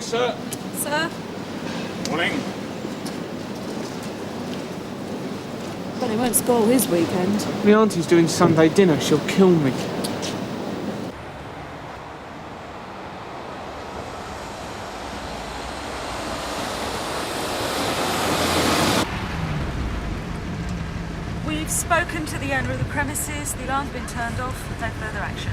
sir. Sir? Morning. But it won't spoil his weekend. My auntie's doing Sunday dinner. She'll kill me. We've spoken to the owner of the premises. The alarm's been turned off. No further action.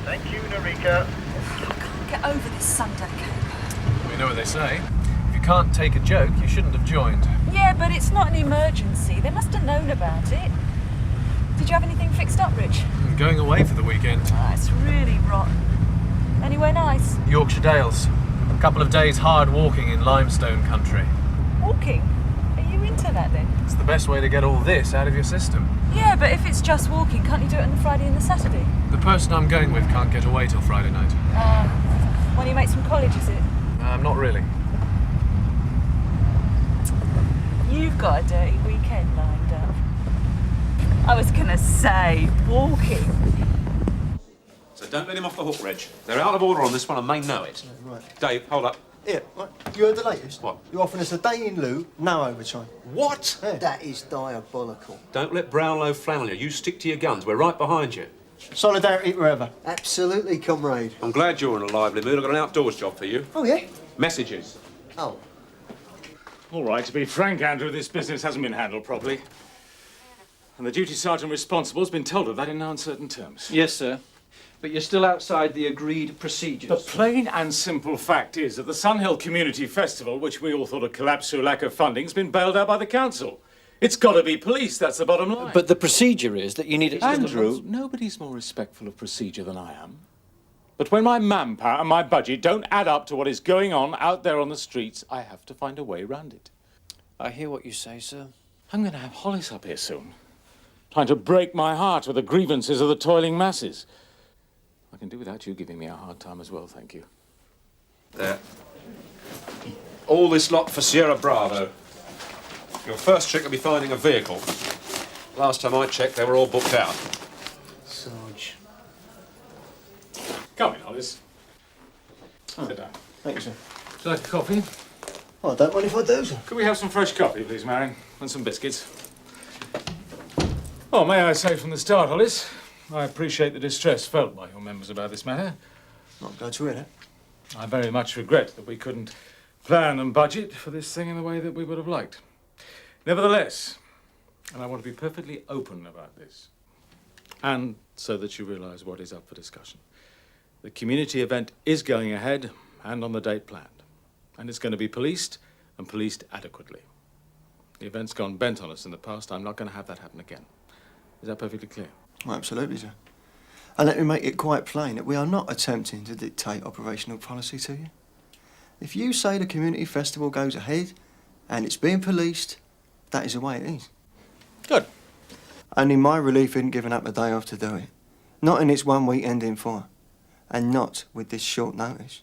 Thank you, Narika. I can't get over this Sunday caper. You know what they say. If you can't take a joke, you shouldn't have joined. Yeah, but it's not an emergency. They must have known about it. Did you have anything fixed up, Rich? I'm going away for the weekend. Ah, it's really rotten. Anywhere nice? Yorkshire Dales. A couple of days hard walking in limestone country. Walking? Are you into that then? It's the best way to get all this out of your system. Yeah, but if it's just walking, can't you do it on the Friday and the Saturday? The person I'm going with can't get away till Friday night. One of your mates from college, is it? Not really. You've got a dirty weekend lined up. I was gonna say, walking. So don't let him off the hook, Reg. They're out of order on this one and they know it. Yeah, right. Dave, hold up. Here, right. You heard the latest? What? You're offering us a day in lieu, no overtime. What? Yeah. That is diabolical. Don't let Brownlow flannel you. You stick to your guns. We're right behind you. Solidarity forever. Absolutely, comrade. I'm glad you're in a lively mood. I've got an outdoors job for you. Oh, yeah? Messages. Oh. All right, to be frank, Andrew, this business hasn't been handled properly. And the duty sergeant responsible has been told of that in no uncertain terms. Yes, sir. But you're still outside the agreed procedures. The plain and simple fact is that the Sunhill Community Festival, which we all thought had collapsed through lack of funding, has been bailed out by the council. It's got to be policed, that's the bottom line. But the procedure is that you need it... Andrew, nobody's more respectful of procedure than I am. But when my manpower and my budget don't add up to what is going on out there on the streets, I have to find a way around it. I hear what you say, sir. I'm going to have Hollis up here soon, trying to break my heart with the grievances of the toiling masses. I can do without you giving me a hard time as well, thank you. There. All this lot for Sierra Bravo. Your first trick will be finding a vehicle. Last time I checked, they were all booked out. Sarge. Come in, Hollis. Sit down. Thank you, sir. Would you like a coffee? Oh, I don't mind if I do, sir. Could we have some fresh coffee, please, Marion? And some biscuits. Oh, may I say from the start, Hollis, I appreciate the distress felt by your members about this matter. Not glad to hear that. I very much regret that we couldn't plan and budget for this thing in the way that we would have liked. Nevertheless, and I want to be perfectly open about this, and so that you realise what is up for discussion, the community event is going ahead and on the date planned. And it's going to be policed, and policed adequately. The event's gone bent on us in the past. I'm not going to have that happen again. Is that perfectly clear? Oh, absolutely, sir. And let me make it quite plain that we are not attempting to dictate operational policy to you. If you say the community festival goes ahead and it's being policed, that is the way it is. Good. Only my relief isn't giving up a day off to do it. Not in its 1 week ending fire. And not with this short notice.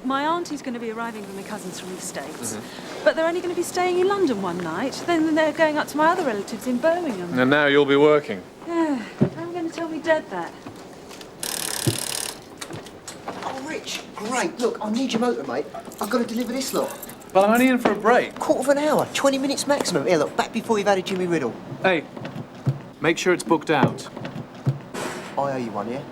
My auntie's going to be arriving with my cousins from the States. But they're only going to be staying in London one night. Then they're going up to my other relatives in Birmingham. And now you'll be working. Yeah, I'm going to tell me dad that. Oh, Rich, great. Look, I need your motor, mate. I've got to deliver this lot. But I'm only in for a break. Quarter of an hour, 20 minutes maximum. Here, look, back before you've had a Jimmy Riddle. Hey, make sure it's booked out. I owe you one, yeah?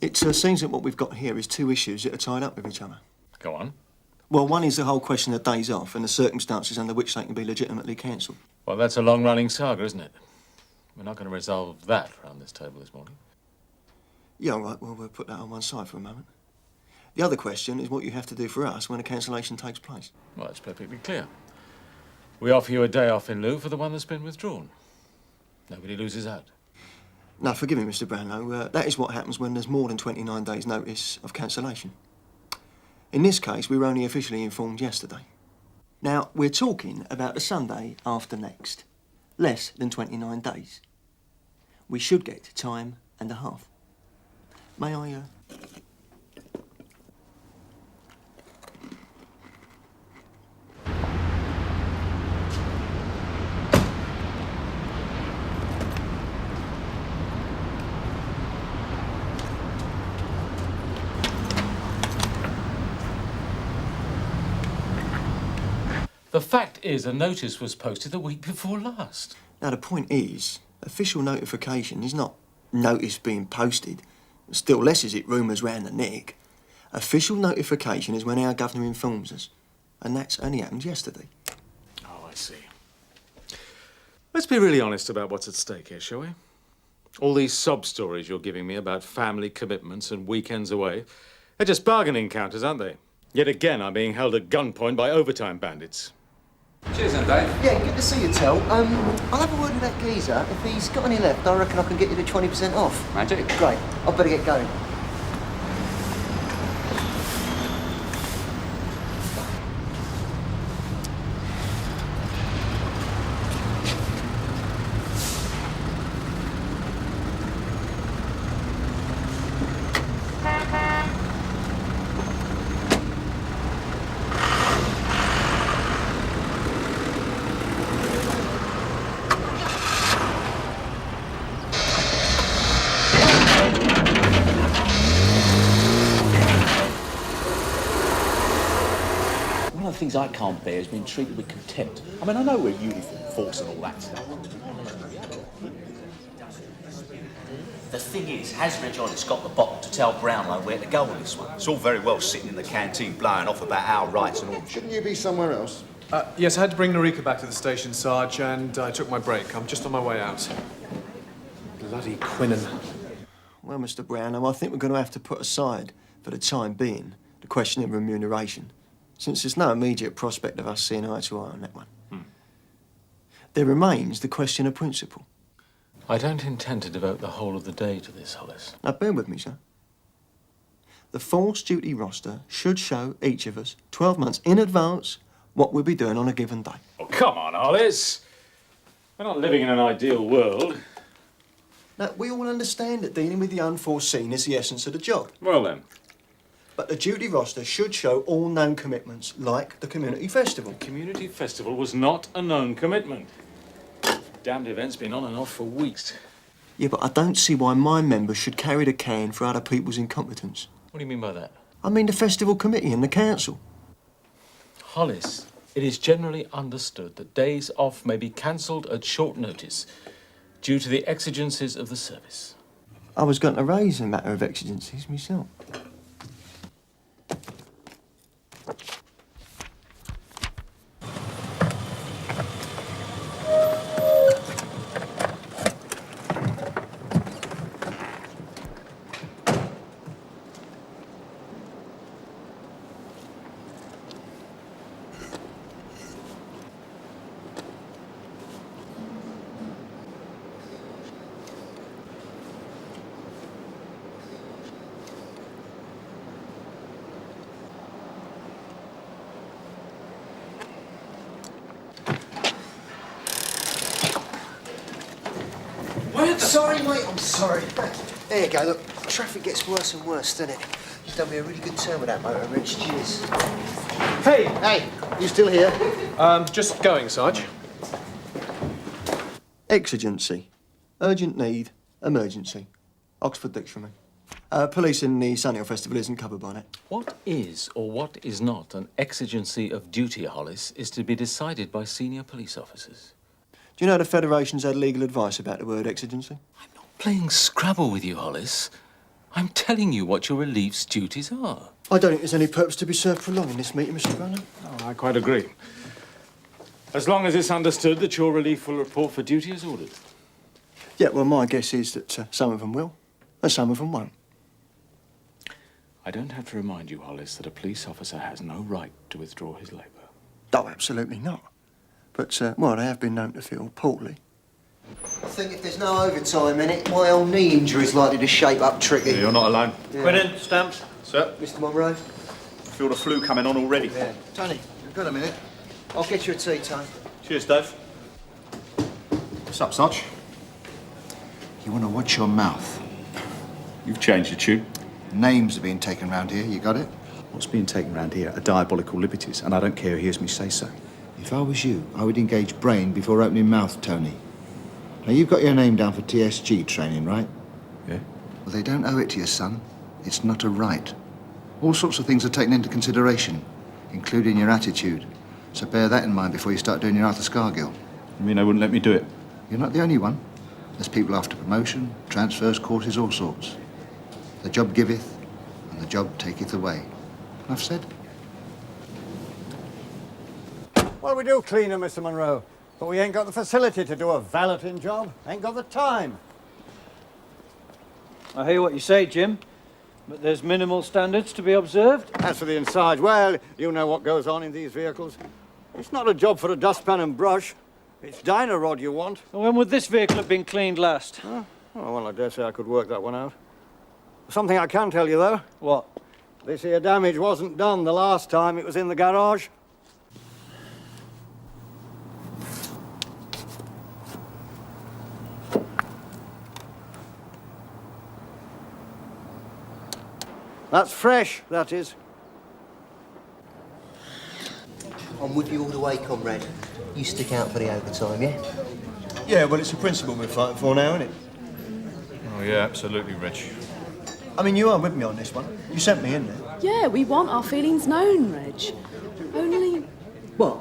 It seems that what we've got here is two issues that are tied up with each other. Go on. Well, one is the whole question of days off and the circumstances under which they can be legitimately cancelled. Well, that's a long-running saga, isn't it? We're not going to resolve that around this table this morning. Yeah, all right, well, we'll put that on one side for a moment. The other question is what you have to do for us when a cancellation takes place. Well, it's perfectly clear. We offer you a day off in lieu for the one that's been withdrawn. Nobody loses out. Now, forgive me, Mr. Brownlow, that is what happens when there's more than 29 days' notice of cancellation. In this case, we were only officially informed yesterday. Now, we're talking about the Sunday after next. Less than 29 days. We should get time and a half. May I, The fact is, a notice was posted the week before last. Now, the point is, official notification is not notice being posted. Still less is it rumours round the neck. Official notification is when our governor informs us. And that's only happened yesterday. Oh, I see. Let's be really honest about what's at stake here, shall we? All these sob stories you're giving me about family commitments and weekends away, they're just bargaining counters, aren't they? Yet again, I'm being held at gunpoint by overtime bandits. Cheers, then, Dave. Yeah, good to see you, Tel. I'll have a word with that geezer. If he's got any left, I reckon I can get you the 20% off. Magic. Great. I better get going. One of the things I can't bear is being treated with contempt. I mean, I know we're uniform force and all that stuff. The thing is, has Reg Hollis got the bottle to tell Brownlow where to go with this one? It's all very well sitting in the canteen blowing off about our rights and all. Shouldn't you be somewhere else? Yes, I had to bring Narika back to the station, Sarge, and I took my break. I'm just on my way out. Bloody Quinnen. Well, Mr. Brownlow, I think we're going to have to put aside, for the time being, the question of remuneration, since there's no immediate prospect of us seeing eye to eye on that one. There remains the question of principle. I don't intend to devote the whole of the day to this, Hollis. Now, bear with me, sir. The force duty roster should show each of us 12 months in advance what we'll be doing on a given day. Oh, come on, Hollis. We're not living in an ideal world. Now, we all understand that dealing with the unforeseen is the essence of the job. Well, then. But the duty roster should show all known commitments, like the community festival. The community festival was not a known commitment. Damned event's been on and off for weeks. Yeah, but I don't see why my members should carry the can for other people's incompetence. What do you mean by that? I mean the festival committee and the council. Hollis, it is generally understood that days off may be cancelled at short notice due to the exigencies of the service. I was going to raise a matter of exigencies myself. Sorry, mate, I'm sorry. There you go, look, traffic gets worse and worse, doesn't it? You've done me a really good turn with that motor, Rich. Cheers. Hey! Hey, you still here? Just going, Sarge. Exigency. Urgent need. Emergency. Oxford Dictionary. Police in the Sunhill Festival isn't covered by that. What is or what is not an exigency of duty, Hollis, is to be decided by senior police officers. Do you know the Federation's had legal advice about the word exigency? I'm not playing Scrabble with you, Hollis. I'm telling you what your relief's duties are. I don't think there's any purpose to be served for long in this meeting, Mr. Brownlow. Oh, I quite agree. As long as it's understood that your relief will report for duty as ordered. Yeah, well, my guess is that some of them will, and some of them won't. I don't have to remind you, Hollis, that a police officer has no right to withdraw his labour. Oh, absolutely not. But, well, they have been known to feel poorly. I think if there's no overtime in it, my old knee injury's likely to shape up tricky. You're not alone. Yeah. Quinnen, stamps. Sir? Mr. Monroe? Feel the flu coming on already. Yeah. Tony, you've got a minute. I'll get you a tea, Tony. Cheers, Dave. What's up, Sarge? You want to watch your mouth. You've changed your tune. Names are being taken round here, you got it? What's being taken round here are diabolical liberties, and I don't care who hears me say so. If I was you, I would engage brain before opening mouth, Tony. Now, you've got your name down for TSG training, right? Yeah? Well, they don't owe it to you, son. It's not a right. All sorts of things are taken into consideration, including your attitude. So bear that in mind before you start doing your Arthur Scargill. You mean they wouldn't let me do it? You're not the only one. There's people after promotion, transfers, courses, all sorts. The job giveth, and the job taketh away. Enough said? Well, we do clean 'em, Mr. Monroe, but we ain't got the facility to do a valeting job. Ain't got the time. I hear what you say, Jim, but there's minimal standards to be observed. As for the inside, well, you know what goes on in these vehicles. It's not a job for a dustpan and brush. It's diner rod you want. Well, when would this vehicle have been cleaned last? Oh, well, I dare say I could work that one out. Something I can tell you, though. What? This here damage wasn't done the last time it was in the garage. That's fresh, that is. I'm with you all the way, comrade. You stick out for the overtime, yeah? Yeah, well, it's a principle we're fighting for now, isn't it? Oh, yeah, absolutely, Rich. I mean, you are with me on this one. You sent me in there. Yeah, we want our feelings known, Reg. Only... What?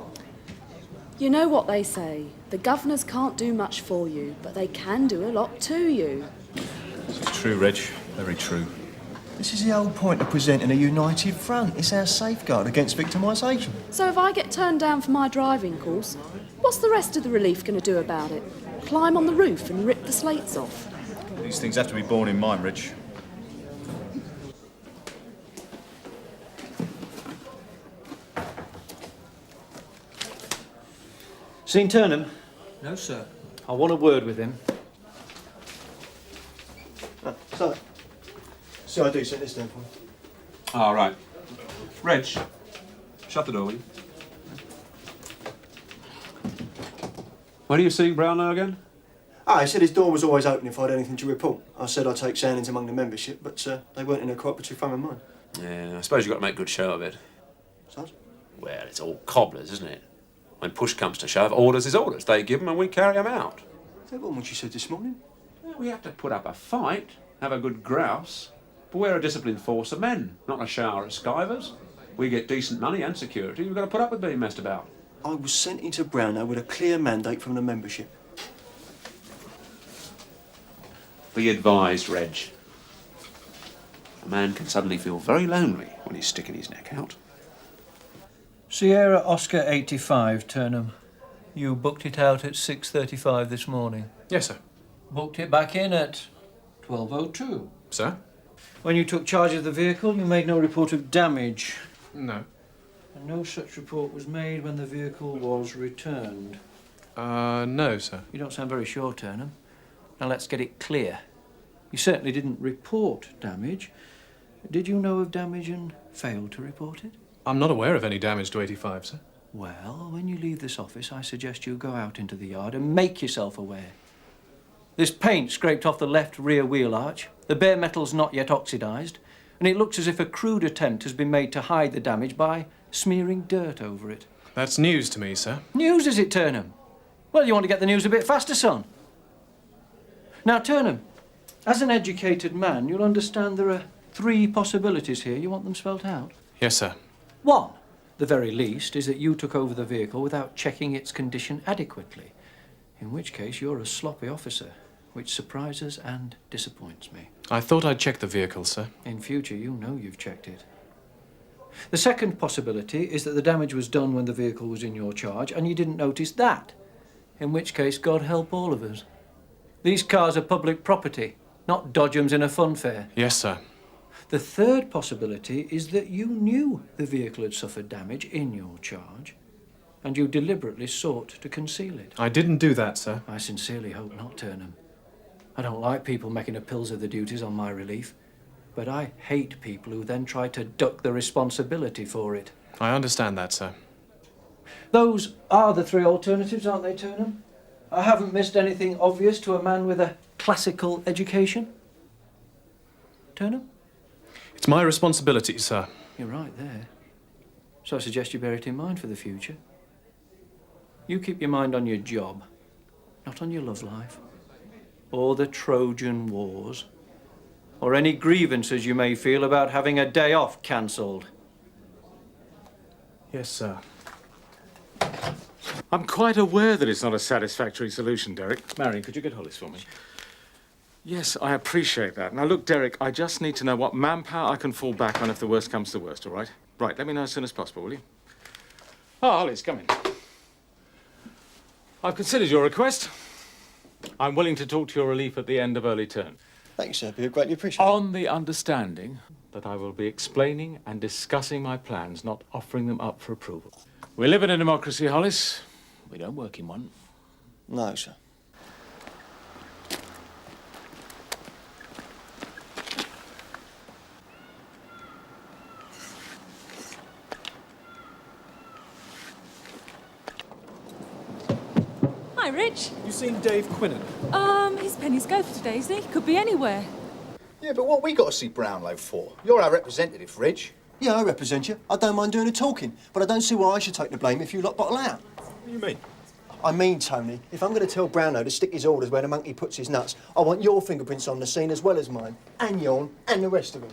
You know what they say. The governors can't do much for you, but they can do a lot to you. It's true, Reg. Very true. This is the whole point of presenting a united front. It's our safeguard against victimisation. So if I get turned down for my driving course, what's the rest of the relief going to do about it? Climb on the roof and rip the slates off? These things have to be borne in mind, Rich. Seen Turnham? No, sir. I want a word with him. So I do set this down for you. All right. Reg, shut the door, will you? When are you seeing Brownlow again? He said his door was always open if I had anything to report. I said I'd take soundings among the membership, but they weren't in a cooperative frame of mind. Yeah, I suppose you've got to make a good show of it. Sarge? Well, it's all cobblers, isn't it? When push comes to shove, orders is orders. They give them and we carry them out. That wasn't what you said this morning. Well, we have to put up a fight, have a good grouse. But we're a disciplined force of men, not a shower of skivers. We get decent money and security. We've got to put up with being messed about. I was sent into Brownlow with a clear mandate from the membership. Be advised, Reg. A man can suddenly feel very lonely when he's sticking his neck out. Sierra Oscar 85, Turnham. You booked it out at 6:35 this morning. Yes, sir. Booked it back in at 12:02. Sir? When you took charge of the vehicle, you made no report of damage. No. And no such report was made when the vehicle was returned. No, sir. You don't sound very sure, Turnham. Now let's get it clear. You certainly didn't report damage. Did you know of damage and failed to report it? I'm not aware of any damage to 85, sir. Well, when you leave this office, I suggest you go out into the yard and make yourself aware. There's paint scraped off the left rear wheel arch, the bare metal's not yet oxidised, and it looks as if a crude attempt has been made to hide the damage by smearing dirt over it. That's news to me, sir. News, is it, Turnham? Well, you want to get the news a bit faster, son. Now, Turnham, as an educated man, you'll understand there are 3 possibilities here. You want them spelt out? Yes, sir. 1, the very least, is that you took over the vehicle without checking its condition adequately, in which case you're a sloppy officer, which surprises and disappoints me. I thought I'd checked the vehicle, sir. In future, you know you've checked it. The second possibility is that the damage was done when the vehicle was in your charge and you didn't notice that, in which case, God help all of us. These cars are public property, not dodgems in a fun fair. Yes, sir. The third possibility is that you knew the vehicle had suffered damage in your charge and you deliberately sought to conceal it. I didn't do that, sir. I sincerely hope not, Turnham. I don't like people making a pills of the duties on my relief, but I hate people who then try to duck the responsibility for it. I understand that, sir. Those are the 3 alternatives, aren't they, Turnham? I haven't missed anything obvious to a man with a classical education. Turnham? It's my responsibility, sir. You're right there. So I suggest you bear it in mind for the future. You keep your mind on your job, not on your love life, or the Trojan Wars, or any grievances you may feel about having a day off cancelled. Yes, sir. I'm quite aware that it's not a satisfactory solution, Derek. Marion, could you get Hollis for me? Yes, I appreciate that. Now, look, Derek, I just need to know what manpower I can fall back on if the worst comes to the worst, all right? Right, let me know as soon as possible, will you? Oh, Hollis, come in. I've considered your request. I'm willing to talk to your relief at the end of early term. Thanks, sir. Be greatly appreciated. On the understanding that I will be explaining and discussing my plans, not offering them up for approval. We live in a democracy, Hollis. We don't work in one. No, sir. Hi, Rich. You seen Dave Quinnan? His pennies go for today, isn't he? Could be anywhere. Yeah, but what we got to see Brownlow for? You're our representative, Ridge. Yeah, I represent you. I don't mind doing the talking, but I don't see why I should take the blame if you lot bottle out. What do you mean? I mean, Tony, if I'm going to tell Brownlow to stick his orders where the monkey puts his nuts, I want your fingerprints on the scene as well as mine, and yourn, and the rest of them.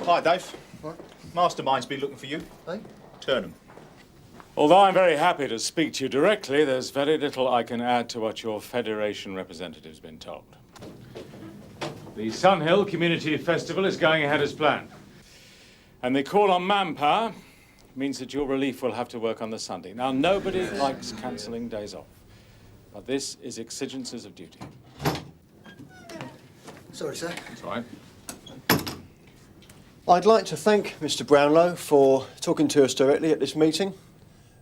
Hi, Dave. What? Mastermind's been looking for you. Hey? Turn 'em. Although I'm very happy to speak to you directly, there's very little I can add to what your Federation representative's been told. The Sunhill Community Festival is going ahead as planned. And the call on manpower means that your relief will have to work on the Sunday. Now, nobody likes cancelling days off, but this is exigencies of duty. Sorry, sir. That's all right. I'd like to thank Mr. Brownlow for talking to us directly at this meeting.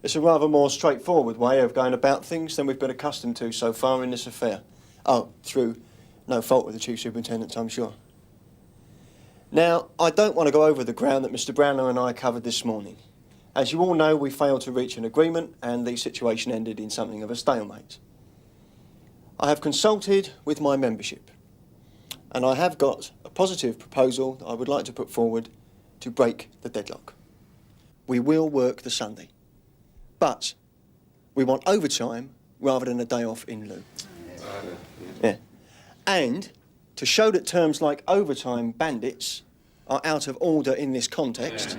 It's a rather more straightforward way of going about things than we've been accustomed to so far in this affair. Oh, through no fault of the Chief Superintendent, I'm sure. Now, I don't want to go over the ground that Mr. Brownlow and I covered this morning. As you all know, we failed to reach an agreement and the situation ended in something of a stalemate. I have consulted with my membership and I have got a positive proposal that I would like to put forward to break the deadlock. We will work the Sunday, but we want overtime rather than a day off in lieu. Yeah. And to show that terms like overtime bandits are out of order in this context,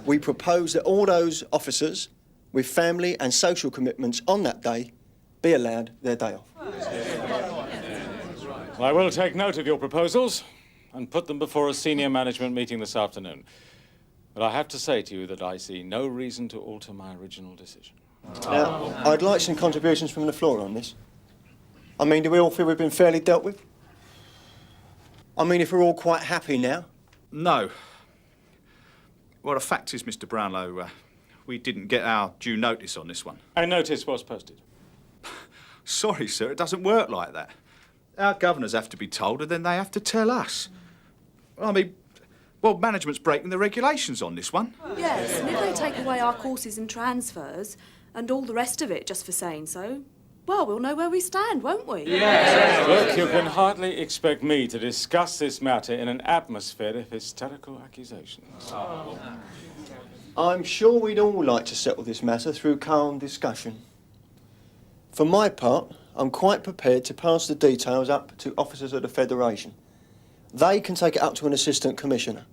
we propose that all those officers with family and social commitments on that day be allowed their day off. Well, I will take note of your proposals and put them before a senior management meeting this afternoon. But I have to say to you that I see no reason to alter my original decision. Now, I'd like some contributions from the floor on this. I mean, do we all feel we've been fairly dealt with? I mean, if we're all quite happy now? No. Well, the fact is, Mr. Brownlow, we didn't get our due notice on this one. A notice was posted. Sorry, sir, it doesn't work like that. Our governors have to be told and then they have to tell us. I mean, well, management's breaking the regulations on this one. Yes, and if they take away our courses and transfers and all the rest of it just for saying so, well, we'll know where we stand, won't we? Yes. Look, you can hardly expect me to discuss this matter in an atmosphere of hysterical accusations. I'm sure we'd all like to settle this matter through calm discussion. For my part, I'm quite prepared to pass the details up to officers of the Federation. They can take it up to an assistant commissioner.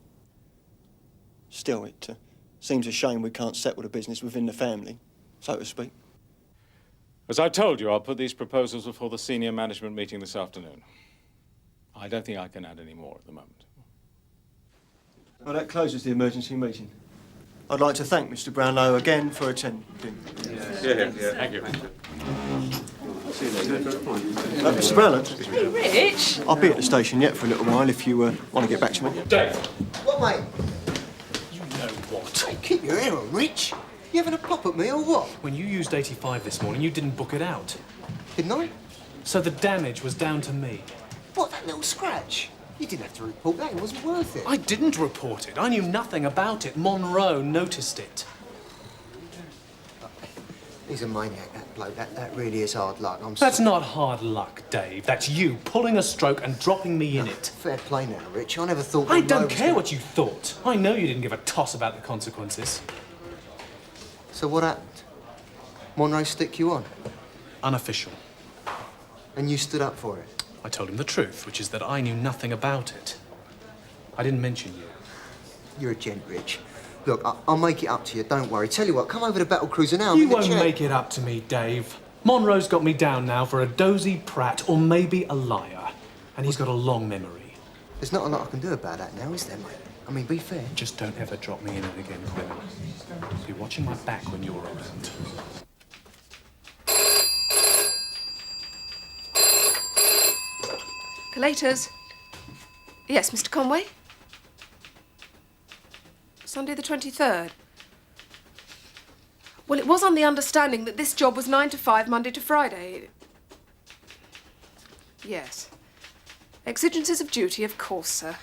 Still, it seems a shame we can't settle the business within the family, so to speak. As I told you, I'll put these proposals before the senior management meeting this afternoon. I don't think I can add any more at the moment. Well, that closes the emergency meeting. I'd like to thank Mr. Brownlow again for attending. Thank you. See you later. Mr. Brownlow? Hey, Rich. I'll be at the station yet for a little while if you want to get back to me. Dave. What, mate? You know what? Hey, keep your hair on, Rich. You having a pop at me or what? When you used 85 this morning, you didn't book it out. Didn't I? So the damage was down to me. What, that little scratch? You didn't have to report that. It wasn't worth it. I didn't report it. I knew nothing about it. Monroe noticed it. He's a maniac, that bloke. That really is hard luck. That's not hard luck, Dave. That's you pulling a stroke and dropping me in it. Fair play now, Rich. I never thought... I don't care what you thought. I know you didn't give a toss about the consequences. So what happened? Monroe stick you on? Unofficial. And you stood up for it? I told him the truth, which is that I knew nothing about it. I didn't mention you. You're a gent, Rich. Look, I'll make it up to you, don't worry. Tell you what, come over to Battle Cruiser now. You won't make it up to me, Dave. Monroe's got me down now for a dozy prat or maybe a liar. And he's got a long memory. There's not a lot I can do about that now, is there, mate? I mean, be fair. Just don't ever drop me in it again, Quinn. Be watching my back when you're around. Collators. Yes, Mr. Conway? Sunday the 23rd. Well, it was on the understanding that this job was 9 to 5, Monday to Friday. Yes. Exigencies of duty, of course, sir.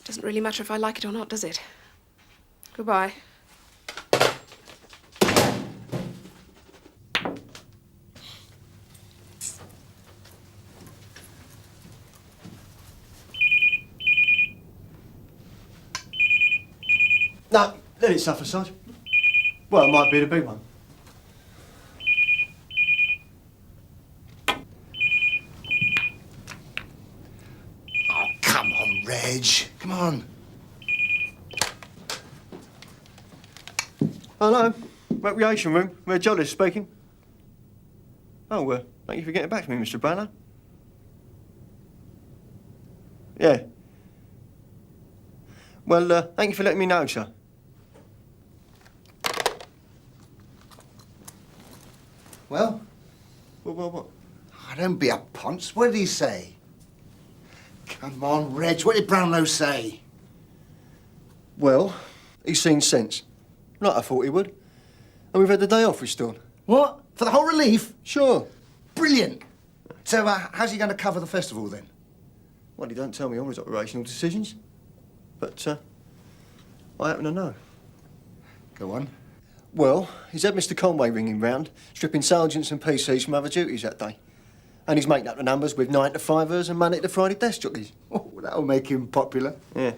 Doesn't really matter if I like it or not, does it? Goodbye. No, let it suffer, Sarge. Well, it might be the big one. Oh, come on, Reg. Come on. Hello, recreation room. Reg Hollis speaking. Oh, thank you for getting back to me, Mr. Brownlow. Yeah. Well, thank you for letting me know, sir. Well? What? Oh, don't be a ponce. What did he say? Come on, Reg. What did Brownlow say? Well, he's seen sense. Like I thought he would. And we've had the day off restored. What? For the whole relief? Sure. Brilliant. So, how's he going to cover the festival then? Well, he don't tell me all his operational decisions. But, I happen to know. Go on. Well, he's had Mr. Conway ringing round, stripping sergeants and PCs from other duties that day. And he's making up the numbers with 9 to 5ers and Monday to Friday desk jockeys. Oh, that'll make him popular. Yeah.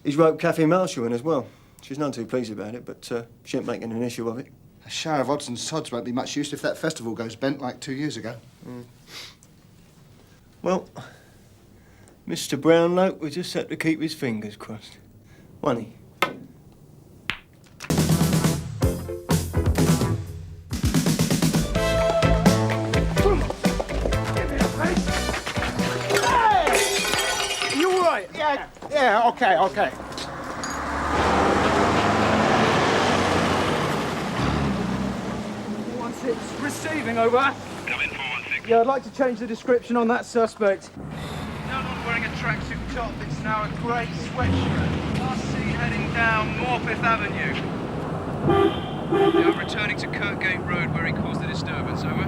He's roped Kathy Marshall in as well. She's none too pleased about it, but she ain't making an issue of it. A shower of odds and sods won't be much use if that festival goes bent like 2 years ago. Well, Mr. Brownlow will just have to keep his fingers crossed. Won't he? Yeah, okay. Receiving, over. Coming 416. Yeah, I'd like to change the description on that suspect. No longer wearing a tracksuit top, it's now a grey sweatshirt. Last seen heading down North Fifth Avenue. They are returning to Kirkgate Road where he caused the disturbance, over.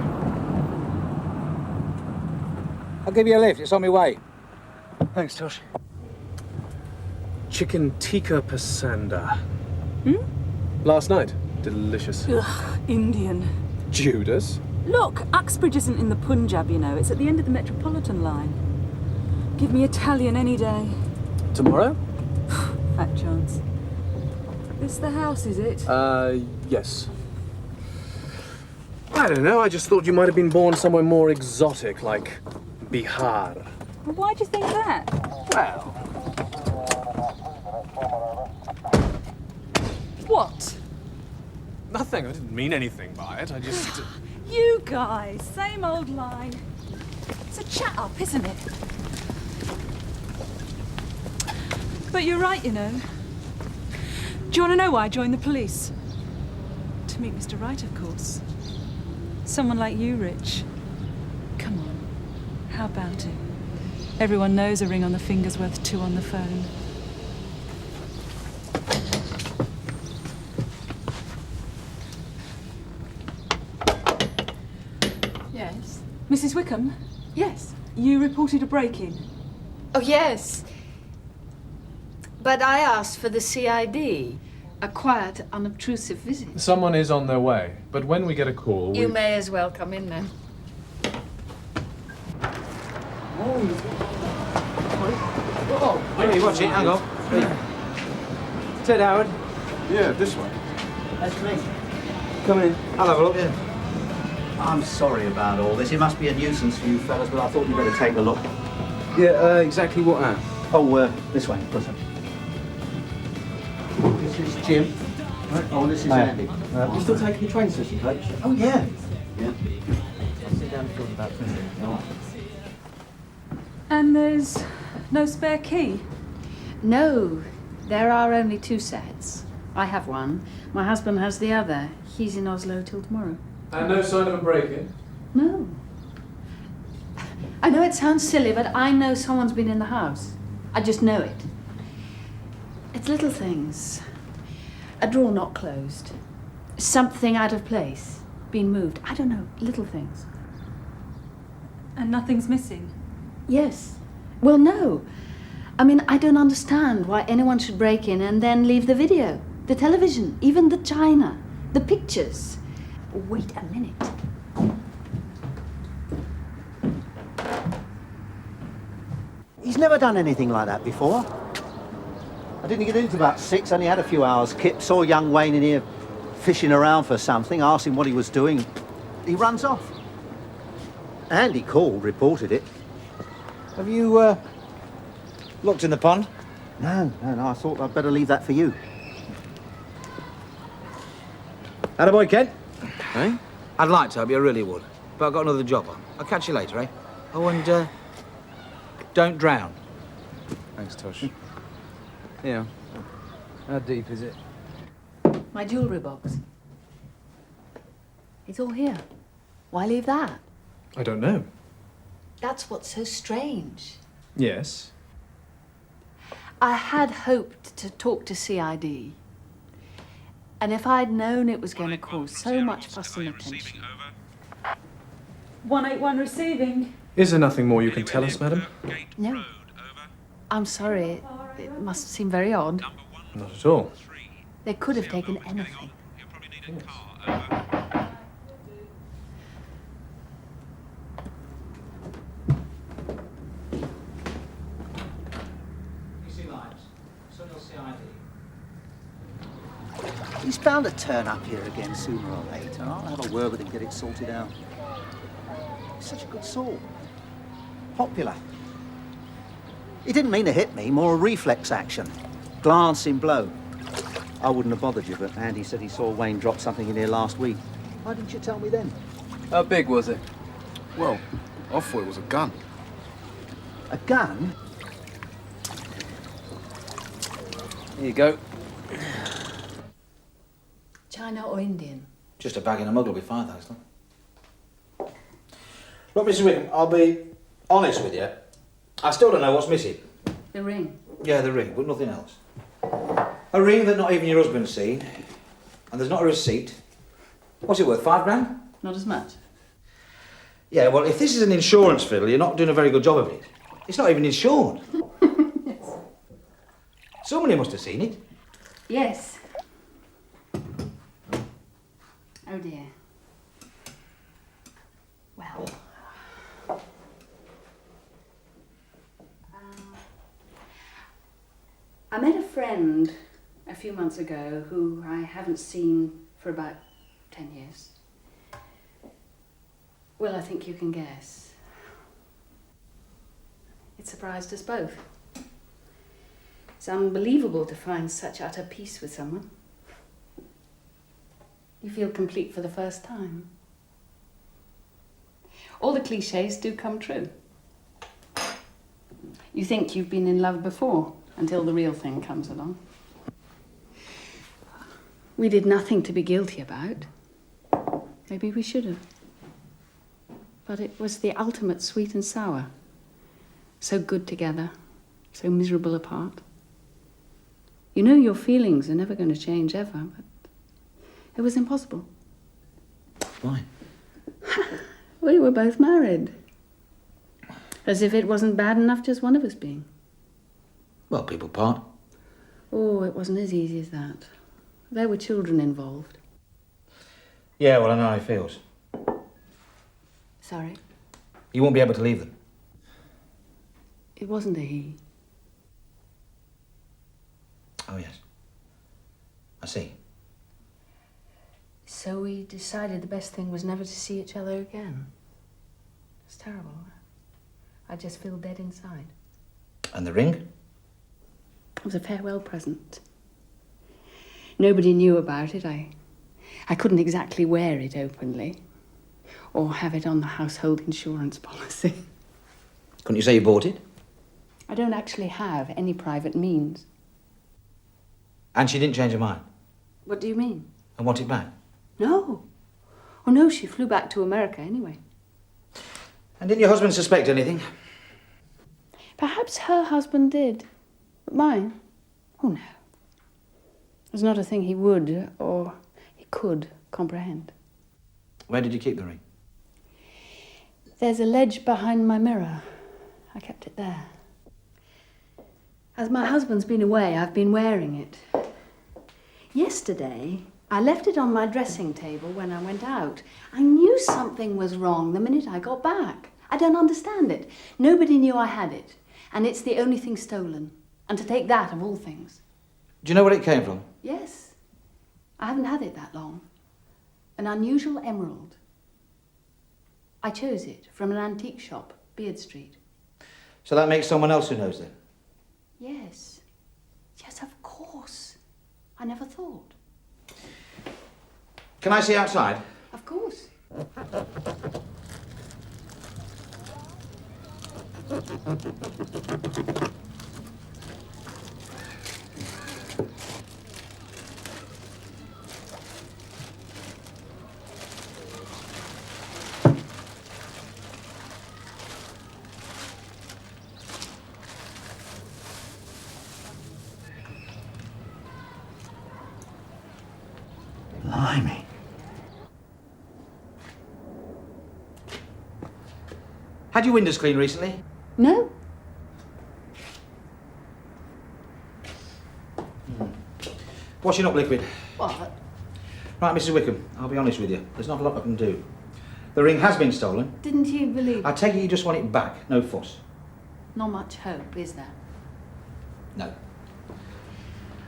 I'll give you a lift, it's on my way. Thanks, Tosh. Chicken tikka pasanda. Last night. Delicious. Ugh, Indian. Judas? Look, Uxbridge isn't in the Punjab, you know. It's at the end of the Metropolitan line. Give me Italian any day. Tomorrow? Fat chance. This the house, is it? Yes. I don't know, I just thought you might have been born somewhere more exotic, like Bihar. Well, why'd you think that? Well... What? Nothing, I didn't mean anything by it, I just... You guys, same old line. It's a chat-up, isn't it? But you're right, you know. Do you want to know why I joined the police? To meet Mr. Wright, of course. Someone like you, Rich. Come on, how about it? Everyone knows a ring on the finger's worth 2 on the phone. Yes? Mrs. Wickham? Yes. You reported a break-in. Oh, yes. But I asked for the CID. A quiet, unobtrusive visit. Someone is on their way, but when we get a call, You may as well come in then. Hey, watch it, hang on. Ted Howard. Yeah, this one. That's me. Come in. I'll have a look. Yeah. I'm sorry about all this. It must be a nuisance for you fellas, but I thought you'd better take a look. Yeah, exactly what at? Oh, this way. Closer. Jim. Oh, this is Andy. You still taking your train session, Coach? Oh, yeah. Yeah. I'll sit down and talk about things. And there's no spare key? No, there are only 2 sets. I have one. My husband has the other. He's in Oslo till tomorrow. And no sign of a break-in? No. I know it sounds silly, but I know someone's been in the house. I just know it. It's little things. A drawer not closed. Something out of place. Been moved. I don't know. Little things. And nothing's missing? Yes. Well, no. I mean, I don't understand why anyone should break in and then leave the video, the television, even the china, the pictures. Wait a minute. He's never done anything like that before. I didn't get into about 6, only had a few hours. Kip saw young Wayne in here fishing around for something, asked him what he was doing. He runs off. Andy called, reported it. Have you, looked in the pond? No, I thought I'd better leave that for you. Attaboy, Ken. Eh? I'd like to, I really would. But I've got another job on. I'll catch you later, eh? Oh, and, don't drown. Thanks, Tosh. Yeah. How deep is it? My jewellery box. It's all here. Why leave that? I don't know. That's what's so strange. Yes. I had hoped to talk to CID. And if I'd known it was going to cause so much fuss and attention. 181 receiving. Is there nothing more you can tell us, madam? No. I'm sorry. It must seem very odd. Not at all. They could have taken anything. He's bound to turn up here again sooner or later. I'll have a word with him, get it sorted out. He's such a good sort. Popular. He didn't mean to hit me, more a reflex action. Glancing blow. I wouldn't have bothered you, but Andy said he saw Wayne drop something in here last week. Why didn't you tell me then? How big was it? Well, I thought it was a gun. A gun? Here you go. China or Indian? Just a bag in a mug will be fine, thanks, love. Look, Mrs. Wickham, I'll be honest with you. I still don't know what's missing. The ring. Yeah, the ring, but nothing else. A ring that not even your husband's seen, and there's not a receipt. What's it worth, $5 grand? Not as much. Yeah, well, if this is an insurance fiddle, you're not doing a very good job of it. It's not even insured. Yes. Somebody must have seen it. Yes. Oh dear. Well. I met a friend a few months ago who I haven't seen for about 10 years. Well, I think you can guess. It surprised us both. It's unbelievable to find such utter peace with someone. You feel complete for the first time. All the cliches do come true. You think you've been in love before until the real thing comes along. We did nothing to be guilty about. Maybe we should have. But it was the ultimate sweet and sour. So good together, so miserable apart. You know your feelings are never going to change ever, but it was impossible. Why? We were both married. As if it wasn't bad enough just one of us being. Well, people part. Oh, it wasn't as easy as that. There were children involved. Yeah, well, I know how he feels. Sorry? You won't be able to leave them. It wasn't a he. Oh, yes. I see. So we decided the best thing was never to see each other again. It's terrible. I just feel dead inside. And the ring? It was a farewell present. Nobody knew about it. I couldn't exactly wear it openly or have it on the household insurance policy. Couldn't you say you bought it? I don't actually have any private means. And she didn't change her mind? What do you mean? And want it back? No. Oh, no, she flew back to America anyway. And didn't your husband suspect anything? Perhaps her husband did. But mine? Oh, no. It was not a thing he would or he could comprehend. Where did you keep the ring? There's a ledge behind my mirror. I kept it there. As my husband's been away, I've been wearing it. Yesterday, I left it on my dressing table when I went out. I knew something was wrong the minute I got back. I don't understand it. Nobody knew I had it. And it's the only thing stolen. And to take that of all things. Do you know where it came from? Yes. I haven't had it that long. An unusual emerald. I chose it from an antique shop, Beard Street. So that makes someone else who knows then? Yes. Yes, of course. I never thought. Can I see outside? Of course. Blimey. Had your windows cleaned recently? No. Washing up liquid. What? Right, Mrs. Wickham, I'll be honest with you. There's not a lot I can do. The ring has been stolen. Didn't you believe? I take it you just want it back, no fuss. Not much hope, is there? No.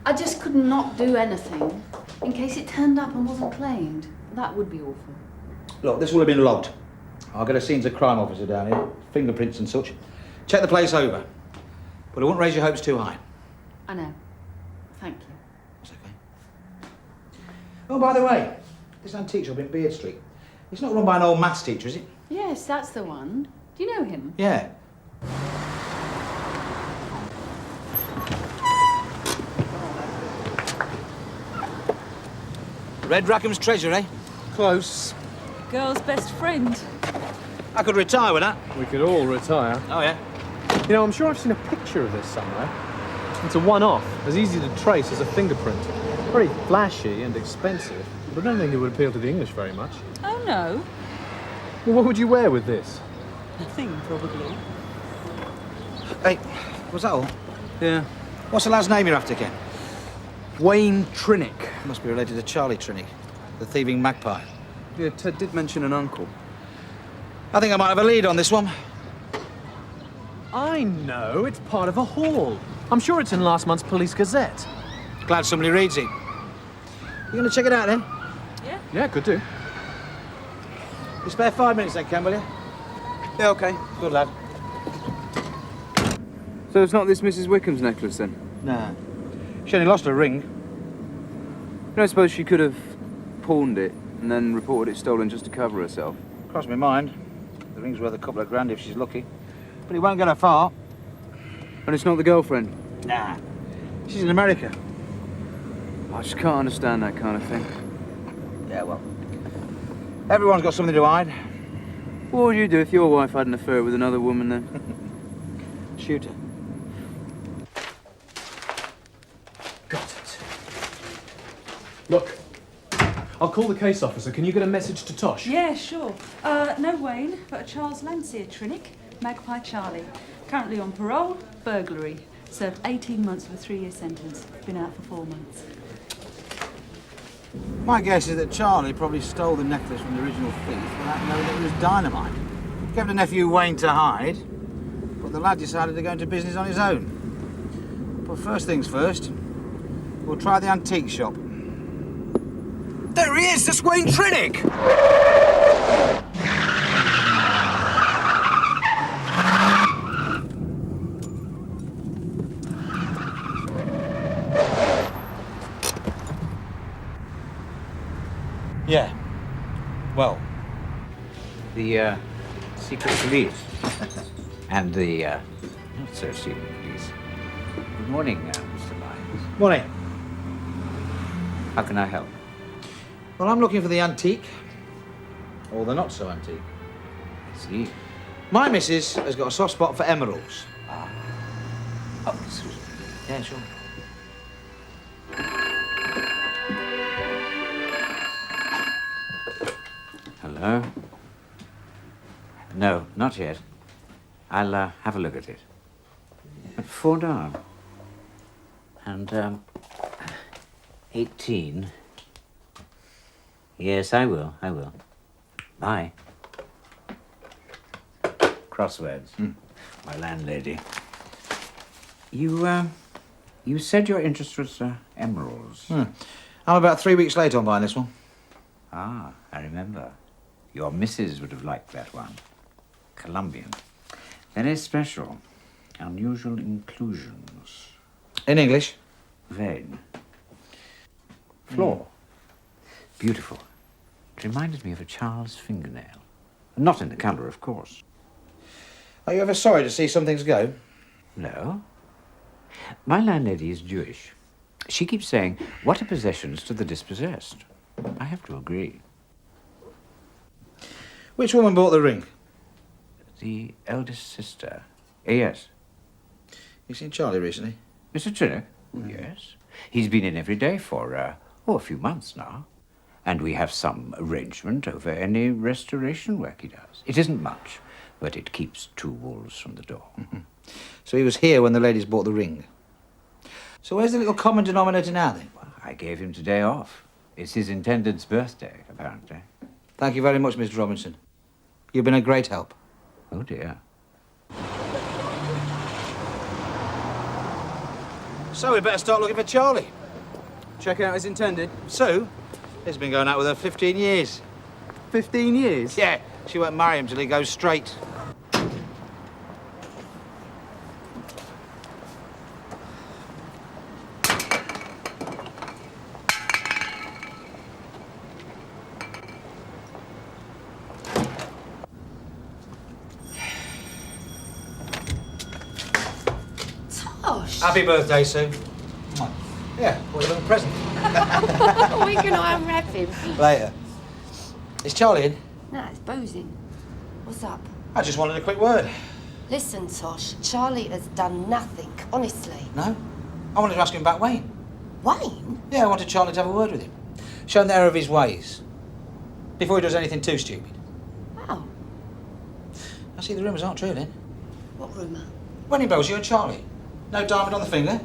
I just could not do anything in case it turned up and wasn't claimed. That would be awful. Look, this will have been logged. I'll get a scenes of crime officer down here, fingerprints and such. Check the place over. But I won't raise your hopes too high. I know. Thank you. That's okay. Oh, by the way, this antique shop in Beard Street, it's not run by an old maths teacher, is it? Yes, that's the one. Do you know him? Yeah. Red Rackham's treasure, eh? Close. Girl's best friend. I could retire with that. We could all retire. Oh, yeah? You know, I'm sure I've seen a picture of this somewhere. It's a one-off, as easy to trace as a fingerprint. Very flashy and expensive, but I don't think it would appeal to the English very much. Oh, no. Well, what would you wear with this? Nothing, probably. Hey, was that all? Yeah. What's the lad's name you're after, Ken? Wayne Trinick. Must be related to Charlie Trinick, the thieving magpie. Yeah, Ted did mention an uncle. I think I might have a lead on this one. I know, it's part of a haul. I'm sure it's in last month's Police Gazette. Glad somebody reads it. You going to check it out, then? Yeah. Yeah, could do. You spare 5 minutes, then, Ken, will you? Yeah, OK. Good lad. So it's not this Mrs. Wickham's necklace, then? Nah. She only lost her ring. You don't suppose she could have pawned it and then reported it stolen just to cover herself? Crossed my mind. The ring's worth a couple of grand if she's lucky. But it won't get her far. And it's not the girlfriend? Nah. She's in America. I just can't understand that kind of thing. Yeah, well, everyone's got something to hide. What would you do if your wife had an affair with another woman, then? Shoot her. Got it. Look, I'll call the case officer. Can you get a message to Tosh? Yeah, sure. No Wayne, but a Charles Landseer Trinick, Magpie Charlie. Currently on parole, burglary. Served 18 months with a 3-year sentence. Been out for 4 months. My guess is that Charlie probably stole the necklace from the original thief without knowing that it was dynamite. Kept a nephew Wayne to hide, but the lad decided to go into business on his own. But first things first, we'll try the antique shop. There he is! That's Wayne Trinick! The secret police. And the not so secret police. Good morning, Mr. Lyons. Morning. How can I help? Well, I'm looking for the antique. Or the not so antique. I see. My missus has got a soft spot for emeralds. Ah. Oh, excuse me. Yeah, sure. Hello? No, not yet. I'll have a look at it. But 4 down. And, 18. Yes, I will. Bye. Crosswords. My landlady. You said your interest was emeralds. I'm about 3 weeks late on buying this one. Ah, I remember. Your missus would have liked that one. Colombian. Very special. Unusual inclusions. In English? Vein. Floor. Beautiful. It reminded me of a child's fingernail. Not in the colour, of course. Are you ever sorry to see some things go? No. My landlady is Jewish. She keeps saying, what are possessions to the dispossessed? I have to agree. Which woman bought the ring? The eldest sister. Yes. You seen Charlie recently? Mr. Trinnock? Yes. He's been in every day for, a few months now. And we have some arrangement over any restoration work he does. It isn't much, but it keeps 2 wolves from the door. So he was here when the ladies bought the ring. So where's the little common denominator now, then? Well, I gave him today off. It's his intended's birthday, apparently. Thank you very much, Mr. Robinson. You've been a great help. Oh, dear. So we better start looking for Charlie. Check out his intended. Sue? He's been going out with her 15 years. 15 years? Yeah, she won't marry him till he goes straight. Tosh! Happy birthday, Sue. Yeah, what a little present. When can I unwrap him? Later. Is Charlie in? No, it's boozing. What's up? I just wanted a quick word. Listen, Tosh, Charlie has done nothing, honestly. No? I wanted to ask him about Wayne. Wayne? Yeah, I wanted Charlie to have a word with him. Show him the error of his ways. Before he does anything too stupid. Oh. I see the rumours aren't true, then. What rumour? Wedding bells, you and Charlie. No diamond on the finger.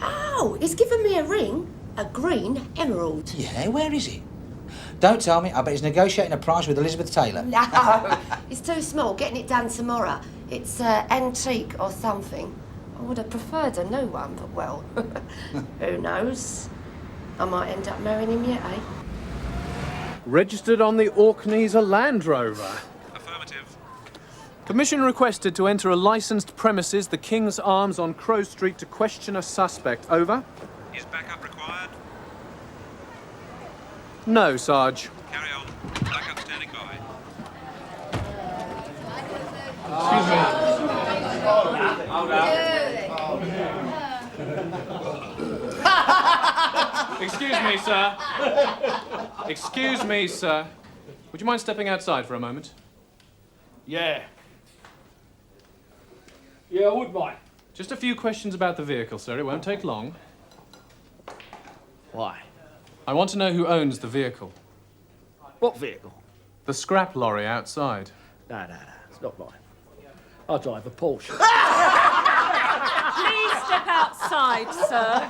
Oh, he's given me a ring. A green emerald. Yeah, where is he? Don't tell me. I bet he's negotiating a price with Elizabeth Taylor. No, it's too small. Getting it done tomorrow. It's antique or something. I would have preferred a new one, but well, who knows? I might end up marrying him yet, eh? Registered on the Orkneys a Land Rover. Affirmative. Permission requested to enter a licensed premises, the King's Arms on Crow Street, to question a suspect. Over. Is backup required? No, Sarge. Carry on. Backup standing by. Excuse me, sir. Excuse me, sir. Would you mind stepping outside for a moment? Yeah. Yeah, I would, mate. Just a few questions about the vehicle, sir. It won't take long. Why? I want to know who owns the vehicle. What vehicle? The scrap lorry outside. No, it's not mine. I drive a Porsche. Please step outside, sir.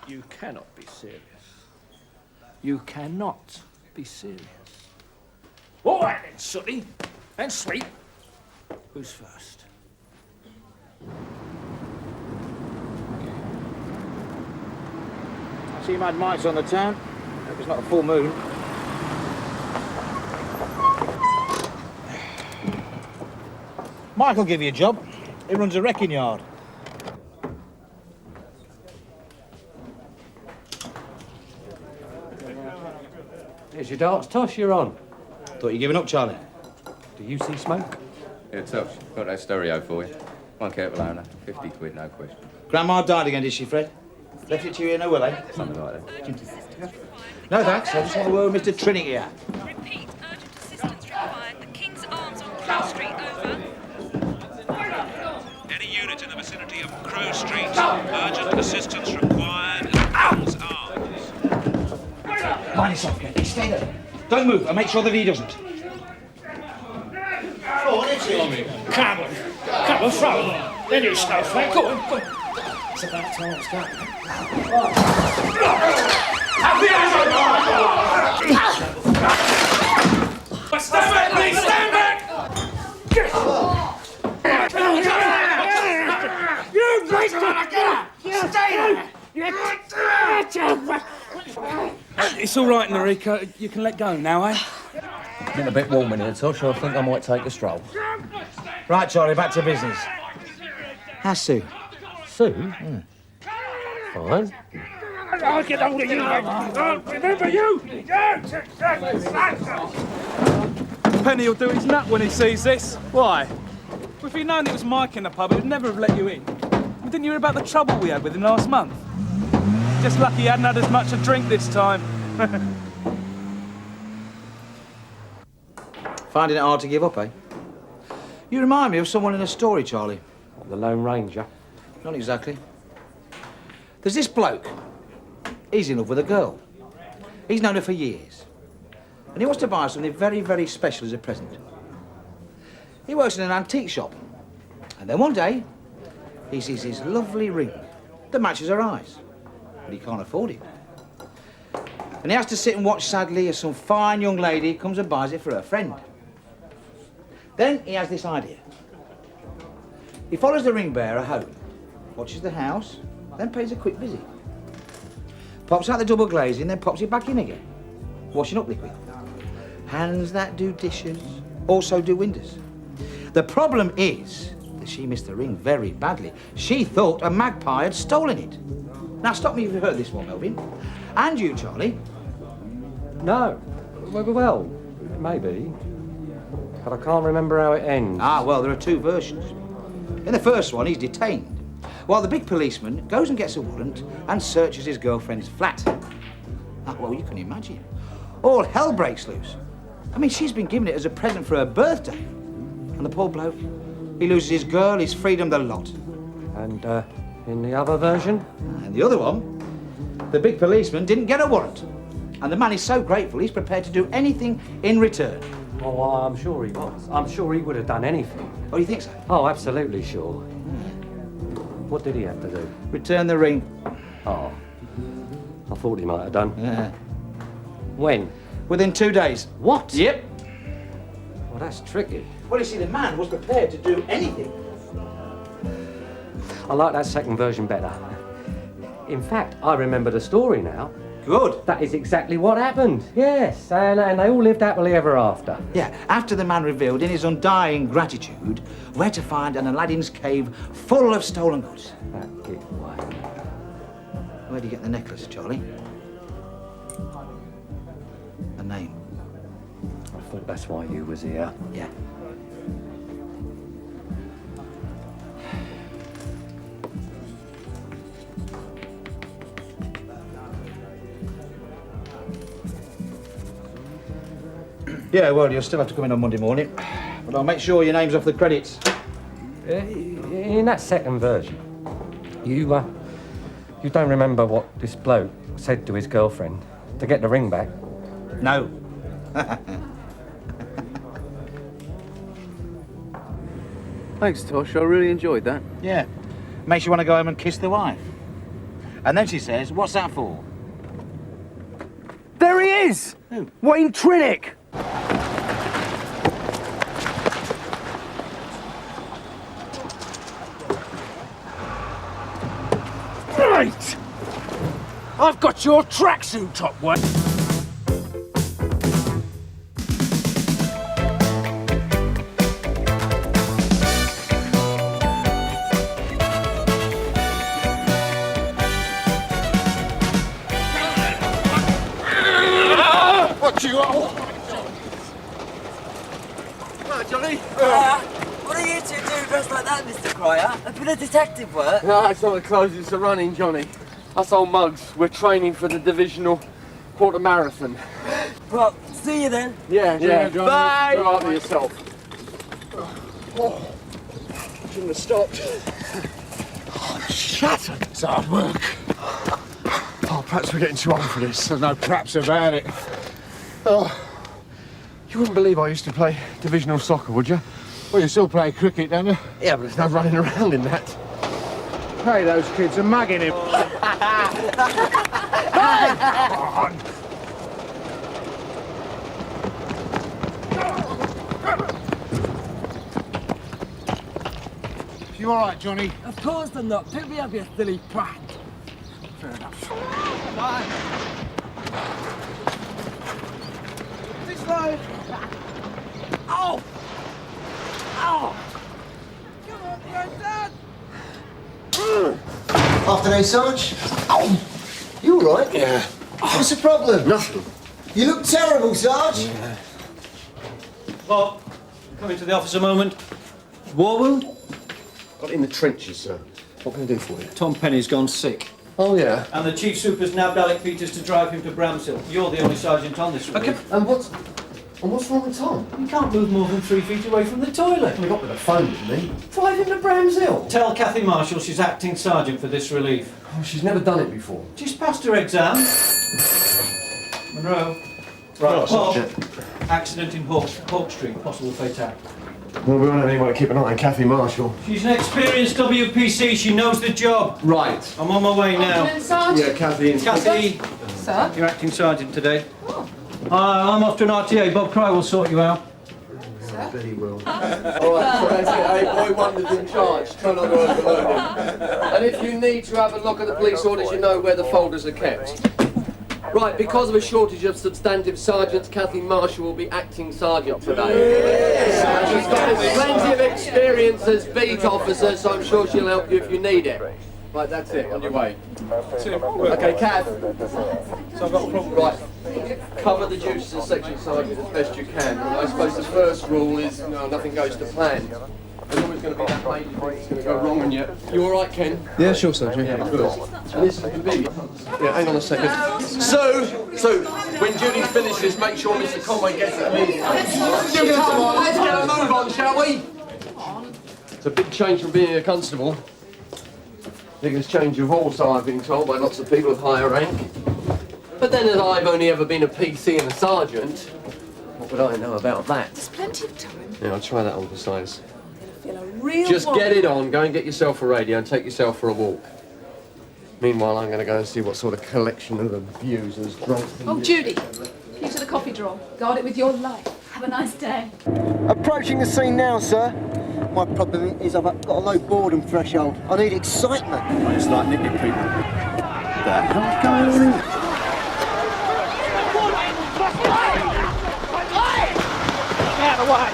You cannot be serious. You cannot be serious. All right then, Sooty. And Sweet. Who's first? I see you made mites on the town. Hope it's not a full moon. Mike'll give you a job. He runs a wrecking yard. Here's your darts, Tosh, you're on. Thought you giving up, Charlie. Do you see smoke? Yeah, Tosh, got that stereo for you. One careful owner, 50 quid, no question. Grandma died again, did she, Fred? Left it to you in a will, eh? Something like that. No thanks, I just want to word with Mr. Trinity here. Repeat, urgent assistance required. The King's Arms on Crow Street, over. Any unit in the vicinity of Crow Street, urgent assistance required at King's Arms. Mind yourself, Fred. Stay there. Don't move, and make sure that he doesn't. Come on. Come on, throw it. Then you start, Frank. Go on. It's about time it's going. Stand back, please! Stand back! You bastard! Stay there! It's all right, Noriko. You can let go now, eh? Getting a bit warm in here, Tosh. I think I might take a stroll. Right, Charlie, back to business. How's Sue? Sue? Fine. I'll get hold of you, mate. Remember you? Penny will do his nut when he sees this. Why? Well, if he'd known it was Mike in the pub, he'd never have let you in. Didn't you hear about the trouble we had with him last month? Just lucky he hadn't had as much to drink this time. Finding it hard to give up, eh? You remind me of someone in a story, Charlie. The Lone Ranger? Not exactly. There's this bloke. He's in love with a girl. He's known her for years. And he wants to buy something very, very special as a present. He works in an antique shop. And then one day, he sees this lovely ring that matches her eyes. But he can't afford it. And he has to sit and watch sadly as some fine young lady comes and buys it for her friend. Then he has this idea. He follows the ring bearer home, watches the house, then pays a quick visit. Pops out the double glazing, then pops it back in again. Washing up liquid. Hands that do dishes, also do windows. The problem is that she missed the ring very badly. She thought a magpie had stolen it. Now stop me if you've heard this one, Melvin. And you, Charlie. No. Well, maybe. But I can't remember how it ends. Ah, well, there are two versions. In the first one, he's detained, while the big policeman goes and gets a warrant and searches his girlfriend's flat. Ah, well, you can imagine. All hell breaks loose. I mean, she's been given it as a present for her birthday. And the poor bloke, he loses his girl, his freedom, the lot. And, in the other version? And the other one, the big policeman didn't get a warrant. And the man is so grateful, he's prepared to do anything in return. Oh, I'm sure he was. I'm sure he would have done anything. Oh, you think so? Oh, absolutely sure. What did he have to do? Return the ring. Oh, I thought he might have done. Yeah. When? Within 2 days. What? Yep. Well, that's tricky. Well, you see, the man was prepared to do anything. I like that second version better. In fact, I remember the story now. Good. That is exactly what happened. Yes, and they all lived happily ever after. Yeah, after the man revealed in his undying gratitude where to find an Aladdin's cave full of stolen goods. That giveaway. Where'd you get the necklace, Charlie? A name. I thought that's why you was here. Yeah. Yeah, well, you'll still have to come in on Monday morning. But I'll make sure your name's off the credits. In that second version, you don't remember what this bloke said to his girlfriend to get the ring back? No. Thanks, Tosh. I really enjoyed that. Yeah. Makes you want to go home and kiss the wife. And then she says, what's that for? There he is! Who? Wayne Trinick! Right! I've got your tracksuit top, Wayne. What you are? Hello, Johnny. What are you two doing dressed like that, Mr. Cryer? A bit of detective work? No, it's not the clothes, it's the running, Johnny. Us old mugs, we're training for the divisional quarter marathon. Well, see you then. Yeah, Johnny. Bye! Go after yourself. Oh, shouldn't have stopped. Shattered. It's hard work. Oh, perhaps we're getting too old for this. There's no perhaps about it. Oh, you wouldn't believe I used to play divisional soccer, would you? Well, you still play cricket, don't you? Yeah, but there's no running around in that. Hey, those kids are mugging him. Hey! You all right, Johnny? Of course I'm not. Pick me up, you silly brat. Fair enough. Bye. This way. Ow! Ow! Come on, you're dead! Afternoon, Sarge. Oh, you all right? Yeah. What's the problem? Nothing. You look terrible, Sarge. Yeah. Bob, come into the office a moment. War wound? Got in the trenches, sir. What can I do for you? Tom Penny's gone sick. Oh, yeah? And the chief super's nabbed Alec Peters to drive him to Bramshill. You're the only sergeant on this relief. Okay. And what's wrong with Tom? You can't move more than 3 feet away from the toilet. Well, he got with a phone, didn't he? Drive him to Bramshill. Tell Kathy Marshall she's acting sergeant for this relief. Oh, she's never done it before. She's passed her exam. Monroe. Right, Bob. Sergeant. Accident in Hawk Street. Possible fatality. Well, we won't have anyone to keep an eye on Kathy Marshall. She's an experienced WPC. She knows the job. Right. I'm on my way now. Yeah, Kathy. Kathy. Sir? You're acting sergeant today. I'm off to an RTA. Bob Cry will sort you out. I bet he will. All right, so that's it. Hey, boy wonder's in charge. Try not to overload him. And if you need to have a look at the police orders, you know where the folders are kept. Right, because of a shortage of substantive sergeants, Kathy Marshall will be acting sergeant today. She's got plenty of experience as beat officer, so I'm sure she'll help you if you need it. Right, that's it. On your way. Okay, Kath. So I've got a problem. Right. Cover the duties as section sergeant as best you can. I suppose the first rule is nothing goes to plan. There's always going to be that major thing that's going to go wrong, and you all right, Ken? Yeah, sure, Sergeant. Yeah, good. And this is the big. Yeah, hang on a second. So when Judy finishes, make sure Mr. Conway gets it immediately. Come on, let's get a move on, shall we? It's a big change from being a constable. Biggest change of all, so I've been told by lots of people of higher rank. But then, as I've only ever been a PC and a sergeant, what would I know about that? There's plenty of time. Yeah, I'll try that on for size. Feel a real Just woman. get it on, go and get yourself a radio and take yourself for a walk. Meanwhile, I'm going to go and see what sort of collection of abusers drunk. Oh, Judy, key to the coffee drawer. Guard it with your life. Have a nice day. Approaching the scene now, sir. My problem is I've got a low boredom threshold. I need excitement. It's like nicking people. What the hell's going on? Out of the way!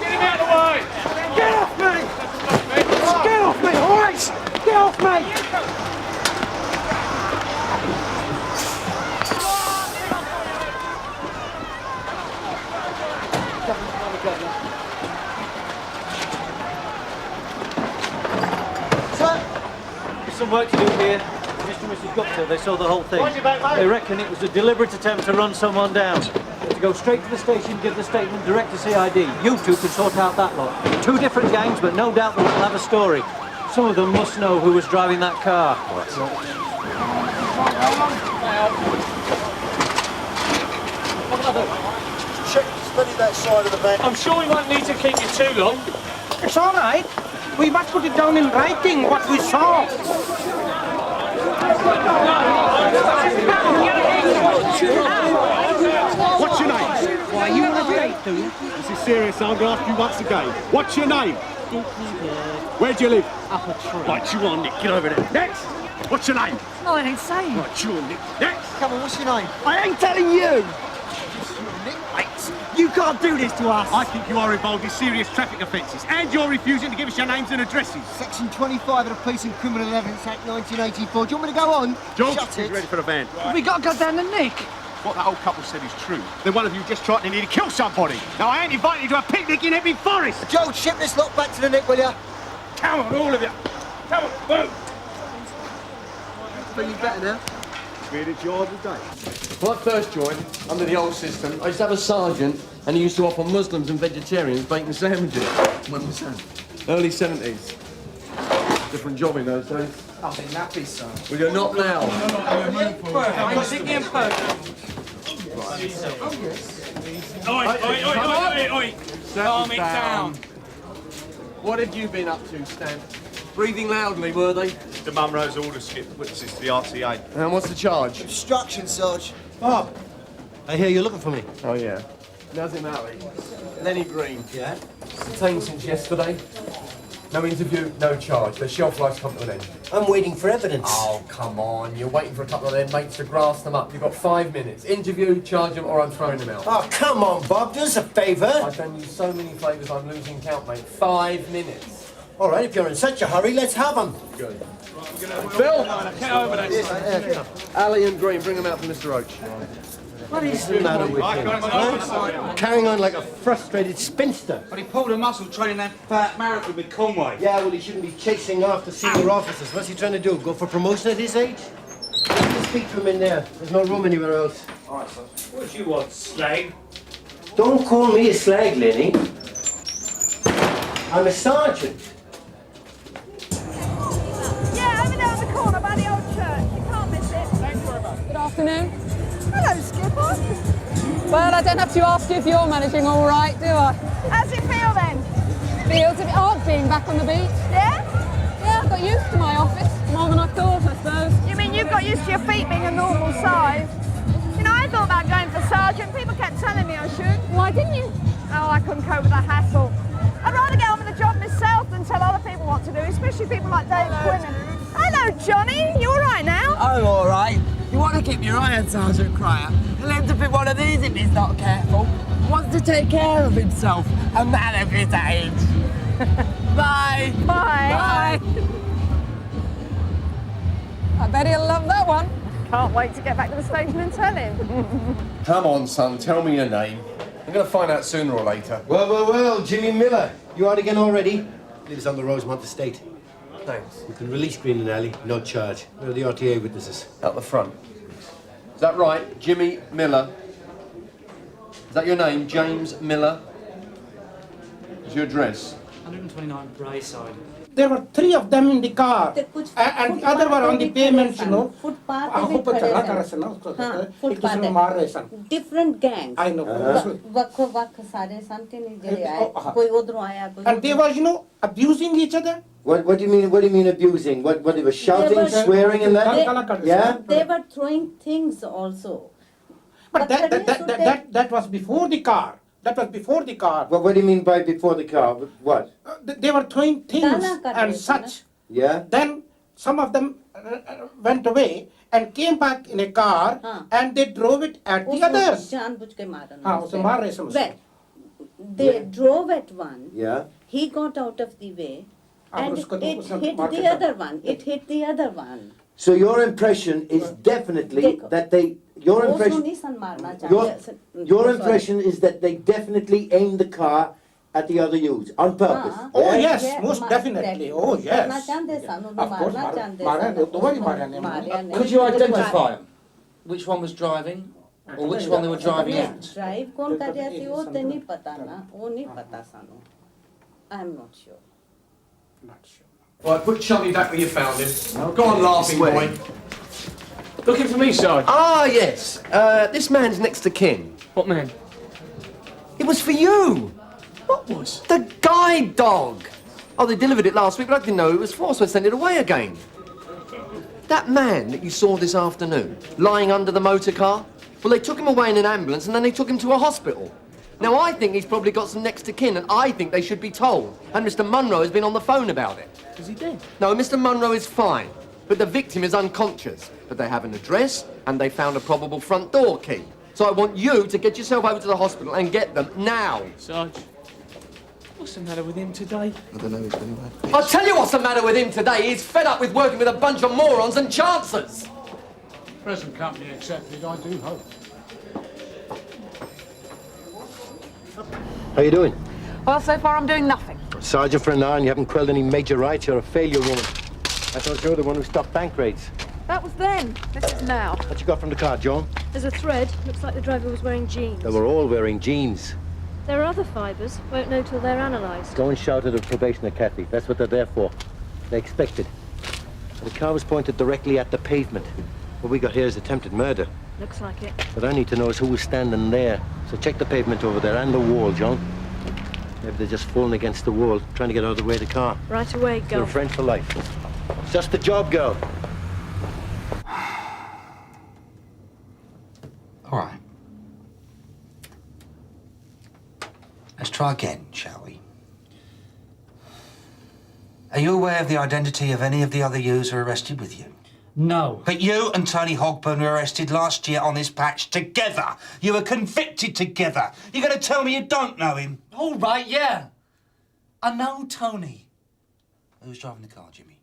Get him out of the way! Get off me! Get off me, all right? Get off me! There's some work to do here. Mr. and Mrs. Gupta, they saw the whole thing. They reckon it was a deliberate attempt to run someone down. To go straight to the station, give the statement direct to CID. You two can sort out that lot. 2 different gangs, but no doubt they will have a story. Some of them must know who was driving that car. Study that side of the van. I'm sure we won't need to keep you too long. It's all right. We must put it down in writing what we saw. What's your name? Why, you want to date, do you? This is serious. I'm going to ask you once again. What's your name? Where do you live? Up a tree. Right, you on, Nick. Get over there. Next. What's your name? No, I ain't saying. Right, you on, Nick. Next. Come on, what's your name? I ain't telling you. You can't do this to us. I think you are involved in serious traffic offences, and you're refusing to give us your names and addresses. Section 25 of the Police and Criminal Evidence Act 1984. Do you want me to go on? George, Shut he's it. ready for the van. We got to go down the nick. what that old couple said is true, then one of you just tried to nearly kill somebody. Now, I ain't inviting you to a picnic in Ebbing Forest. Joe, ship this lot back to the Nick, will you? Come on, all of you. Come on, move. Feeling better now? Made a job today. When I first joined, under the old system, I used to have a sergeant, and he used to offer Muslims and vegetarians bacon sandwiches. When was that? Early 70s. Different job in those days. I've been nappy, son. Well, you're not now. Oi! Calm it down. What have you been up to, Stan? Breathing loudly, were they? Mr. Munro's orders to get witnesses to the RTA. And what's the charge? Obstruction, Sarge. Bob, I hear you're looking for me. Oh, yeah. How's it, Mallory? Lenny Green. Yeah? Detained since yesterday. No interview, no charge. The shelf life's come to an end. I'm waiting for evidence. Oh, come on. You're waiting for a couple of their mates to grass them up. You've got 5 minutes. Interview, charge them, or I'm throwing them out. Oh, come on, Bob. Do us a favour. I've done you so many favours, I'm losing count, mate. 5 minutes. All right, if you're in such a hurry, let's have them. Good. Bill, get over there. Ali and Green, bring them out for Mr. Roach. What is the matter with him? Huh? Carrying on like a frustrated spinster. But he pulled a muscle training that fat American with Conway. Yeah, well, he shouldn't be chasing after senior officers. What's he trying to do? Go for promotion at his age? Just speak to him in there. There's no room anywhere else. All right, sir. What do you want, slag? Don't call me a slag, Lenny. I'm a sergeant. Yeah, over there on the corner by the old church. You can't miss it. Thanks very much. Good afternoon. Hello, Skipper. Well, I don't have to ask you if you're managing all right, do I? How's it feel then? Feels a bit odd being back on the beach. Yeah? Yeah, I got used to my office, more than I thought, I suppose. You mean you've got used to your feet being a normal size? You know, I thought about going for sergeant. People kept telling me I should. Why didn't you? Oh, I couldn't cope with the hassle. I'd rather get on with the job myself than tell other people what to do, especially people like Dave Quinn. Hello, Johnny. You all right now? I'm all right. You want to keep your eye on Sergeant Cryer. He'll end up in one of these if he's not careful. He wants to take care of himself. A man of his age. Bye. Bye. I bet he'll love that one. Can't wait to get back to the station and tell him. Come on, son, tell me your name. I'm going to find out sooner or later. Well, Jimmy Miller. You out again already? Lives on the Rosemont estate. Thanks. You can release Green and Alley, no charge. They're the RTA witnesses. Out the front. Is that right? Jimmy Miller? Is that your name? James Miller? Is your address? 129 Brayside. There were 3 of them in the car, and the other were on the pavement, you know. Different gangs. I know. And they were, you know, abusing each other. What do you mean? What do you mean abusing? What they were shouting, swearing, and that? Yeah. They were throwing things also. But that was before the car. That was before the car. What do you mean by before the car? What? They were throwing things and such. Yeah. Then some of them went away and came back in a car and they drove it at the others. Well, they drove at one. Yeah. He got out of the way and it hit the other one. It hit the other one. So your impression is definitely that they. Your impression is that they definitely aimed the car at the other youths on purpose. Oh yes, most definitely. Oh yes. Could you identify them? Which one was driving, or which one they were driving at? Drive कौन कर रही थी वो तो नहीं पता ना, वो नहीं पता सानू. I'm not sure. Not sure. Right, put Chummy back where you found him. Go on, laughing boy. Looking for me, Sergeant? Ah, yes. This man's next to kin. What man? It was for you. What was? The guide dog. Oh, they delivered it last week, but I didn't know who it was for, so I sent it away again. That man that you saw this afternoon, lying under the motor car, well, they took him away in an ambulance and then they took him to a hospital. Now, I think he's probably got some next to kin, and I think they should be told. And Mr. Munro has been on the phone about it. Is he dead? No, Mr. Munro is fine, but the victim is unconscious. But they have an address, and they found a probable front door key. So I want you to get yourself over to the hospital and get them now. Sarge, what's the matter with him today? I don't know, he's been mad. I'll tell you what's the matter with him today. He's fed up with working with a bunch of morons and chancers. Present company accepted, I do hope. How you doing? Well, so far I'm doing nothing. Sergeant for an hour and you haven't quelled any major riots. You're a failure, woman. I thought you were the one who stopped bank raids. That was then. This is now. What you got from the car, Joan? There's a thread. Looks like the driver was wearing jeans. They were all wearing jeans. There are other fibres. Won't know till they're analysed. Go and shout at the probationer, Kathy. That's what they're there for. They expect it. The car was pointed directly at the pavement. What we got here is attempted murder. Looks like it. What I need to know is who was standing there. So check the pavement over there and the wall, John. Maybe they're just falling against the wall, trying to get out of the way of the car. Right away, You're go. a friend for life. It's just the job, girl. All right. Let's try again, shall we? Are you aware of the identity of any of the other yous who are arrested with you? No. But you and Tony Hogburn were arrested last year on this patch together. You were convicted together. You're going to tell me you don't know him? All right, yeah. I know Tony. Who's driving the car, Jimmy?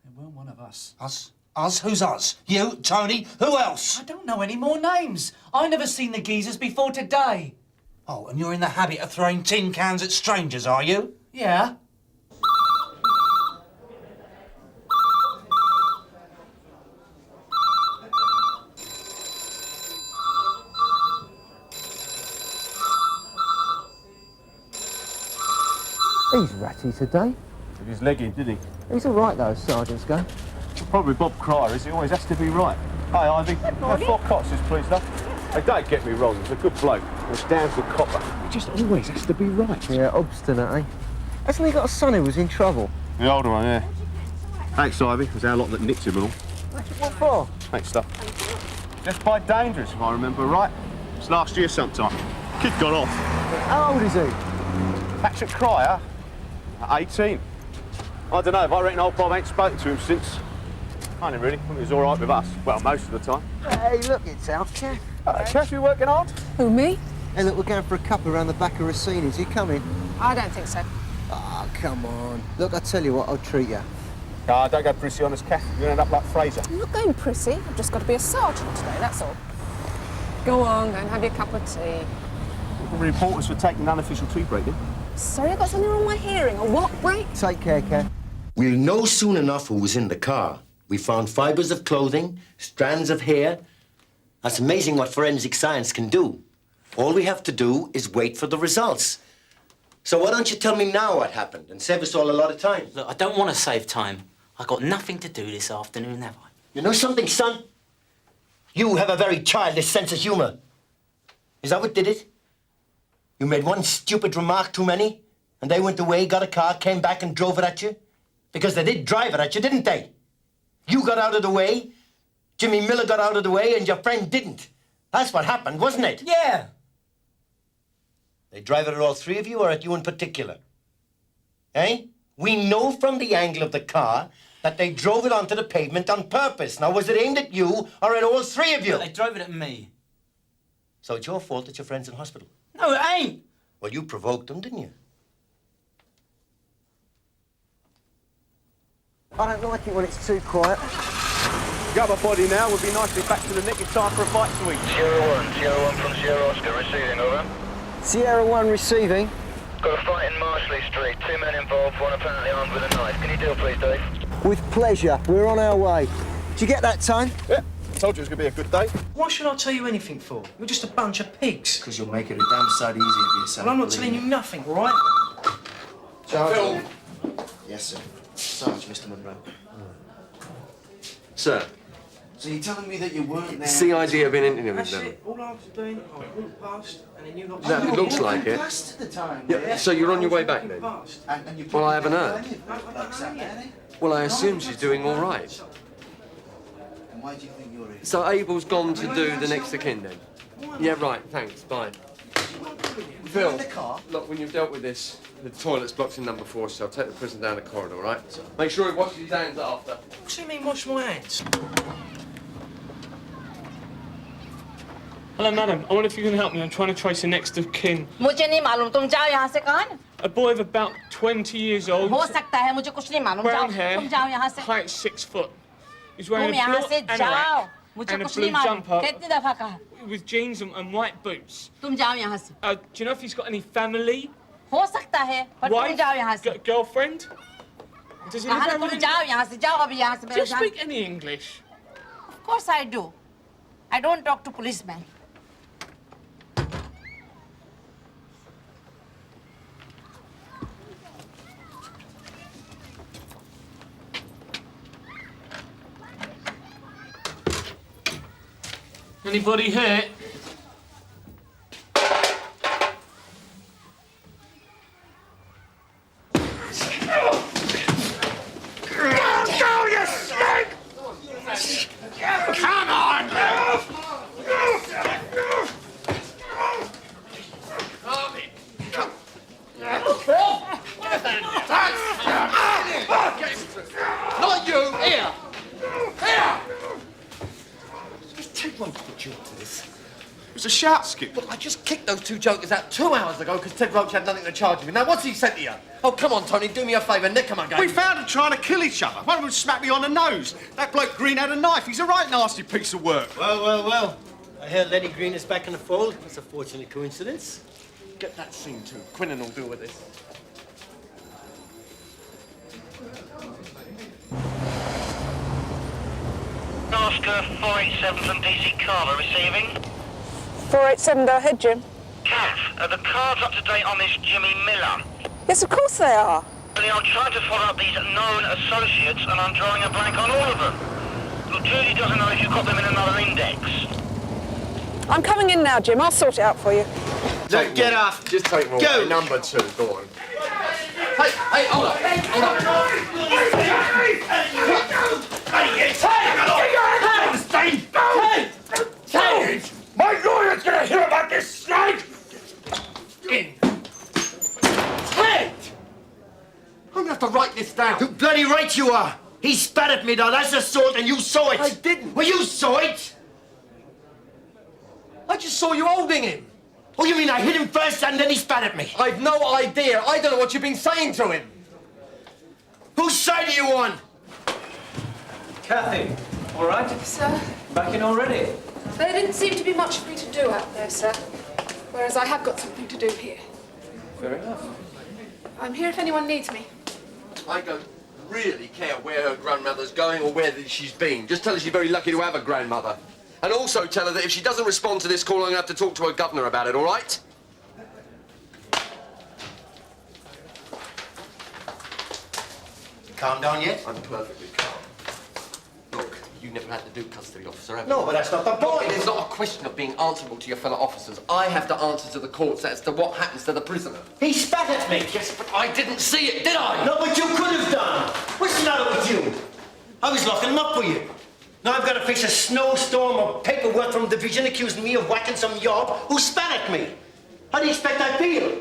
It weren't one of us. Us? Us? Who's us? You, Tony? Who else? I don't know any more names. I never seen the geezers before today. Oh, and you're in the habit of throwing tin cans at strangers, are you? Yeah. He's ratty today. He was legged, did he? He's all right, though, as sergeants go. Probably Bob Cryer, as he always has to be right. Hi, Ivy. Have 4 cottons, please, love. Hey, don't get me wrong, he's a good bloke. He stands with copper. He just always has to be right. Yeah, obstinate, eh? Hasn't he got a son who was in trouble? The older one, yeah. Thanks, Ivy. It was our lot that nicked him and all. What for? Thanks, stuff. Just by dangerous, if I remember right. It's last year sometime. Kid got off. How old is he? Patrick Cryer? 18. I don't know, if I reckon old Bob ain't spoken to him since. I don't really. He was all right with us. Well, most of the time. Hey, look, it's Alf, Kath. Kath, you working hard? Who, me? Hey, look, we're going for a cuppa around the back of Rossini's. You coming? I don't think so. Oh, come on. Look, I tell you what, I'll treat you. Don't go prissy on us, Kath. You'll end up like Fraser. I'm not going prissy. I've just got to be a sergeant today, that's all. Go on, go and have your cup of tea. The reporters for taking an unofficial tea break, then. Sorry, I've got something wrong with my hearing. A what break? Take care, Kath. We'll know soon enough who was in the car. We found fibers of clothing, strands of hair. That's amazing what forensic science can do. All we have to do is wait for the results. So why don't you tell me now what happened and save us all a lot of time? Look, I don't want to save time. I've got nothing to do this afternoon, have I? You know something, son? You have a very childish sense of humor. Is that what did it? You made one stupid remark too many, and they went away, got a car, came back and drove it at you? Because they did drive it at you, didn't they? You got out of the way, Jimmy Miller got out of the way, and your friend didn't. That's what happened, wasn't it? Yeah. They drive it at all 3 of you, or at you in particular? Eh? We know from the angle of the car that they drove it onto the pavement on purpose. Now, was it aimed at you, or at all 3 of you? Look, they drove it at me. So it's your fault that your friend's in hospital? No, it ain't. Well, you provoked them, didn't you? I don't like it when it's too quiet. Got my body now. We'll be nicely back to the nick in time for a fight to eat. Sierra 1 from Sierra Oscar, receiving, over. Sierra 1 receiving. Got a fight in Marshley Street. 2 men involved, one apparently armed with a knife. Can you deal, please, Dave? With pleasure. We're on our way. Did you get that time? Yeah. I told you it was going to be a good day. Why should I tell you anything for? You're just a bunch of pigs. Because you'll make it a damn sight easier for yourself. Well, I'm not telling you nothing, all right? Phil. Yes, sir. Sarge, Mr. Monroe. Sir. So you're telling me that you weren't there? CID have been interviewing That's them. it. All I was doing, I walked past, and then you lot... That it looks like it. Past the time. Yeah, so you're on your way back then? And you Well, I haven't heard. heard. Well, I assume she's doing all right. And why do you think you're here? So Abel's gone to do the next of kin then? Yeah, right, thanks, bye. Phil, look, when you've dealt with this, the toilet's blocked in number 4, so I'll take the prisoner down the corridor, all right? Make sure he washes his hands after. What do you mean, wash my hands? Hello, madam. I wonder if you can help me. I'm trying to trace the next of kin. मुझे नहीं मालूम तुम जाओ यहाँ से कौन? A boy of about 20 years old. हो सकता है मुझे कुछ नहीं मालूम Brown जाओ hair, तुम जाओ यहाँ से height 6 foot. He's wearing तुम a यहाँ blue से anorak जाओ मुझे and a कुछ blue नहीं मालूम jumper. कितनी दफा कहा with jeans and white boots. तुम जाओ यहाँ से. Do you know if he's got any family? हो सकता है, पर तुम जाओ यहाँ से. Girlfriend? Does he live कहाँ there तुम with जाओ यहाँ से, जाओ अभी यहाँ से. Do you speak any English? Of course I do. I don't talk to policemen. Anybody hurt? Go, you snake! Come on! Not you! Here! Here! Ted won't put you up to this. It was a shout skip. Well, I just kicked those two jokers out 2 hours ago because Ted Roach had nothing to charge him with. Now, what's he said to you? Oh, come on, Tony, do me a favour, nick him again. We found them trying to kill each other. One of them smacked me on the nose. That bloke Green had a knife. He's a right nasty piece of work. Well. I heard Lenny Green is back in the fold. That's a fortunate coincidence. Get that scene too. Quinnan will deal with this. Oscar 487 from DC Carver receiving. 487, go ahead, Jim. Kath, are the cards up to date on this Jimmy Miller? Yes, of course they are. Well, I'm trying to follow up these known associates and I'm drawing a blank on all of them. Well, Trudie doesn't know if you've got them in another index. I'm coming in now, Jim. I'll sort it out for you. Look, get off. Just take them Go. away. Number 2, go on. Hey, hold up. Hold up. My lawyer's gonna hear about this snake! In. Ted! I'm gonna have to write this down. You bloody right you are. He spat at me, though. That's assault, and you saw it. I didn't. Well, you saw it. I just saw you holding him. Oh, you mean I hit him first and then he spat at me? I've no idea. I don't know what you've been saying to him. Whose side are you on? Kathy, all right? Sir, Back in already? there didn't seem to be much for me to do out there, sir. Whereas I have got something to do here. Fair enough. I'm here if anyone needs me. I don't really care where her grandmother's going or where she's been. Just tell her she's very lucky to have a grandmother. And also tell her that if she doesn't respond to this call, I'm going to have to talk to her governor about it, all right? Calm down yet? I'm perfectly calm. Look, you never had to do custody officer, have you? No, but that's not the point. It is not a question of being answerable to your fellow officers. I have to answer to the courts as to what happens to the prisoner. He spat at me. Yes, but I didn't see it, did I? No, but you could have done. What's the matter with you? I was locking him up for you. Now I've got to face a snowstorm of paperwork from division accusing me of whacking some yob who spat at me. How do you expect I feel?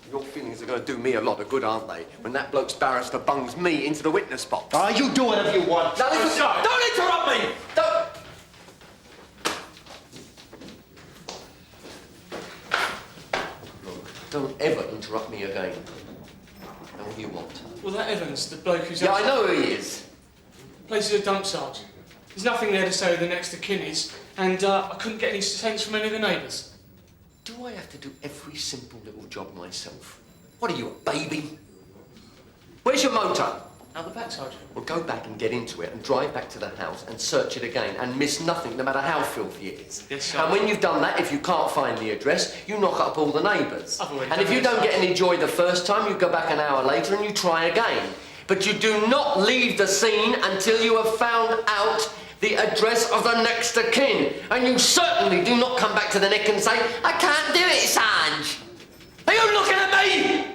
Your feelings are going to do me a lot of good, aren't they? When that bloke's barrister bungs me into the witness box. Ah, you do whatever you want. Now listen, don't interrupt me! Don't... Look, don't ever interrupt me again. Now what do you want? Well, that Evans, the bloke who's... Yeah, I know who he is. Place is a dump, Sarge. There's nothing there to say who the next of kin is, and I couldn't get any sense from any of the neighbours. Do I have to do every simple little job myself? What are you, a baby? Where's your motor? Out the back, Sergeant. Well, go back and get into it and drive back to the house and search it again and miss nothing, no matter how filthy it is. Yes, sir. And when you've done that, if you can't find the address, you knock up all the neighbours. I've already And if done you that, don't get Sergeant. any joy the first time, you go back an hour later and you try again. But you do not leave the scene until you have found out the address of the next of kin. And you certainly do not come back to the neck and say, I can't do it, Sanj. Are you looking at me?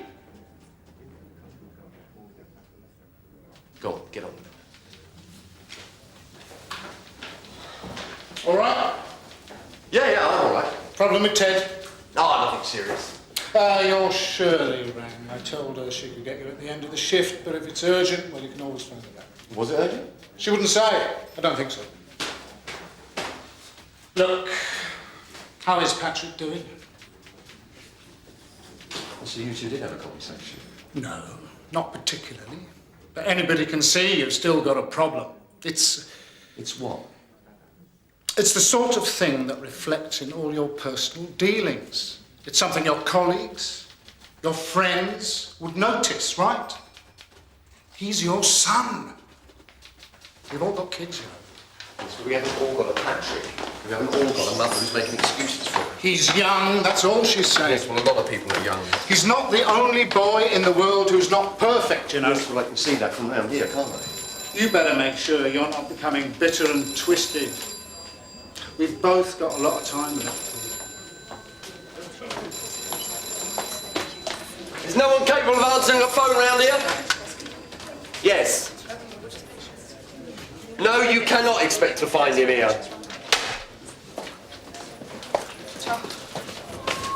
Go on, get on. All right? Yeah, I'm all right. Problem with Ted? Oh, nothing serious. Your Shirley rang. I told her she could get you at the end of the shift, but if it's urgent, well, you can always phone her back. Was it urgent? She wouldn't say. I don't think so. Look, how is Patrick doing? So you two did have a conversation? No, not particularly. But anybody can see you've still got a problem. It's what? It's the sort of thing that reflects in all your personal dealings. It's something your colleagues, your friends would notice, right? He's your son. We've all got kids, you know. So we haven't all got a Patrick. We haven't all got a mother who's making excuses for him. He's young, that's all she's saying. Yes, well, a lot of people are young. He's not the only boy in the world who's not perfect, you know. Yes, well, I can see that from round here, can't I? You better make sure you're not becoming bitter and twisted. We've both got a lot of time left. Is no one capable of answering a phone round here? Yes. No, you cannot expect to find him here.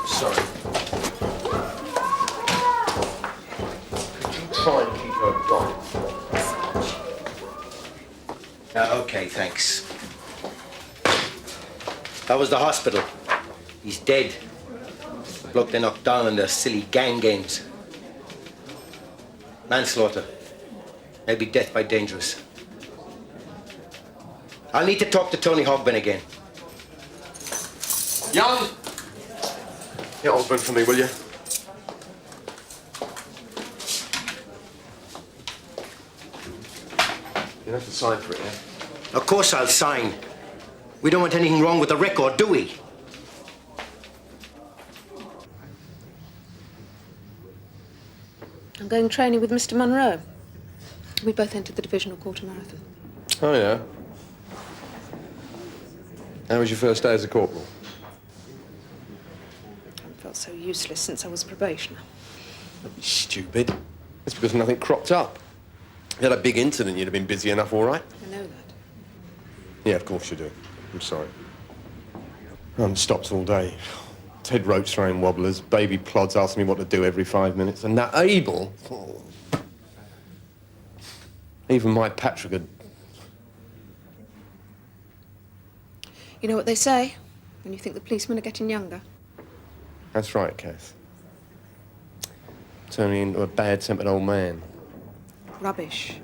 Sorry. Could you try and keep her quiet? Okay, thanks. How was the hospital? He's dead. The bloke they knocked down in their silly gang games. Manslaughter. Maybe death by dangerous. I'll need to talk to Tony Hogben again. Young! Get Osborne for me, will you? You have to sign for it, yeah? Of course I'll sign. We don't want anything wrong with the record, do we? I'm going training with Mr. Munro. We both entered the divisional quarter marathon. Oh, yeah? How was your first day as a corporal? I felt so useless since I was a probationer. Stupid. That's because nothing cropped up. If you had a big incident, you'd have been busy enough, all right? I know that. Yeah, of course you do. I'm sorry. Stops all day. Ted Roach throwing wobblers, baby Plods asking me what to do every 5 minutes, and that Abel... Oh. Even my Patrick had... You know what they say when you think the policemen are getting younger? That's right, Kath. Turning into a bad-tempered old man. Rubbish.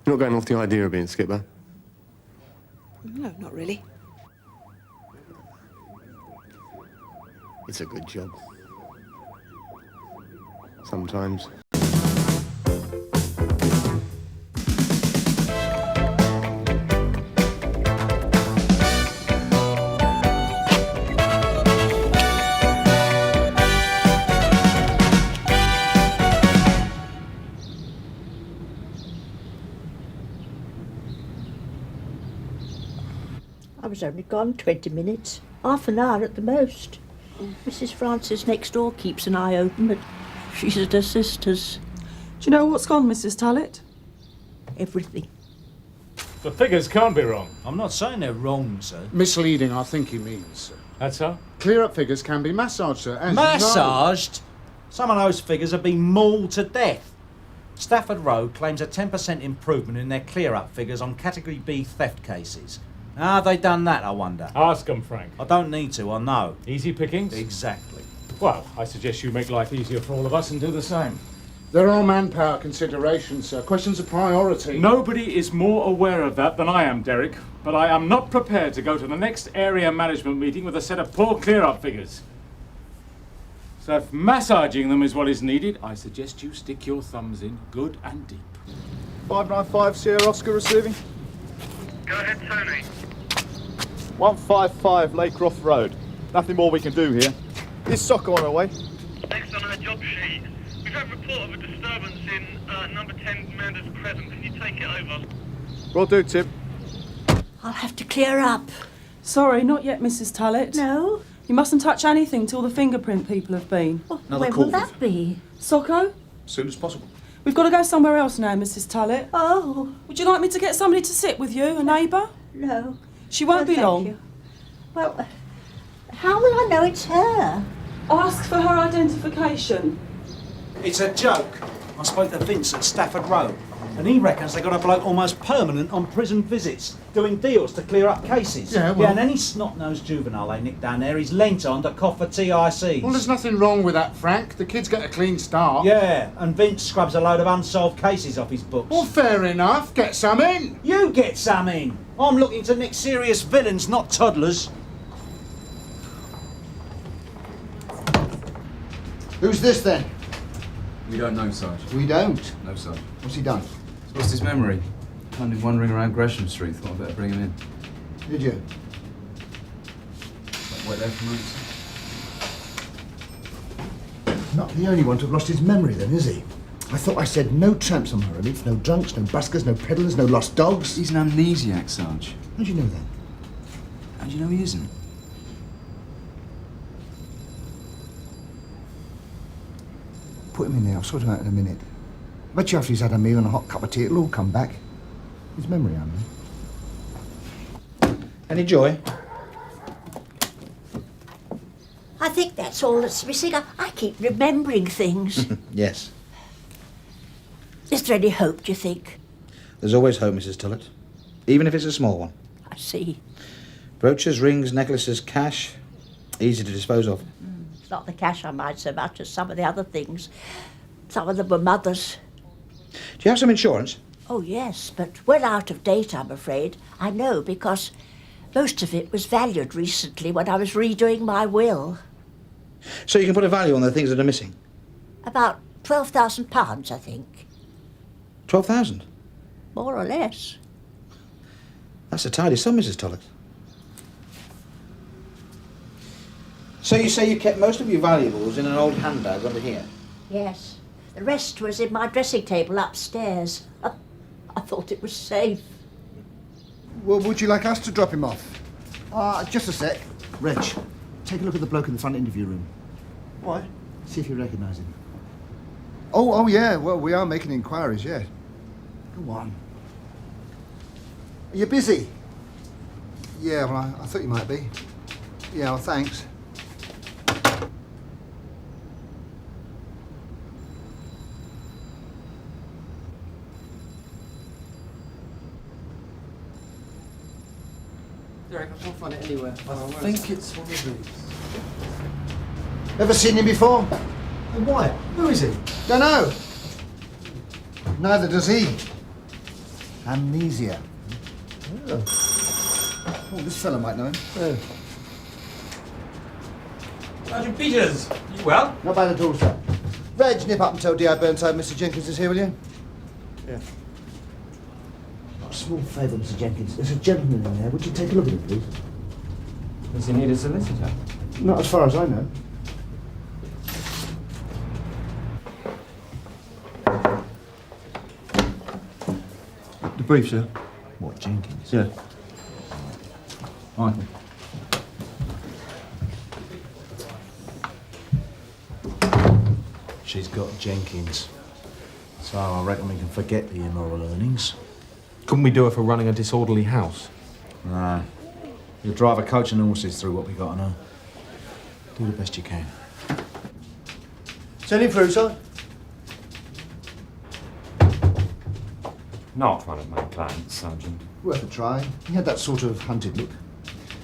You're not going off the idea of being skipper? No, not really. It's a good job. Sometimes. I was only gone 20 minutes, half an hour at the most. Mrs. Francis next door keeps an eye open, but she's at her sister's. Do you know what's gone, Mrs. Tullett? Everything. The figures can't be wrong. I'm not saying they're wrong, sir. Misleading, I think he means, sir. That's so? Clear-up figures can be massaged, sir, as Massaged? Some of those figures have been mauled to death. Stafford Road claims a 10% improvement in their clear-up figures on Category B theft cases. How have they done that, I wonder? Ask them, Frank. I don't need to, I know. Easy pickings? Exactly. Well, I suggest you make life easier for all of us and do the same. There are manpower considerations, sir. Questions of priority. Nobody is more aware of that than I am, Derek. But I am not prepared to go to the next area management meeting with a set of poor clear-up figures. So if massaging them is what is needed, I suggest you stick your thumbs in good and deep. 595 Sierra Oscar receiving. Go ahead, Tony. 155 Laycroft Road. Nothing more we can do here. Is Soccer on our way? Next on our job sheet. We've had a report of a disturbance in number 10 Manders Crescent. Can you take it over? Will do, Tim. I'll have to clear up. Sorry, not yet, Mrs. Tullett. No? You mustn't touch anything till the fingerprint people have been. When will that be? Socko? As soon as possible. We've got to go somewhere else now, Mrs. Tullett. Oh. Would you like me to get somebody to sit with you, a neighbour? No. She won't be thank long. you. Well, how will I know it's her? Ask for her identification. It's a joke. I spoke to Vince at Stafford Road. And he reckons they got a bloke almost permanent on prison visits, doing deals to clear up cases. Yeah, well- Yeah, and any snot-nosed juvenile they nicked down there, he's lent on to cough for TICs. Well, there's nothing wrong with that, Frank. The kids get a clean start. Yeah, and Vince scrubs a load of unsolved cases off his books. Well, fair enough. Get some in. You get some in. I'm looking to nick serious villains, not toddlers. Who's this then? We don't know, Sarge. We don't. No, Sarge. What's he done? He's lost his memory. Found him wandering around Gresham Street. Thought I'd better bring him in. Did you? Wait there for a moment. Not the only one to have lost his memory then, is he? I thought I said no tramps on Harrowmeets, no drunks, no buskers, no peddlers, no lost dogs. He's an amnesiac, Sarge. How do you know that? How do you know he isn't? Put him in there, I'll sort him out in a minute. I bet you after he's had a meal and a hot cup of tea, it'll all come back. His memory, I mean. Any joy? I think that's all that's missing. I keep remembering things. Yes. Is there any hope, do you think? There's always hope, Mrs. Tullett. Even if it's a small one. I see. Brooches, rings, necklaces, cash. Easy to dispose of. It's not the cash I mind so much as some of the other things. Some of them were mother's. Do you have some insurance? Oh, yes, but well out of date, I'm afraid. I know, because most of it was valued recently when I was redoing my will. So you can put a value on the things that are missing? About £12,000, I think. 12,000? More or less. That's a tidy sum, Mrs. Tullett. So you say you kept most of your valuables in an old handbag under here? Yes. The rest was in my dressing table upstairs. I thought it was safe. Well, would you like us to drop him off? Just a sec. Reg, take a look at the bloke in the front interview room. Why? See if you recognise him. Oh, yeah. Well, we are making inquiries, yeah. Go on. Are you busy? Yeah, well, I thought you might be. Yeah, well, thanks. Derek, I can't find it anywhere. I think it's one of these. Ever seen him before? And why? Who is he? Don't know. Neither does he. Amnesia. Oh, this fella might know him. Sergeant Peters, you well? Not bad at all, sir. Reg, nip up and tell D.I. Burnside Mr. Jenkins is here, will you? Yeah. A small favour, Mr. Jenkins. There's a gentleman in there. Would you take a look at him, please? Does he need a solicitor? Not as far as I know. The brief, sir. What, Jenkins? Yeah. Michael. She's got Jenkins. So I reckon we can forget the immoral earnings. Couldn't we do it for running a disorderly house? Nah. You'll drive a coach and horses through what we got on her. Do the best you can. Send him through, sir. Not one of my clients, Sergeant. Worth a try. He had that sort of hunted look.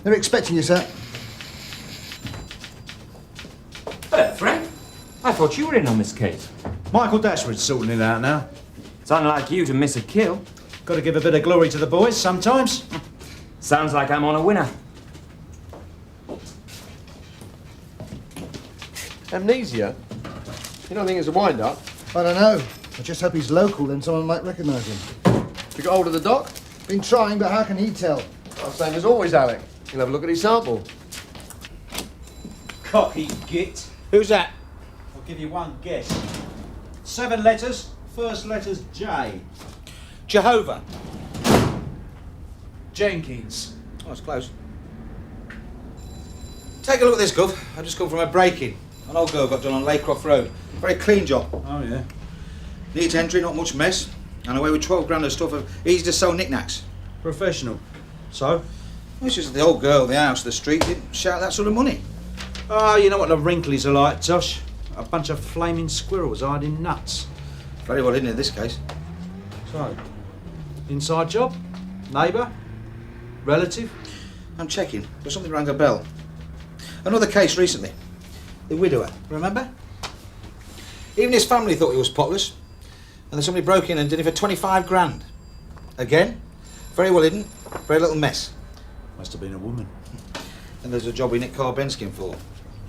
They're expecting you, sir. Hello, Frank. I thought you were in on this case. Michael Dashwood's sorting it out now. It's unlike you to miss a kill. Got to give a bit of glory to the boys sometimes. Sounds like I'm on a winner. Amnesia? You don't think it's a wind-up? I don't know. I just hope he's local, then someone might recognise him. You got hold of the doc? Been trying, but how can he tell? Oh, same as always, Alec. You'll have a look at his sample. Cocky git. Who's that? I'll give you one guess. 7 letters. First letter's J. Jehovah. Jenkins. Oh, it's close. Take a look at this, Gov. I've just come from a break-in. An old girl got done on Laycroft Road. Very clean job. Oh, yeah. Neat entry, not much mess. And away with 12 grand of stuff of easy to sell knickknacks. Professional. So? Well, it's just the old girl, the house, the street didn't shout that sort of money. Oh, you know what the wrinklies are like, Tosh. A bunch of flaming squirrels hiding nuts. Very well hidden in this case. So So, inside job? Neighbour? Relative? I'm checking, but something rang a bell. Another case recently. The widower, remember? Even his family thought he was potless. And then somebody broke in and did it for 25 grand. Again, very well hidden, very little mess. Must have been a woman. And there's a job we nicked Carl Benskin for.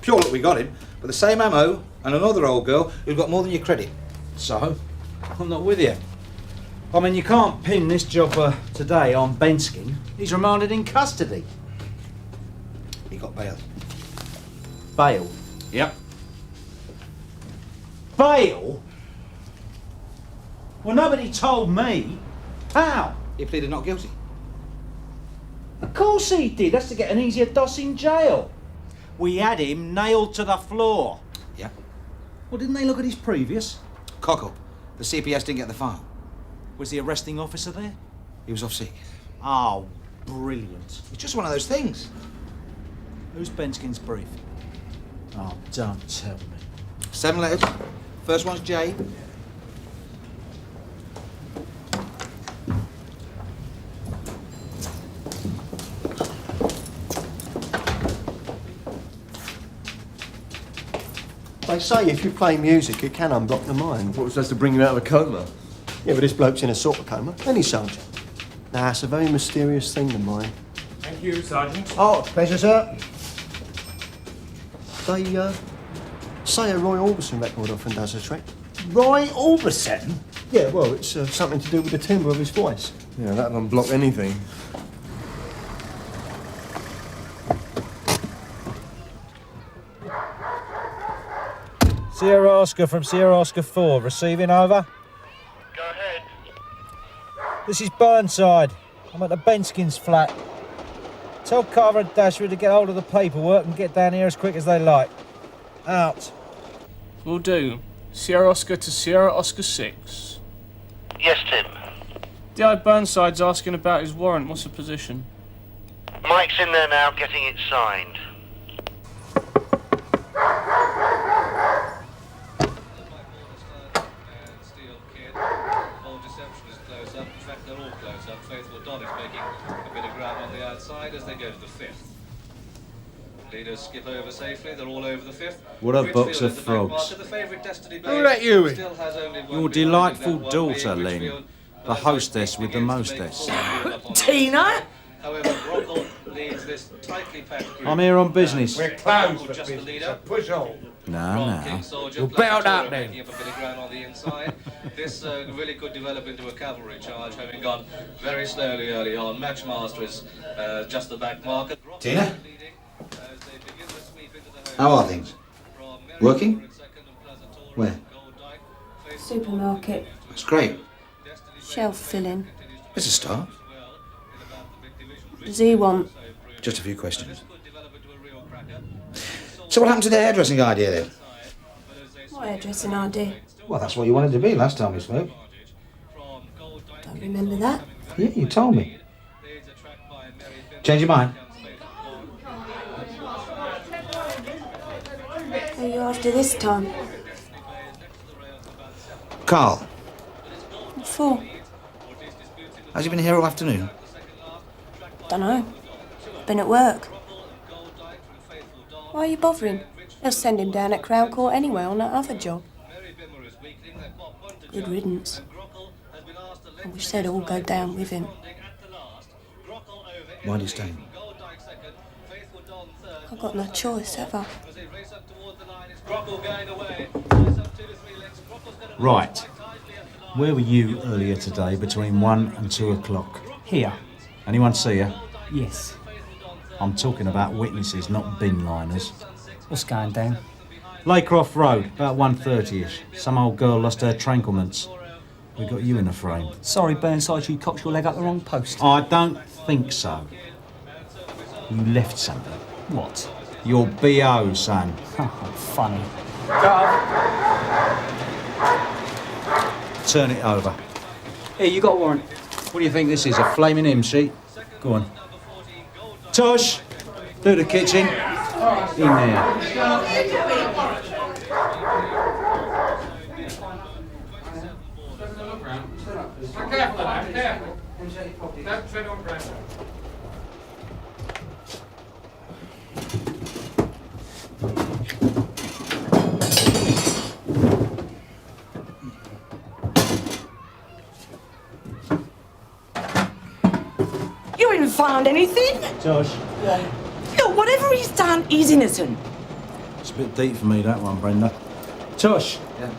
Pure luck we got him, but the same ammo and another old girl who've got more than your credit. So, I'm not with you. I mean, you can't pin this job today on Benskin. He's remanded in custody. He got bail. Bail? Yep. Bail? Well, nobody told me. How? He pleaded not guilty. Of course he did. That's to get an easier doss in jail. We had him nailed to the floor. Yeah. Well, didn't they look at his previous? Cock up. The CPS didn't get the file. Was the arresting officer there? He was off sick. Oh, brilliant. It's just one of those things. Who's Benskin's brief? Oh, don't tell me. 7 letters. First one's J. They say if you play music, it can unblock the mind. What was supposed to bring you out of a coma? Yeah, but this bloke's in a sort of coma. Any soldier. Nah, it's a very mysterious thing, the mind. Thank you, Sergeant. Oh, pleasure, sir. They, say a Roy Orbison record often does a trick. Roy Orbison? Yeah, well, it's something to do with the timbre of his voice. Yeah, that'll unblock anything. Sierra Oscar from Sierra Oscar 4, receiving over. Go ahead. This is Burnside. I'm at the Benskins flat. Tell Carver and Dashwood to get hold of the paperwork and get down here as quick as they like. Out. Will do. Sierra Oscar to Sierra Oscar 6. Yes, Tim. D.I. Burnside's asking about his warrant. What's the position? Mike's in there now, getting it signed. As they go to the 5th. Leaders skip over safely, they're all over the 5th. What a box of frogs. Who let you in? Your delightful daughter, Lynn. The hostess with the mostess. Tina? However, Brockle leads this tightly packed group. I'm here on business. We're closed for business, so push on. No. You'll belt out then. A bit of ground on the inside. This really could develop into a cavalry charge, having gone very slowly early on. Matchmaster is just the back marker. Tina? How are things? Working? Where? Supermarket. That's great. Shelf filling. It's a start. What does he want? Just a few questions. So what happened to the hairdressing idea then? What hairdressing idea? Well, that's what you wanted to be last time we spoke. Don't remember that. Yeah, you told me. Change your mind? Who are you after this time? Carl, What for? has he been here all afternoon? Dunno. Been at work. Why are you bothering? They'll send him down at Crown Court anyway on that other job. Good riddance. I wish they'd all go down with him. Why do you stay? I've got no choice, have I? Right. Where were you earlier today between 1 and 2 o'clock? Here. Anyone see her? Yes. I'm talking about witnesses, not bin liners. What's going down? Laycroft Road, about 1:30ish. Some old girl lost her tranquilments. We got you in a frame. Sorry, Burnside, you cocked your leg up the wrong post. I don't think so. You left something. What? Your B.O., son. Funny. Turn it over. Here, you got a warrant. What do you think this is, a flaming hymn sheet? Go on. Tosh, do the kitchen. In there. careful. Don't tread on ground. You haven't found anything? Josh. Look, whatever he's done, he's innocent. It's a bit deep for me, that one, Brenda. Tosh. Yeah.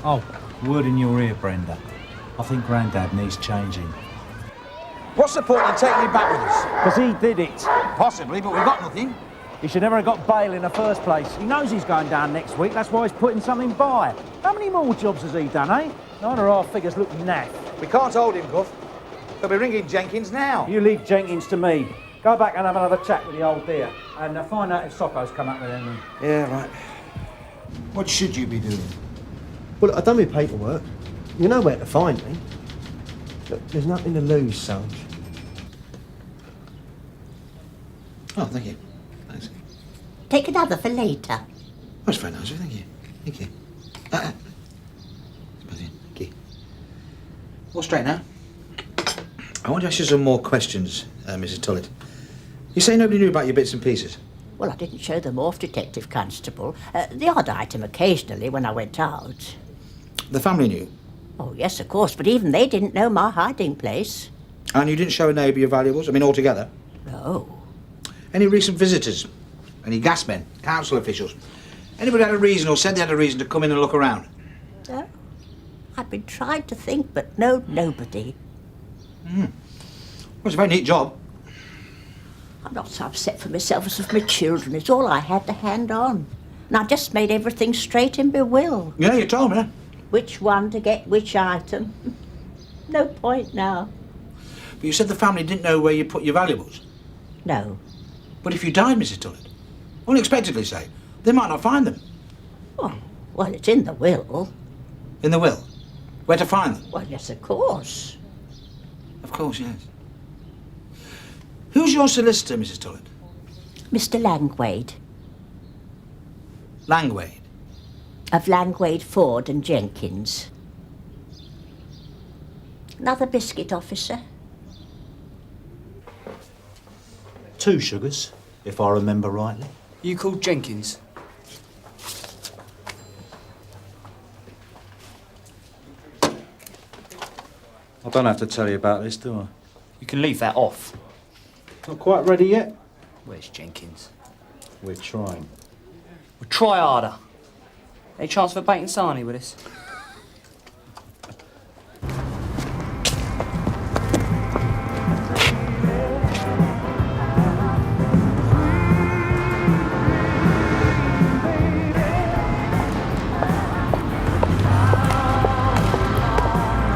Oh, word in your ear, Brenda. I think Grandad needs changing. What's the point in taking him back with us? Because he did it. Possibly, but we've got nothing. He should never have got bail in the first place. He knows he's going down next week, that's why he's putting something by. How many more jobs has he done, eh? None of our figures look naff. We can't hold him, Guff. They'll be ringing Jenkins now. You leave Jenkins to me. Go back and have another chat with the old dear. And find out if Socko's come up with anything. Yeah, right. What should you be doing? Well, I've done my paperwork. You know where to find me. Look, there's nothing to lose, Sarge. Oh, thank you. Thanks. Take another for later. That's very nice of you, thank you. Thank you. Thank you. All straight now. I want to ask you some more questions, Mrs. Tullett. You say nobody knew about your bits and pieces? Well, I didn't show them off, Detective Constable. The odd item occasionally when I went out. The family knew? Oh, yes, of course, but even they didn't know my hiding place. And you didn't show a neighbour your valuables? I mean, altogether? No. Any recent visitors? Any gasmen? Council officials? Anybody had a reason or said they had a reason to come in and look around? No. I've been trying to think, but nobody. Well, it's a very neat job. I'm not so upset for myself as for my children. It's all I had to hand on. And I just made everything straight in my will. Yeah, you told me. Which one to get which item. No point now. But you said the family didn't know where you put your valuables. No. But if you died, Mrs. Tullett, unexpectedly say, they might not find them. Oh, well, it's in the will. In the will? Where to find them? Well, yes, of course. Of course, yes. Who's your solicitor, Mrs. Tullett? Mr. Langwade. Langwade? Of Langwade, Ford and Jenkins. Another biscuit, officer. 2 sugars, if I remember rightly. You called Jenkins? I don't have to tell you about this, do I? You can leave that off. Not quite ready yet? Where's Jenkins? We're trying. We'll try harder. Any chance for bait and sarnie with us?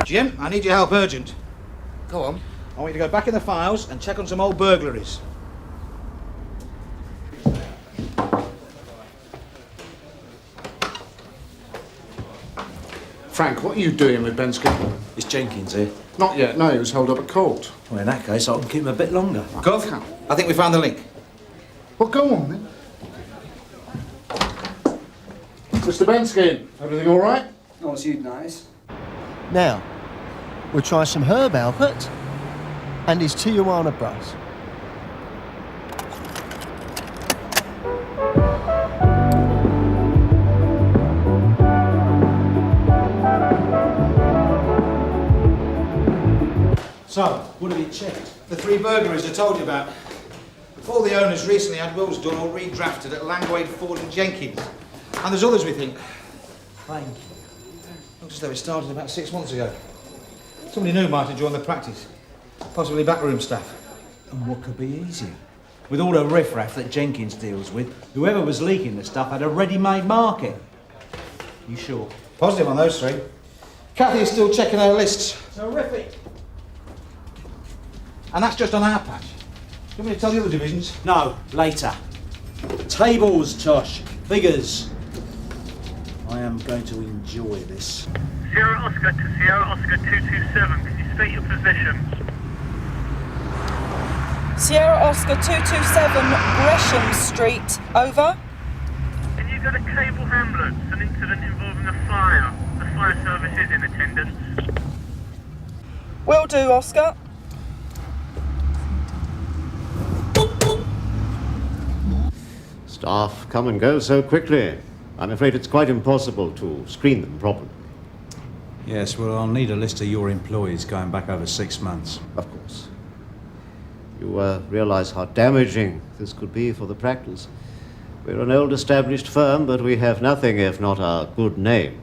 Jim, I need your help urgent. Go on. I want you to go back in the files and check on some old burglaries. Frank, what are you doing with Ben Scannell? Is Jenkins here? Not yet, no, he was held up at court. Well, in that case, I can keep him a bit longer. Gov, I think we found the link. Well, go on then. Mr. Benskin, everything all right? Not as you'd notice. Now, we'll try some Herb Alpert and his Tijuana brass. So, what have you checked? The 3 burglaries I told you about. All the owners recently had wills done or redrafted at Langwade, Ford and Jenkins. And there's others, we think. Thank you. Looks as though it started about 6 months ago. Somebody new might have joined the practice. Possibly backroom staff. And what could be easier? With all the riffraff that Jenkins deals with, whoever was leaking the stuff had a ready-made market. You sure? Positive on those 3. Kathy is still checking her lists. Terrific. And that's just on our patch. Do you want me to tell the other divisions? No, later. Tables, Tosh. Figures. I am going to enjoy this. Sierra Oscar to Sierra Oscar 227, can you state your position? Sierra Oscar 227 Gresham Street, over. Can you go to Cable Hamlets? An incident involving a fire. The fire service is in attendance. Will do, Oscar. Staff come and go so quickly. I'm afraid it's quite impossible to screen them properly. Yes, well, I'll need a list of your employees going back over 6 months. Of course. You realise how damaging this could be for the practice. We're an old established firm, but we have nothing if not our good name.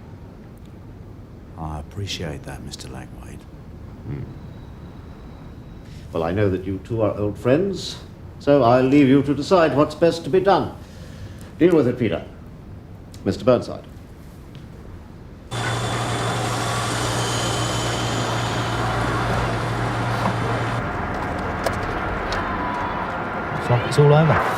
I appreciate that, Mr. Langwade. Well, I know that you two are old friends, so I'll leave you to decide what's best to be done. Deal with it, Peter. Mr. Burnside. Looks like it's all over.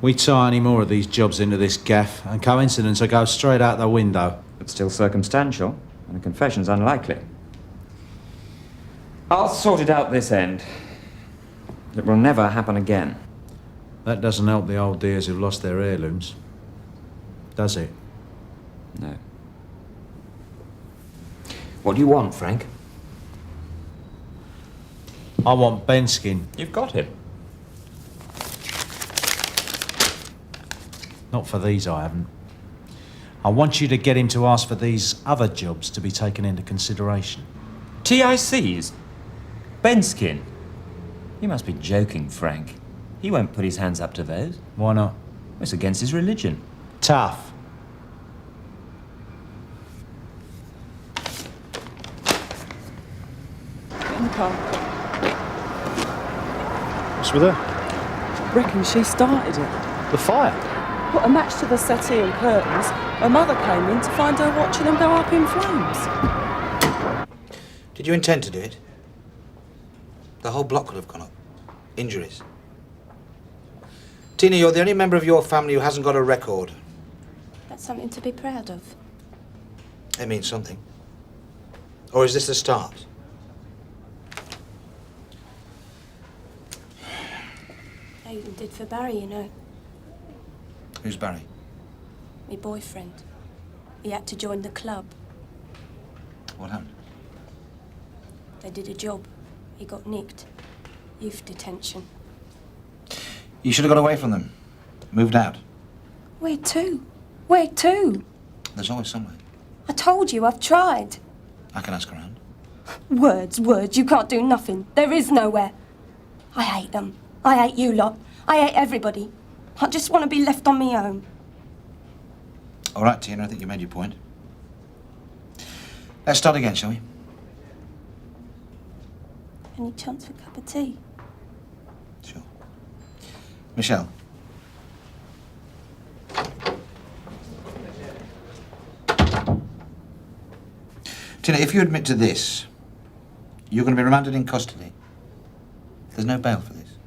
We tie any more of these jobs into this gaff, and coincidence will go straight out the window. It's still circumstantial, and a confession's unlikely. I'll sort it out this end. It will never happen again. That doesn't help the old dears who've lost their heirlooms, does it? No. What do you want, Frank? I want Benskin. You've got him. Not for these, I haven't. I want you to get him to ask for these other jobs to be taken into consideration. TICs? Benskin? You must be joking, Frank. He won't put his hands up to those. Why not? It's against his religion. Tough. Get in the car. What's with her? Reckon she started it. The fire? Put a match to the settee and curtains. Her mother came in to find her watching them go up in flames. Did you intend to do it? The whole block could have gone up. Injuries. Tina, you're the only member of your family who hasn't got a record. That's something to be proud of. It means something. Or is this the start? I even did for Barry, you know. Who's Barry? My boyfriend. He had to join the club. What happened? They did a job. He got nicked. Youth detention. You should have got away from them. Moved out. Where to? Where to? There's always somewhere. I told you, I've tried. I can ask around. Words, you can't do nothing. There is nowhere. I hate them. I hate you lot. I hate everybody. I just want to be left on my own. All right, Tina, I think you made your point. Let's start again, shall we? Any chance for a cup of tea? Sure. Michelle. Tina, if you admit to this, you're going to be remanded in custody. There's no bail for this.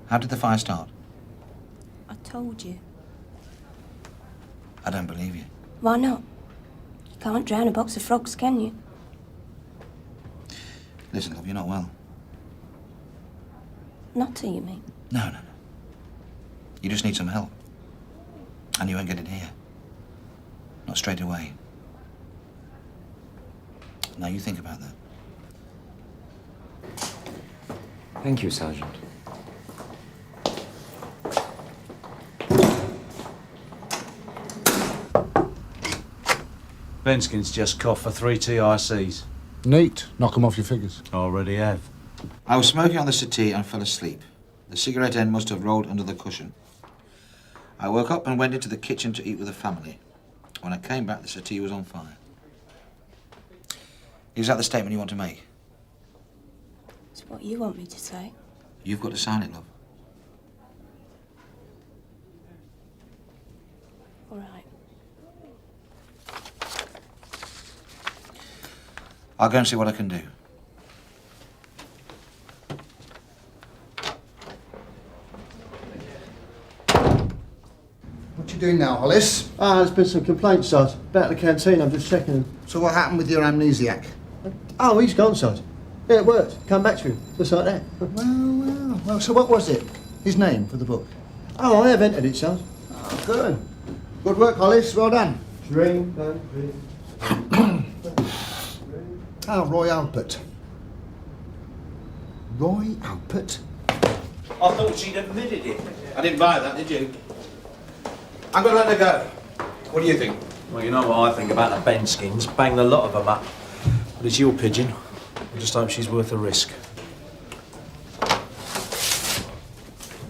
How did the fire start? I told you. I don't believe you. Why not? You can't drown a box of frogs, can you? Listen, love, you're not well. Not to, you mean? No. You just need some help. And you won't get it here. Not straight away. Now you think about that. Thank you, Sergeant. Benskin's just coughed for 3 TICs. Neat. Knock 'em off your figures. Already have. I was smoking on the settee and fell asleep. The cigarette end must have rolled under the cushion. I woke up and went into the kitchen to eat with the family. When I came back, the settee was on fire. Is that the statement you want to make? It's what you want me to say. You've got to sign it, love. All right. I'll go and see what I can do. What you doing now, Hollis? There's been some complaints, Sarge, about the canteen. I'm just checking them. So what happened with your amnesiac? Oh, he's gone, Sarge. Yeah, it worked. Come back to him, just like that. Well, so what was it? His name for the book? Oh, I have entered it, Sarge. Oh, good. Good work, Hollis. Well done. Dream, don't dream. Roy Alpert. Roy Alpert? I thought she'd admitted it. I didn't buy that, did you? I'm going to let her go. What do you think? Well, you know what I think about the Benskins. Bang the lot of them up. But it's your pigeon. I just hope she's worth the risk.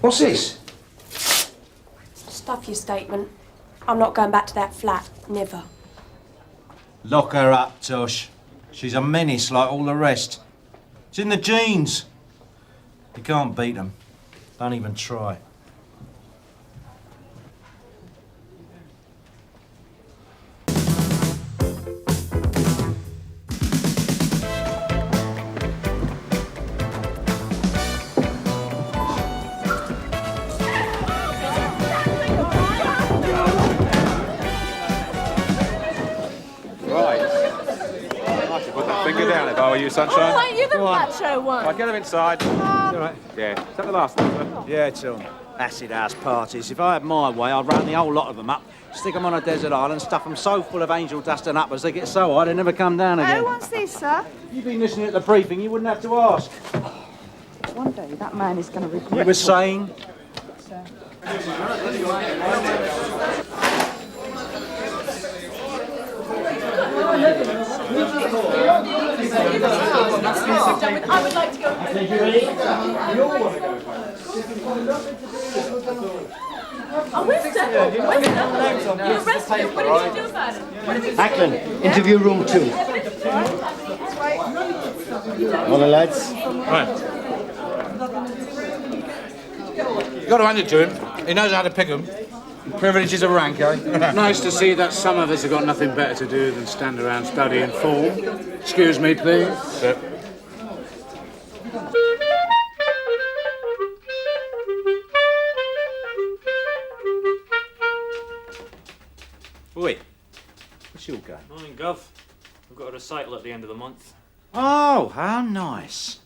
What's this? Stuff your statement. I'm not going back to that flat. Never. Lock her up, Tosh. She's a menace like all the rest. It's in the genes. You can't beat them. Don't even try. Finger down if I were you, sunshine. Oh, ain't you the macho one? Right, get them inside. You all right? Yeah. Is that the last one, sir? Yeah, it's on. Acid house parties. If I had my way, I'd round the whole lot of them up, stick them on a desert island, stuff them so full of angel dust and uppers they get so high they never come down again. Oh, what's this, sir? You've been listening at the briefing, you wouldn't have to ask. One day that man is going to regret. You were saying? I would like to go. Oh, where's Stewart? Where's Stewart? You arrested him. What did you do about it? What did we do? Ackland, interview room 2. All the lads. Right. You got to hand it to him. He knows how to pick them. Privileges of rank, eh? Nice to see that some of us have got nothing better to do than stand around studying form. Excuse me, please. Sir. Oi, what's your game? Morning, Gov. We've got a recital at the end of the month. Oh, how nice.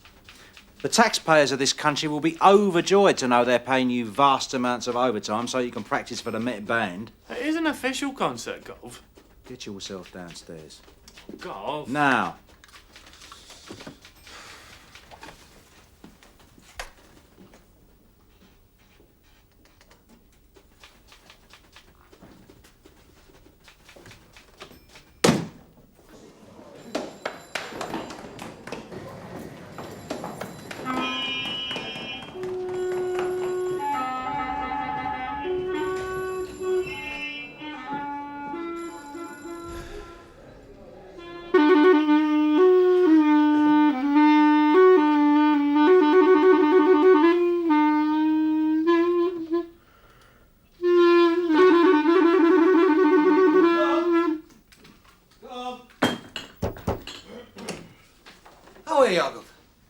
The taxpayers of this country will be overjoyed to know they're paying you vast amounts of overtime so you can practice for the Met Band. It is an official concert, Gov. Get yourself downstairs. Gov. Now.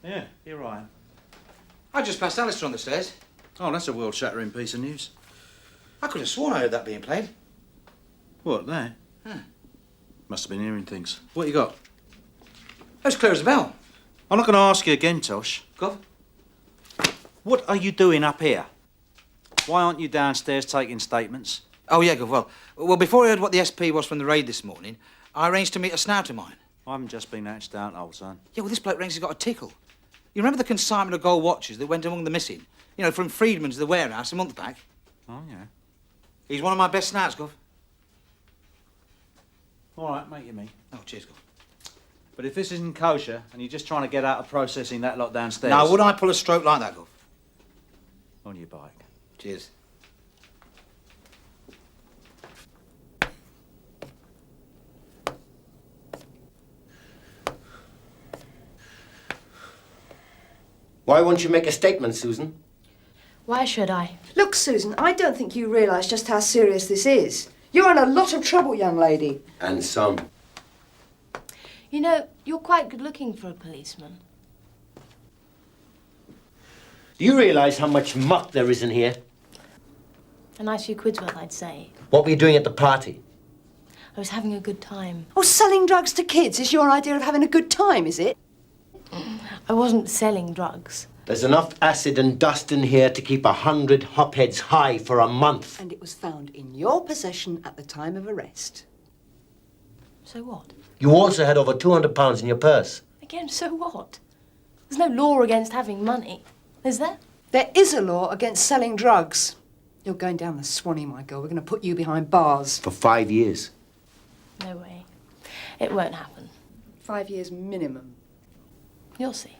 Yeah, here I am. I just passed Ellison on the stairs. Oh, that's a world-shattering piece of news. I could have sworn I heard that being played. What, there? Huh. Must have been hearing things. What you got? As clear as a bell. I'm not going to ask you again, Tosh. Gov? What are you doing up here? Why aren't you downstairs taking statements? Oh, yeah, Gov. Well, before I heard what the SP was from the raid this morning, I arranged to meet a snout of mine. I haven't just been hatched out, old son. Yeah, well, this bloke rings has got a tickle. You remember the consignment of gold watches that went among the missing? You know, from Friedman's to the warehouse a month back? Oh, yeah. He's one of my best snouts, Gov. All right, make you me. Oh, cheers, Gov. But if this isn't kosher and you're just trying to get out of processing that lot downstairs... Now, would I pull a stroke like that, Gov? On your bike. Cheers. Why won't you make a statement, Susan? Why should I? Look, Susan, I don't think you realise just how serious this is. You're in a lot of trouble, young lady. And some. You know, you're quite good looking for a policeman. Do you realise how much muck there is in here? A nice few quid's worth, I'd say. What were you doing at the party? I was having a good time. Oh, selling drugs to kids is your idea of having a good time, is it? I wasn't selling drugs. There's enough acid and dust in here to keep 100 hopheads high for a month. And it was found in your possession at the time of arrest. So what? You also had over 200 pounds in your purse. Again, so what? There's no law against having money, is there? There is a law against selling drugs. You're going down the Swanee, my girl. We're going to put you behind bars. For 5 years. No way. It won't happen. 5 years minimum. You'll see.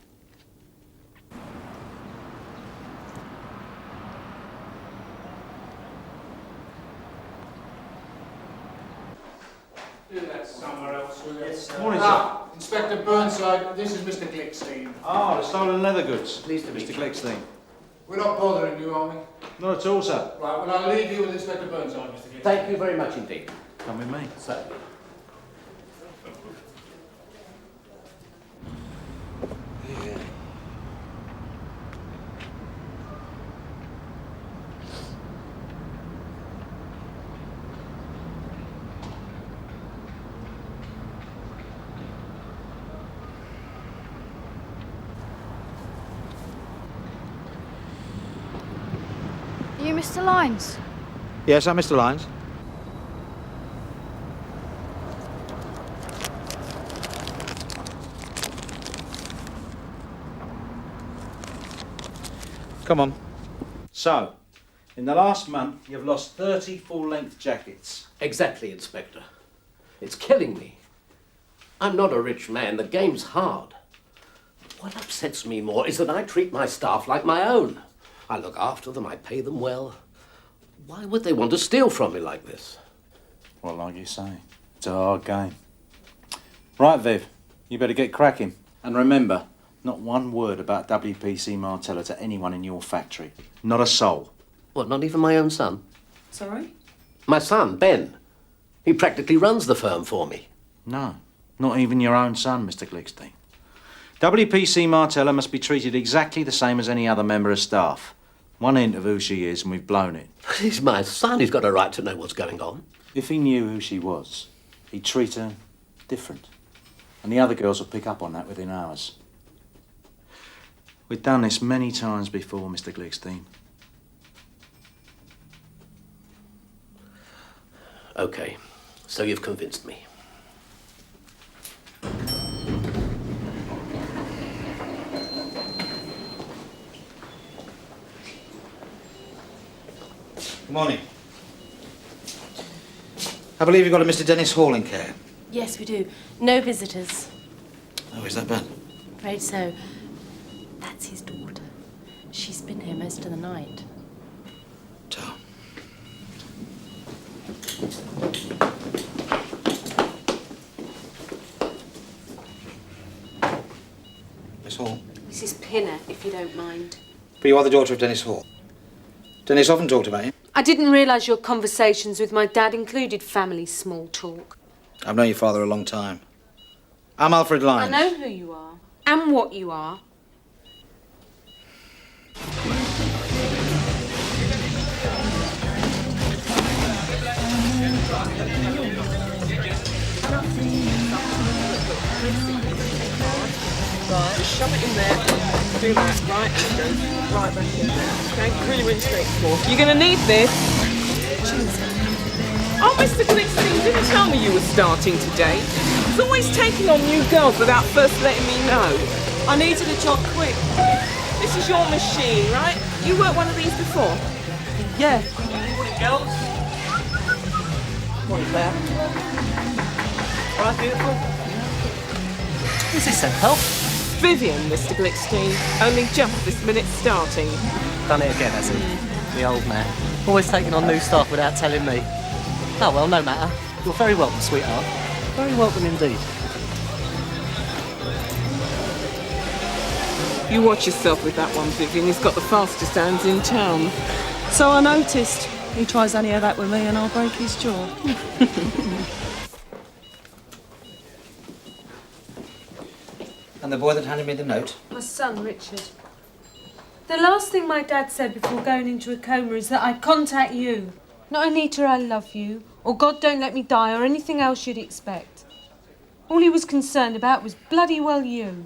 Do that somewhere else, will you? Yes, sir. Morning, sir. Inspector Burnside, this is Mr. Glickstein. Ah, the stolen leather goods. Pleased to meet Mr. Glickstein. We're not bothering you, are we? Not at all, sir. Right, well, I'll leave you with Inspector Burnside, Mr. Glickstein. Thank you very much indeed. Come with me. Certainly. Are you Mr. Lyons? Yes, I'm Mr. Lyons. Come on. So, in the last month, you've lost 30 full-length jackets. Exactly, Inspector. It's killing me. I'm not a rich man. The game's hard. What upsets me more is that I treat my staff like my own. I look after them, I pay them well. Why would they want to steal from me like this? Well, like you say, it's a hard game. Right, Viv, you better get cracking. And remember, not one word about WPC Martella to anyone in your factory. Not a soul. What, not even my own son? Sorry? My son, Ben. He practically runs the firm for me. No, not even your own son, Mr. Glickstein. WPC Martella must be treated exactly the same as any other member of staff. One hint of who she is and we've blown it. He's my son. He's got a right to know what's going on. If he knew who she was, he'd treat her different. And the other girls will pick up on that within hours. We've done this many times before, Mr. Glickstein. Okay, so you've convinced me. Good morning. I believe you've got a Mr. Dennis Hall in care. Yes, we do. No visitors. Oh, is that bad? Afraid so. That's his daughter. She's been here most of the night. Tell. Miss Hall. Mrs. Pinner, if you don't mind. But you are the daughter of Dennis Hall. Dennis often talked about you. I didn't realise your conversations with my dad included family small talk. I've known your father a long time. I'm Alfred Lyons. I know who you are and what you are. Right, just shove it in there. Do that, right, and go right back in there. Okay, really, really straightforward. You're going to need this. Oh, Mr. Glickstein, didn't tell me you were starting today. He's always taking on new girls without first letting me know. I needed a job quick. This is your machine, right? You worked one of these before? Yeah. Morning, girls. Morning, Claire. All right, beautiful. Is this a help? Vivian, Mr. Glickstein. Only just this minute starting. Done it again, has he? The old man. Always taking on new staff without telling me. Oh, well, no matter. You're very welcome, sweetheart. Very welcome indeed. You watch yourself with that one, Vivian. He's got the fastest hands in town. So I noticed. He tries any of that with me and I'll break his jaw. And the boy that handed me the note? My son, Richard. The last thing my dad said before going into a coma is that I'd contact you. Not Anita, I love you, or God don't let me die, or anything else you'd expect. All he was concerned about was bloody well you.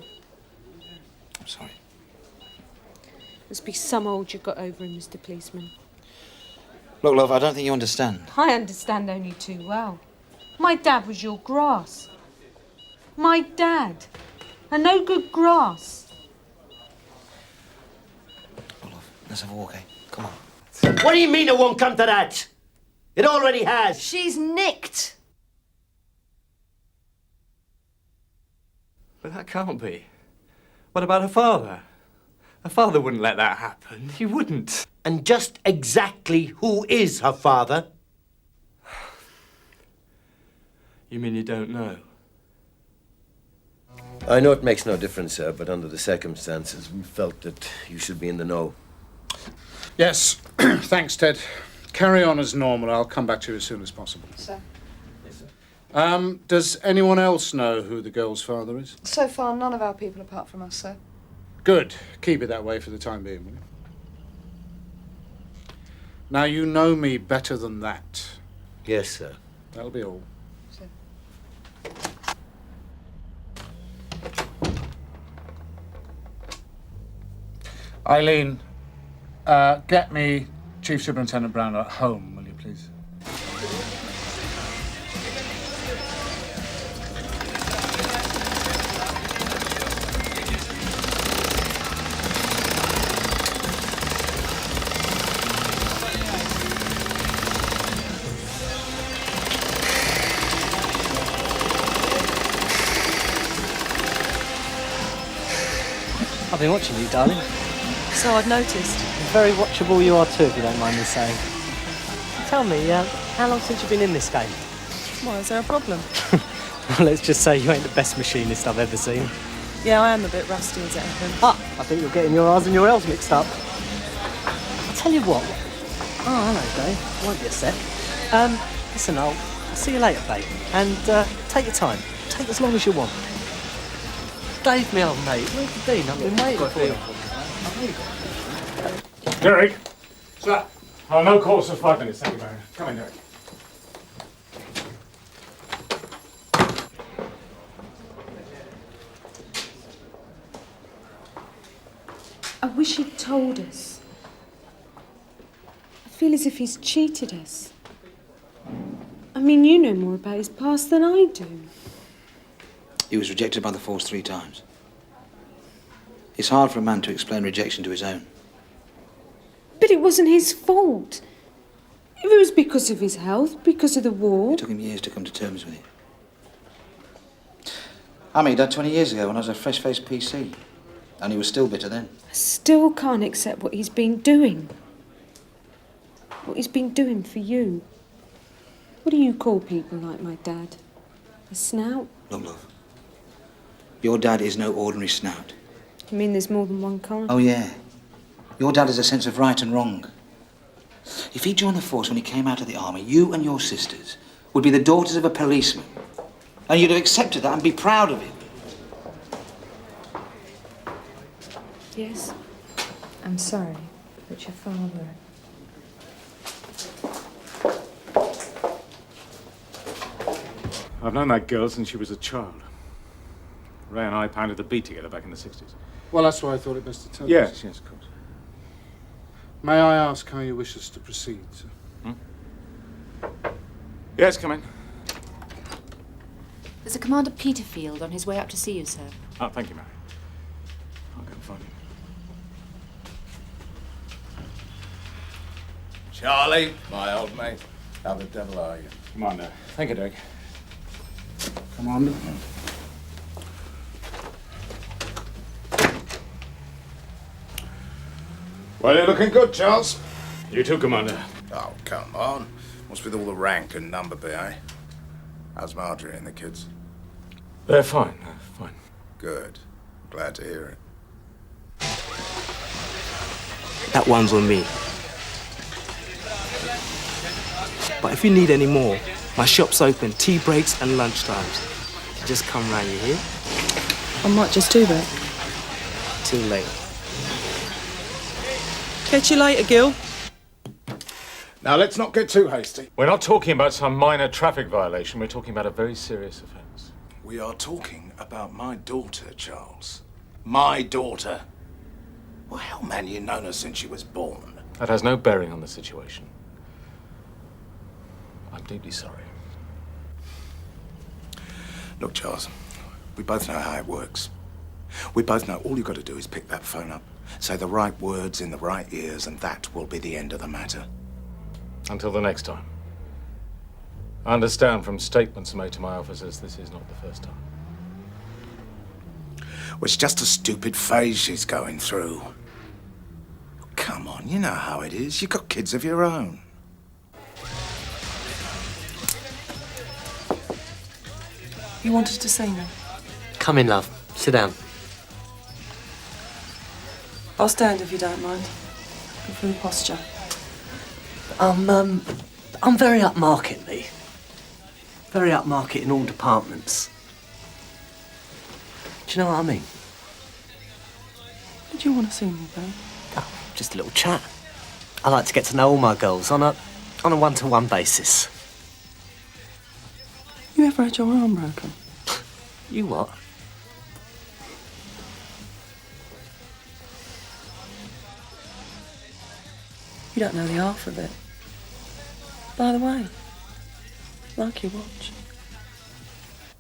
I'm sorry. Must be some old you got over him, Mr. Policeman. Look, love, I don't think you understand. I understand only too well. My dad was your grass. My dad. And no good grass. Look, love, let's have a walk, eh? Come on. What do you mean it won't come to that? It already has. She's nicked. But that can't be. What about her father? Her father wouldn't let that happen. He wouldn't. And just exactly who is her father? You mean you don't know? I know it makes no difference, sir, but under the circumstances, we felt that you should be in the know. Yes. Thanks, Ted. Carry on as normal. I'll come back to you as soon as possible. Sir. Yes, sir. Does anyone else know who the girl's father is? So far, none of our people apart from us, sir. Good. Keep it that way for the time being, will you? Now, you know me better than that. Yes, sir. That'll be all. Sir. Eileen, get me Chief Superintendent Brownlow at home, will you, please? I've been watching you, darling. So I've noticed. Very watchable you are too, if you don't mind me saying. Tell me, how long since you've been in this game? Why, is there a problem? Well, let's just say you ain't the best machinist I've ever seen. Yeah, I am a bit rusty as it happens. Ah, I think you're getting your R's and your L's mixed up. I'll tell you what. Oh, hello, Dave. Won't be a sec. Listen, I'll see you later, babe. And take your time. Take as long as you want. Dave, me old mate, where's the Dean? I've been waiting for you. Derek! Sir? Oh, no calls for 5 minutes, thank you, Baron. Come in, Derek. I wish he'd told us. I feel as if he's cheated us. I mean, you know more about his past than I do. He was rejected by the force 3 times. It's hard for a man to explain rejection to his own. But it wasn't his fault. If it was because of his health, because of the war... It took him years to come to terms with it. I made that 20 years ago when I was a fresh-faced PC. And he was still bitter then. I still can't accept what he's been doing. What he's been doing for you. What do you call people like my dad? A snout? Look, love. Your dad is no ordinary snout. You mean there's more than one kind? Oh, yeah. Your dad has a sense of right and wrong. If he joined the force when he came out of the army, you and your sisters would be the daughters of a policeman. And you'd have accepted that and be proud of it. Yes. I'm sorry, but your father... I've known that girl since she was a child. Ray and I pounded the beat together back in the 60s. Well, that's why I thought it best to tell you. Yes, yes, of course. May I ask how you wish us to proceed, sir? Yes, come in. There's a Commander Peterfield on his way up to see you, sir. Oh, thank you, Mary. I'll go and find him. Charlie, my old mate. How the devil are you? Commander. Thank you, Derek. Commander. Well, you're looking good, Charles. You too, Commander. Oh, come on. What's with all the rank and number be, eh? How's Marjorie and the kids? They're fine, fine. Good. Glad to hear it. That one's on me. But if you need any more, my shop's open tea breaks and lunchtimes. Just come round, you hear? I might just do that. Too late. Catch you later, Gil. Now, let's not get too hasty. We're not talking about some minor traffic violation. We're talking about a very serious offence. We are talking about my daughter, Charles. My daughter. Well, hell, man, you've known her since she was born. That has no bearing on the situation. I'm deeply sorry. Look, Charles, we both know how it works. We both know all you've got to do is pick that phone up, say the right words in the right ears, and that will be the end of the matter. Until the next time. I understand from statements made to my officers this is not the first time. Well, it's just a stupid phase she's going through. Come on, you know how it is. You've got kids of your own. You wanted to see me? Come in, love. Sit down. I'll stand if you don't mind. Good for the posture. I'm very upmarket, me. Very upmarket in all departments. Do you know what I mean? Did you want to see me, babe? Oh, just a little chat. I like to get to know all my girls on a one-to-one basis. You ever had your arm broken? You what? You don't know the half of it. By the way, like your watch.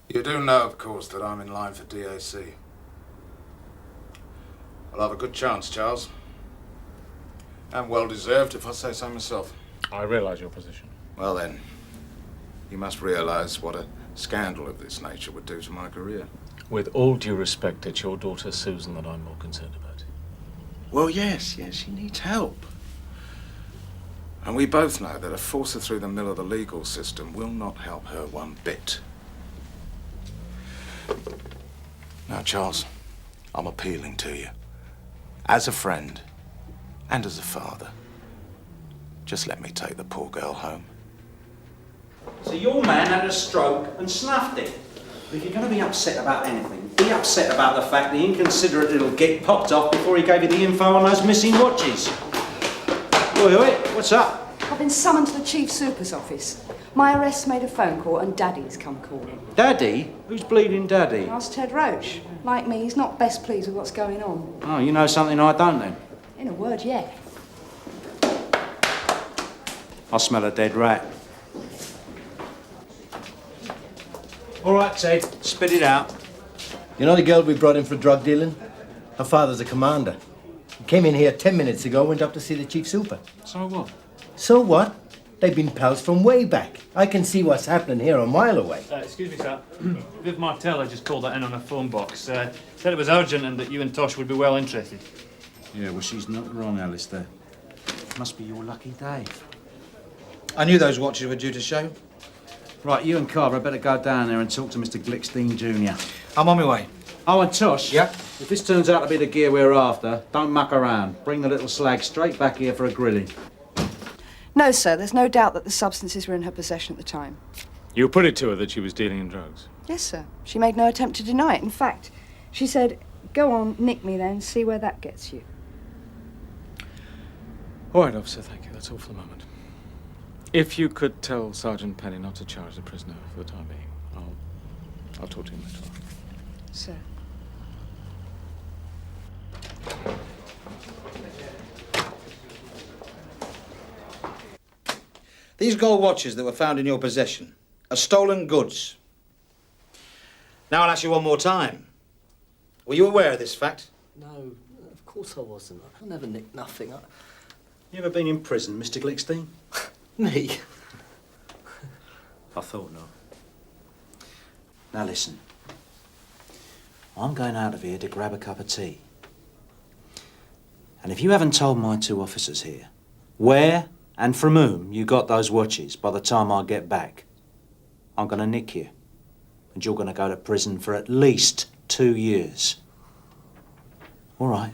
You do know, of course, that I'm in line for DAC. I'll have a good chance, Charles. And well-deserved, if I say so myself. I realise your position. Well then, you must realise what a scandal of this nature would do to my career. With all due respect, it's your daughter Susan that I'm more concerned about. Well, yes, she needs help. And we both know that a force her through the mill of the legal system will not help her one bit. Now, Charles, I'm appealing to you. As a friend and as a father. Just let me take the poor girl home. So your man had a stroke and snuffed it. If you're going to be upset about anything, be upset about the fact the inconsiderate little git popped off before he gave you the info on those missing watches. Oi, what's up? I've been summoned to the Chief Super's office. My arrest made a phone call and Daddy's come calling. Daddy? Who's bleeding Daddy? Ask Ted Roach. Like me, he's not best pleased with what's going on. Oh, you know something I don't then? In a word, yeah. I smell a dead rat. All right, Ted, spit it out. You know the girl we brought in for drug dealing? Her father's a commander. He came in here 10 minutes ago, went up to see the Chief Super. So what? So what? They've been pals from way back. I can see what's happening here a mile away. Excuse me, sir. Viv Martella just called that in on her phone box. Said it was urgent and that you and Tosh would be well interested. Yeah, well, she's not wrong, Alice, there. Must be your lucky day. I knew those watches were due to show. Right, you and Carver better go down there and talk to Mr. Glickstein Jr. I'm on my way. Oh, and Tosh? Yeah? If this turns out to be the gear we're after, don't muck around. Bring the little slag straight back here for a grilling. No, sir, there's no doubt that the substances were in her possession at the time. You put it to her that she was dealing in drugs? Yes, sir. She made no attempt to deny it. In fact, she said, go on, nick me then, see where that gets you. All right, officer, thank you. That's all for the moment. If you could tell Sergeant Penny not to charge the prisoner for the time being, I'll talk to him later on. Sir. These gold watches that were found in your possession are stolen goods. Now I'll ask you one more time. Were you aware of this fact? No, of course I wasn't. I never nicked nothing. You ever been in prison, Mr. Glickstein? Me? I thought not. Now listen. I'm going out of here to grab a cup of tea. And if you haven't told my two officers here where and from whom you got those watches by the time I get back, I'm going to nick you. And you're going to go to prison for at least 2 years. All right.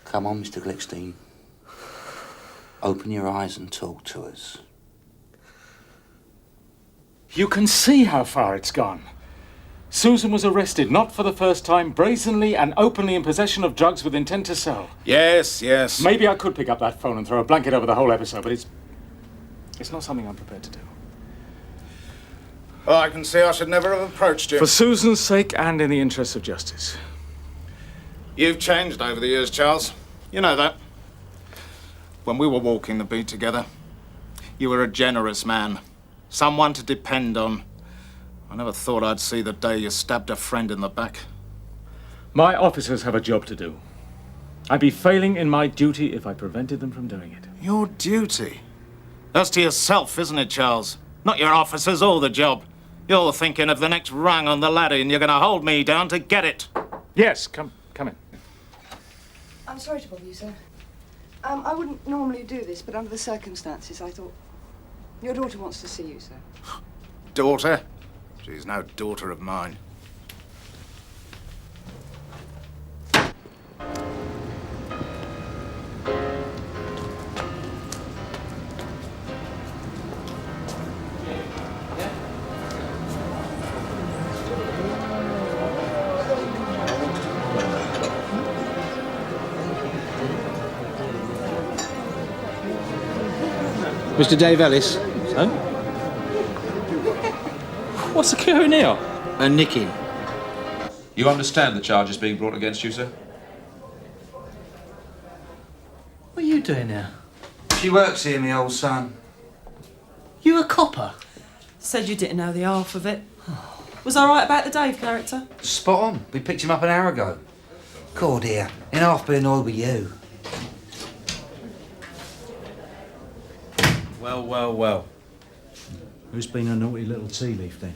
Come on, Mr. Glickstein. Open your eyes and talk to us. You can see how far it's gone. Susan was arrested, not for the first time, brazenly and openly in possession of drugs with intent to sell. Yes, yes. Maybe I could pick up that phone and throw a blanket over the whole episode, but it's not something I'm prepared to do. Well, I can see I should never have approached you. For Susan's sake and in the interests of justice. You've changed over the years, Charles. You know that. When we were walking the beat together, you were a generous man. Someone to depend on. I never thought I'd see the day you stabbed a friend in the back. My officers have a job to do. I'd be failing in my duty if I prevented them from doing it. Your duty? That's to yourself, isn't it, Charles? Not your officers or the job. You're thinking of the next rung on the ladder and you're going to hold me down to get it. Yes, come in. I'm sorry to bother you, sir. I wouldn't normally do this, but under the circumstances, I thought... Your daughter wants to see you, sir. Daughter? She's no daughter of mine. Mr. Dave Ellis. Huh? What's occurring here? A nicking. You understand the charges being brought against you, sir? What are you doing here? She works here, me old son. You a copper? Said you didn't know the half of it. Was I right about the Dave character? Spot on. We picked him up an hour ago. God, dear. In half being annoyed with you. Well. Who's been a naughty little tea leaf then?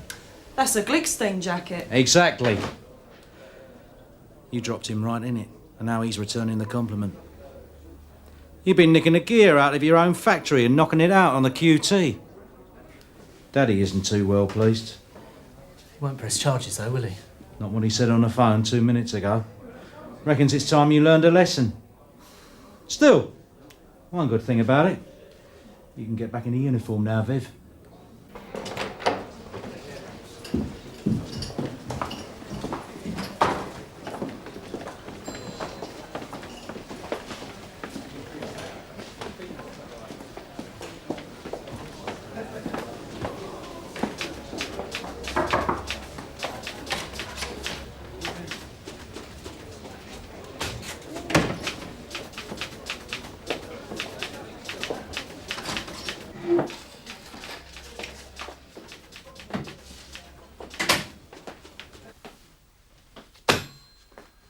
That's a Glickstein jacket. Exactly. You dropped him right in it, and now he's returning the compliment. You've been nicking the gear out of your own factory and knocking it out on the QT. Daddy isn't too well pleased. He won't press charges though, will he? Not what he said on the phone 2 minutes ago. Reckons it's time you learned a lesson. Still, one good thing about it. You can get back into uniform now, Viv.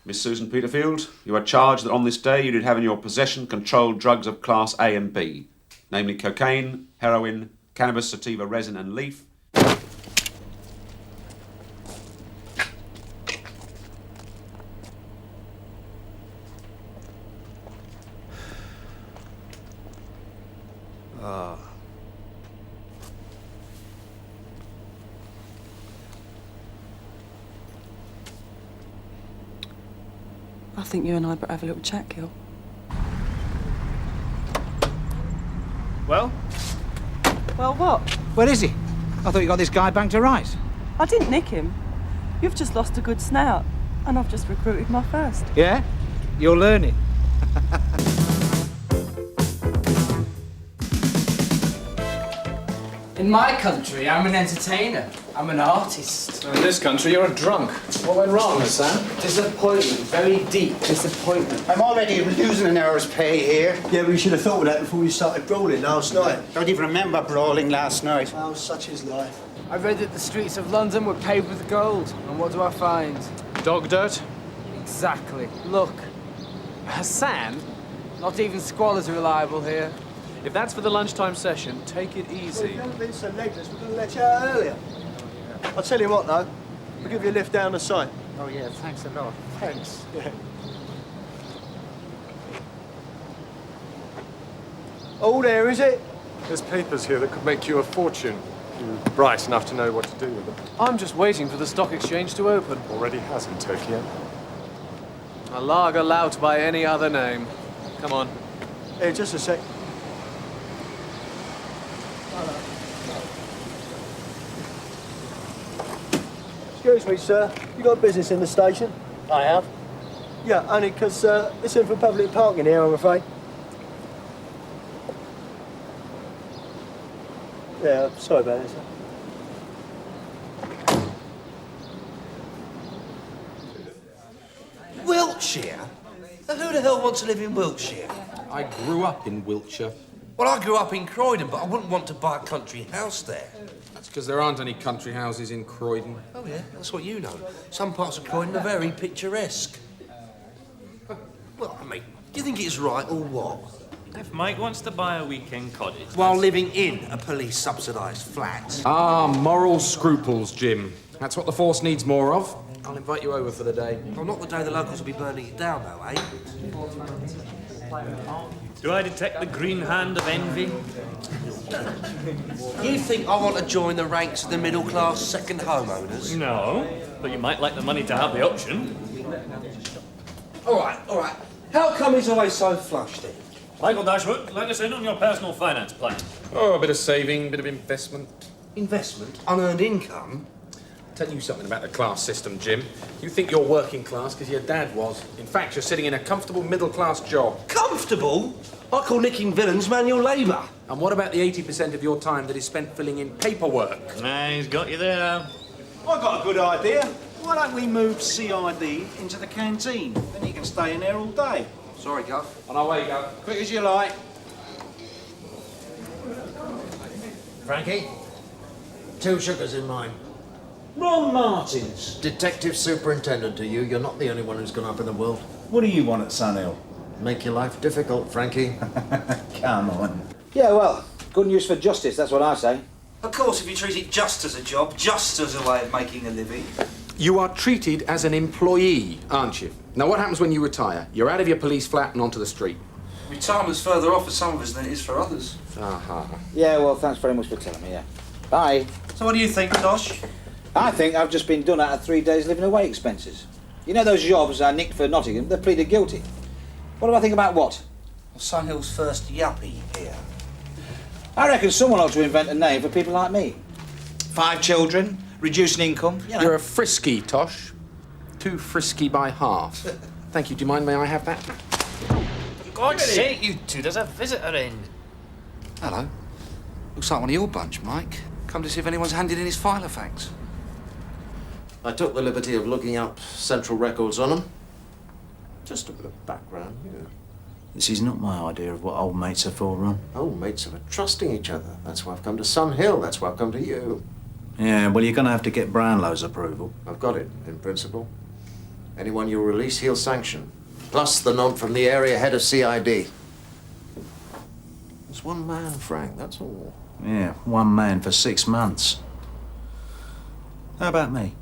Miss Susan Peterfield, you are charged that on this day you did have in your possession controlled drugs of class A and B, namely cocaine, heroin, cannabis, sativa resin and leaf. I think you and I better have a little chat, Gil. Well? Well, what? Where is he? I thought you got this guy banged to rights. I didn't nick him. You've just lost a good snout, and I've just recruited my first. Yeah? You're learning. In my country, I'm an entertainer. I'm an artist. In this country, you're a drunk. What went wrong, Sam? Disappointment, very deep disappointment. I'm already losing an hour's pay here. Yeah, we should have thought of that before we started brawling last night. Don't even remember brawling last night. Well, such is life. I read that the streets of London were paved with gold, and what do I find? Dog dirt? Exactly. Look, Hassan, not even squalor's reliable here. If that's for the lunchtime session, take it easy. Well, haven't been so legless. We could have let you out earlier. I'll tell you what, though. We'll give you a lift down the site. Oh, yeah, thanks a lot. Thanks. Yeah. All there, is it? There's papers here that could make you a fortune. You're bright enough to know what to do with them. I'm just waiting for the stock exchange to open. Already has in Tokyo. A lager lout by any other name. Come on. Hey, just a sec. Excuse me, sir. You got business in the station? I have. Yeah, only 'cause it's in for public parking here, I'm afraid. Yeah, sorry about it, sir. Wiltshire? Who the hell wants to live in Wiltshire? I grew up in Wiltshire. Well, I grew up in Croydon, but I wouldn't want to buy a country house there. That's because there aren't any country houses in Croydon. Oh, yeah? That's what you know. Some parts of Croydon are very picturesque. Well, I mean, do you think it's right or what? If Mike wants to buy a weekend cottage... While living in a police-subsidised flat. Ah, moral scruples, Jim. That's what the force needs more of. I'll invite you over for the day. Well, not the day the locals will be burning it down, though, eh? Do I detect the green hand of envy? You think I want to join the ranks of the middle-class second homeowners? No, but you might like the money to have the option. All right. How come he's always so flush, then? Michael Dashwood, let us in on your personal finance plan. Oh, a bit of saving, a bit of investment. Investment? Unearned income? I'll tell you something about the class system, Jim. You think you're working class because your dad was. In fact, you're sitting in a comfortable middle-class job. Comfortable? I call nicking villains manual labour. And what about the 80% of your time that is spent filling in paperwork? Nah, he's got you there. I've got a good idea. Why don't we move CID into the canteen? Then you can stay in there all day. Sorry, Guff. On our way, Gov. Quick as you like. Frankie, 2 sugars in mine. Ron Martins. Detective Superintendent to you. You're not the only one who's gone up in the world. What do you want at Sunhill? Make your life difficult, Frankie. Come on. Yeah, well, good news for justice, that's what I say. Of course, if you treat it just as a job, just as a way of making a living. You are treated as an employee, aren't you? Now, what happens when you retire? You're out of your police flat and onto the street. Retirement's further off for some of us than it is for others. Aha. Yeah, well, thanks very much for telling me, yeah. Bye. So what do you think, Tosh? I think I've just been done out of 3 days living away expenses. You know those jobs I nicked for Nottingham? They pleaded guilty. What do I think about what? Well, Sunhill's first yuppie here. I reckon someone ought to invent a name for people like me. 5 children, reducing income, you know. You're a frisky, Tosh. Too frisky by half. Thank you. Do you mind? May I have that? For God's sake, you two, there's a visitor in. Hello. Looks like one of your bunch, Mike. Come to see if anyone's handed in his file of facts. I took the liberty of looking up central records on them. Just a bit of background, you know. This is not my idea of what old mates are for, Ron. Old mates are for trusting each other. That's why I've come to Sunhill. That's why I've come to you. Yeah, well, you're going to have to get Brownlow's approval. I've got it, in principle. Anyone you release, he'll sanction. Plus the nod from the area head of CID. It's one man, Frank, that's all. Yeah, 1 man for 6 months. How about me?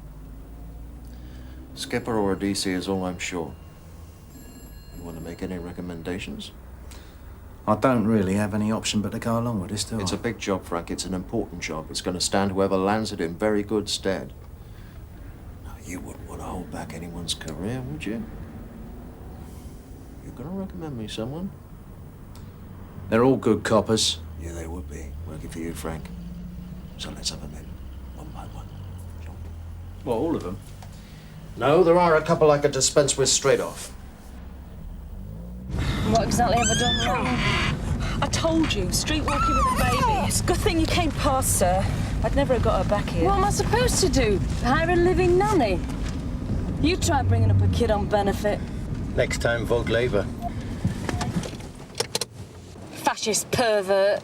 Skipper or a DC is all I'm sure. You want to make any recommendations? I don't really have any option but to go along with this, do I? It's a big job, Frank. It's an important job. It's going to stand whoever lands it in very good stead. Now, you wouldn't want to hold back anyone's career, would you? You're going to recommend me someone? They're all good coppers. Yeah, they would be. Working for you, Frank. So let's have them in. One by one. What, all of them? No, there are a couple I could dispense with straight off. What exactly have I done wrong? I told you, street walking with a baby. It's a good thing you came past, sir. I'd never have got her back here. What am I supposed to do? Hire a living nanny? You try bringing up a kid on benefit. Next time, vote Labour. Fascist pervert.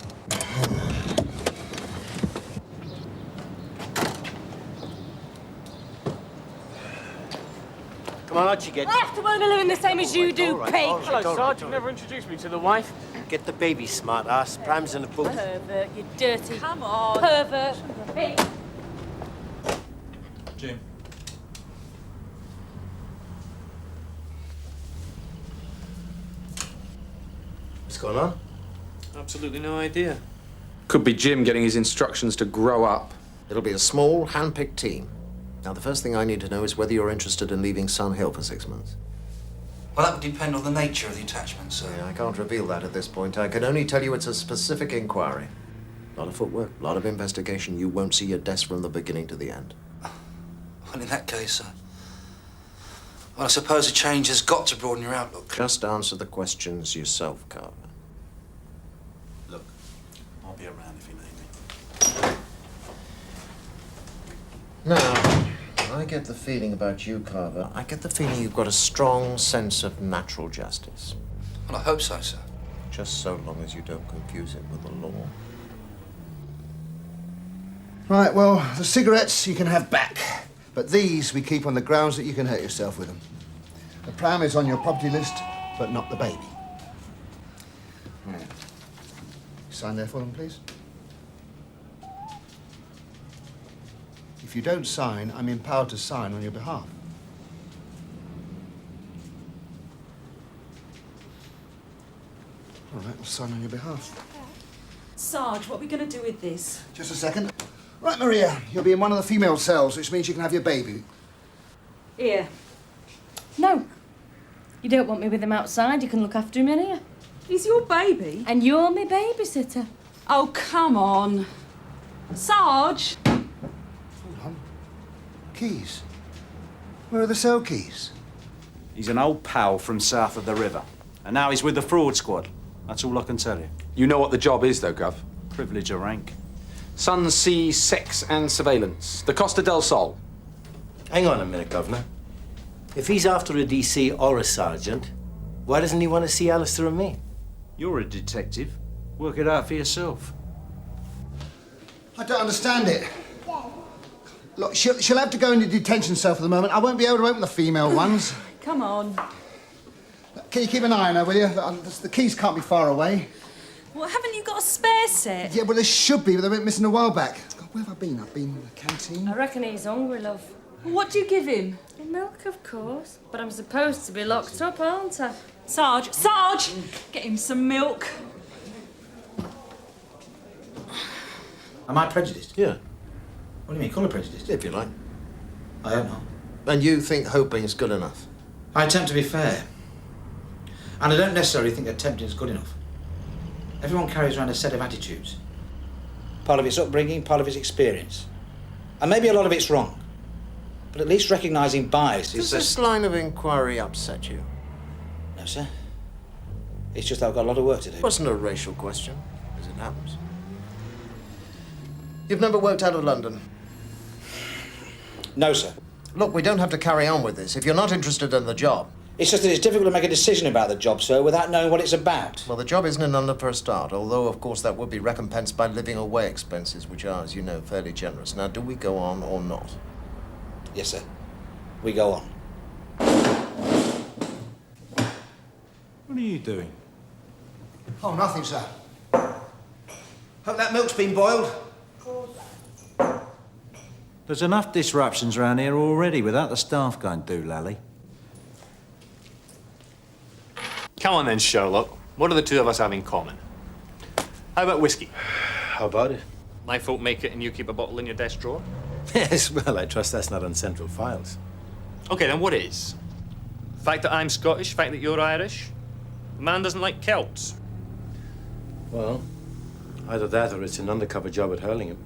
Come on, out you get. I have to earn a living the same as you do, pig. Hello, Sarge. You've never introduced me to the wife. Get the baby, smart ass. Pram's in the booth. Pervert, you dirty. Come on. Pervert. Pig. Jim. What's going on? Absolutely no idea. Could be Jim getting his instructions to grow up. It'll be a small, hand-picked team. Now, the first thing I need to know is whether you're interested in leaving Sunhill for 6 months. Well, that would depend on the nature of the attachment, sir. I can't reveal that at this point. I can only tell you it's a specific inquiry. A lot of footwork, a lot of investigation. You won't see your desk from the beginning to the end. Well, in that case, well, I suppose a change has got to broaden your outlook. Just answer the questions yourself, Carver. Look, I'll be around if you need me. Now, I get the feeling about you, Carver. I get the feeling you've got a strong sense of natural justice. Well, I hope so, sir. Just so long as you don't confuse it with the law. Right, well, the cigarettes you can have back. But these we keep on the grounds that you can hurt yourself with them. The pram is on your property list, but not the baby. Right. Sign there for them, please. If you don't sign, I'm empowered to sign on your behalf. All right, I'll sign on your behalf. Sarge, what are we going to do with this? Just a second. Right, Maria, you'll be in one of the female cells, which means you can have your baby. Here. No. You don't want me with him outside. You can look after him in here. He's your baby? And you're my babysitter. Oh, come on. Sarge! Hold on. Keys. Where are the cell keys? He's an old pal from south of the river. And now he's with the fraud squad. That's all I can tell you. You know what the job is, though, Gov? Privilege of rank. Sun, Sea, Sex and Surveillance. The Costa del Sol. Hang on a minute, Governor. If he's after a DC or a sergeant, why doesn't he want to see Alistair and me? You're a detective. Work it out for yourself. I don't understand it. Look, she'll have to go into detention cell for the moment. I won't be able to open the female ones. Come on. Can you keep an eye on her, will you? The keys can't be far away. Well, haven't you got a spare set? Yeah, well, there should be, but they went missing a while back. God, where have I been? I've been in the canteen. I reckon he's hungry, love. What do you give him? Milk, of course. But I'm supposed to be locked up, aren't I? Sarge! Sarge! Get him some milk. Am I prejudiced? Yeah. What do you mean, colour prejudiced? If you like. I hope not. And you think hoping is good enough? I attempt to be fair. And I don't necessarily think attempting is good enough. Everyone carries around a set of attitudes. Part of its upbringing, part of its experience. And maybe a lot of it's wrong. But at least recognising bias is... Does this line of inquiry upset you? No, sir. It's just I've got a lot of work to do. It wasn't a racial question, as it happens. You've never worked out of London? No, sir. Look, we don't have to carry on with this. If you're not interested in the job... It's just that it's difficult to make a decision about the job, sir, without knowing what it's about. Well, the job isn't in London for a start, although, of course, that would be recompensed by living away expenses, which are, as you know, fairly generous. Now, do we go on or not? Yes, sir. We go on. What are you doing? Oh, nothing, sir. Hope that milk's been boiled. There's enough disruptions around here already without the staff going doolally. Come on then, Sherlock. What do the two of us have in common? How about whiskey? How about it? My folk make it and you keep a bottle in your desk drawer? Yes, well, I trust that's not on central files. Okay, then what is? Fact that I'm Scottish, fact that you're Irish? The man doesn't like Celts. Well, either that or it's an undercover job at Hurlingham.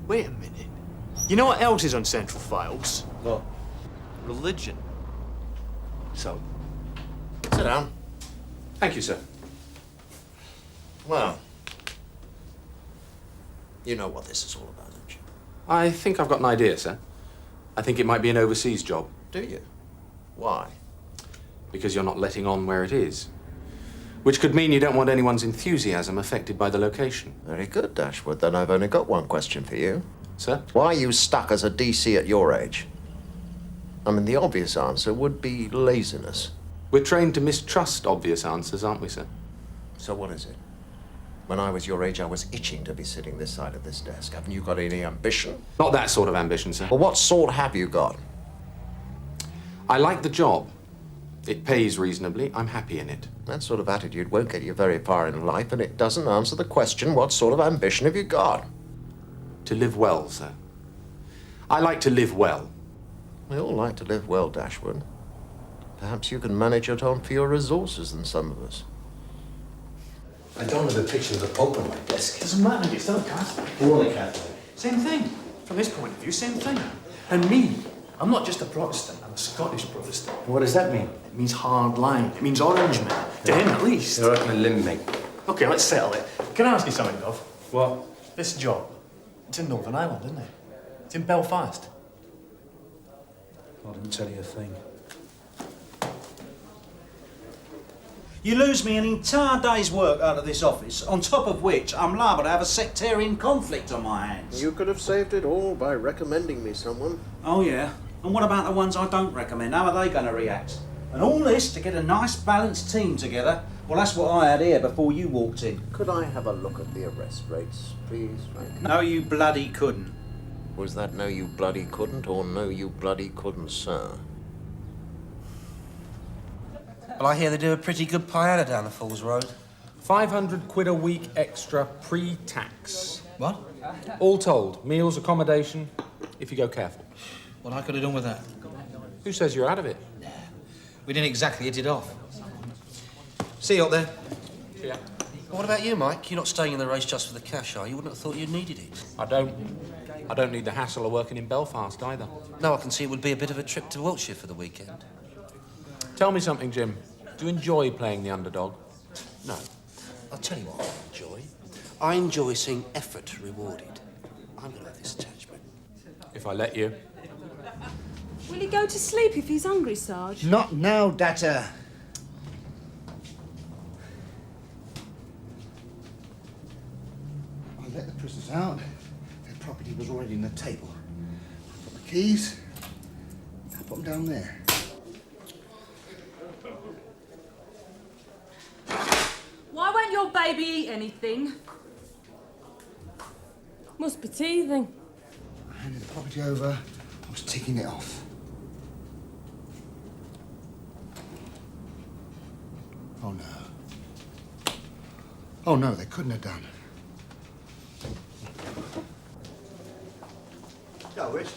Wait a minute. You know what else is on central files? What? Religion. So? Sit down. Thank you, sir. Well, you know what this is all about, don't you? I think I've got an idea, sir. I think it might be an overseas job. Do you? Why? Because you're not letting on where it is. Which could mean you don't want anyone's enthusiasm affected by the location. Very good, Dashwood. Then I've only got one question for you. Sir? Why are you stuck as a DC at your age? I mean, the obvious answer would be laziness. We're trained to mistrust obvious answers, aren't we, sir? So what is it? When I was your age, I was itching to be sitting this side of this desk. Haven't you got any ambition? Not that sort of ambition, sir. Well, what sort have you got? I like the job. It pays reasonably. I'm happy in it. That sort of attitude won't get you very far in life, and it doesn't answer the question, what sort of ambition have you got? To live well, sir. I like to live well. We all like to live well, Dashwood. Perhaps you can manage at home for your resources than some of us. I don't have a picture of the Pope on my desk. Doesn't matter, you're still a Catholic. We're only Catholic. Same thing. From this point of view, same thing. And me, I'm not just a Protestant, I'm a Scottish Protestant. What does that mean? It means hard line. It means orange man. To him, at least. You're a limb, mate. OK, let's settle it. Can I ask you something, Gov? What? This job, it's in Northern Ireland, isn't it? It's in Belfast. I didn't tell you a thing. You lose me an entire day's work out of this office, on top of which I'm liable to have a sectarian conflict on my hands. You could have saved it all by recommending me someone. Oh, yeah? And what about the ones I don't recommend? How are they going to react? And all this to get a nice balanced team together? Well, that's what I had here before you walked in. Could I have a look at the arrest rates, please, Frank? No, you bloody couldn't. Was that no, you bloody couldn't, or no, you bloody couldn't, sir? Well, I hear they do a pretty good paella down the Falls Road. 500 quid a week extra pre-tax. What? All told, meals, accommodation, if you go careful. What I could have done with that? Who says you're out of it? We didn't exactly hit it off. See you up there. Yeah. What about you, Mike? You're not staying in the race just for the cash, are you? You wouldn't have thought you needed it. I don't need the hassle of working in Belfast either. No, I can see it would be a bit of a trip to Wiltshire for the weekend. Tell me something, Jim. Do you enjoy playing the underdog? No. I'll tell you what I enjoy. I enjoy seeing effort rewarded. I'm going to have this attachment. If I let you. Will he go to sleep if he's hungry, Sarge? Not now, Data. I let the prisoners out. Their property was already in the table. I put the keys. I put them down there. Why won't your baby eat anything? Must be teething. I handed the property over. I was ticking it off. Oh, no. Oh, no, they couldn't have done. Yo, Rich.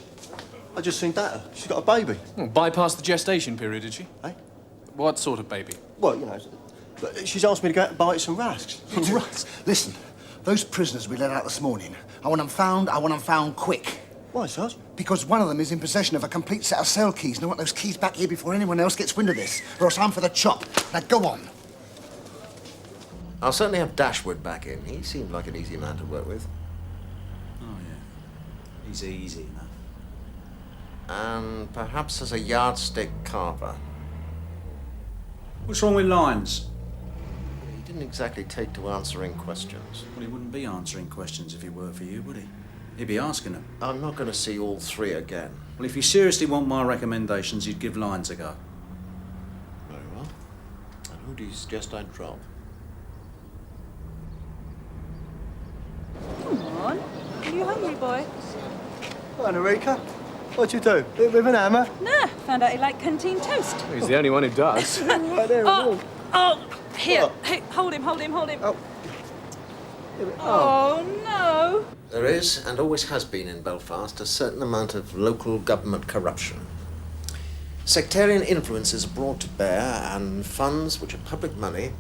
I just seen Data. She's got a baby. Well, bypassed the gestation period, did she? Eh? What sort of baby? Well, you know, she's asked me to go out and buy some rasks. Right. Listen, those prisoners we let out this morning, I want them found quick. Why, Sarge? Because one of them is in possession of a complete set of cell keys, and I want those keys back here before anyone else gets wind of this, or else I'm for the chop. Now, go on. I'll certainly have Dashwood back in. He seemed like an easy man to work with. Oh, yeah. He's easy enough. And perhaps as a yardstick carver. What's wrong with Lyons? He didn't exactly take to answering questions. Well, he wouldn't be answering questions if he were for you, would he? He'd be asking them. I'm not going to see all three again. Well, if you seriously want my recommendations, you'd give Lyons a go. Very well. And who do you suggest I drop? Come on. Are you hungry, boy? Hi, Enrica. What'd you do? Hit with an hammer? Nah, found out he liked canteen toast. He's the only one who does. Right there. Here. Hey, hold him. Oh, no. There is, and always has been in Belfast, a certain amount of local government corruption. Sectarian influences are brought to bear, and funds, which are public money,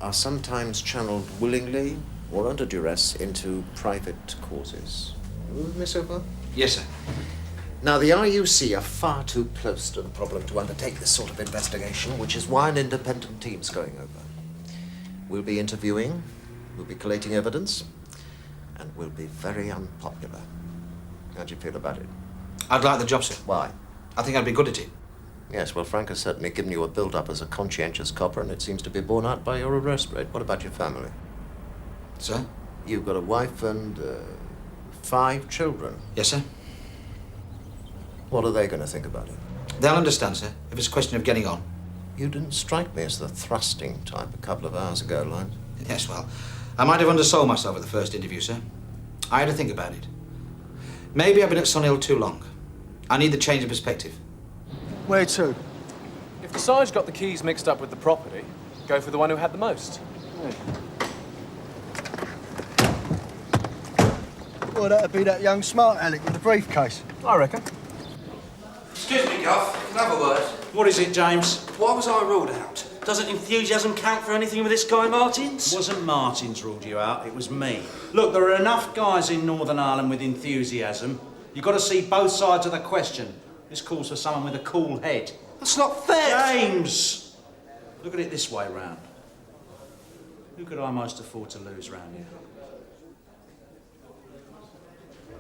are sometimes channeled willingly or under duress into private causes. You with me so far? Yes, sir. Now, the RUC are far too close to the problem to undertake this sort of investigation, which is why an independent team's going over. We'll be interviewing, we'll be collating evidence, and we'll be very unpopular. How do you feel about it? I'd like the job, sir. Why? I think I'd be good at it. Yes, well, Frank has certainly given you a build-up as a conscientious copper, and it seems to be borne out by your arrest rate. What about your family? Sir? You've got a wife and 5 children. Yes, sir. What are they going to think about it? They'll understand, sir, if it's a question of getting on. You didn't strike me as the thrusting type a couple of hours ago, Lyons. Yes, well, I might have undersold myself at the first interview, sir. I had to think about it. Maybe I've been at Sunhill too long. I need the change of perspective. Where to? If the Sarge got the keys mixed up with the property, go for the one who had the most. Well, that'd be that young smart aleck with the briefcase. I reckon. Excuse me, Gov. Another word. What is it, James? Why was I ruled out? Doesn't enthusiasm count for anything with this guy Martins? It wasn't Martins ruled you out, it was me. Look, there are enough guys in Northern Ireland with enthusiasm. You've got to see both sides of the question. This calls for someone with a cool head. That's not fair! James! Look at it this way round. Who could I most afford to lose round here?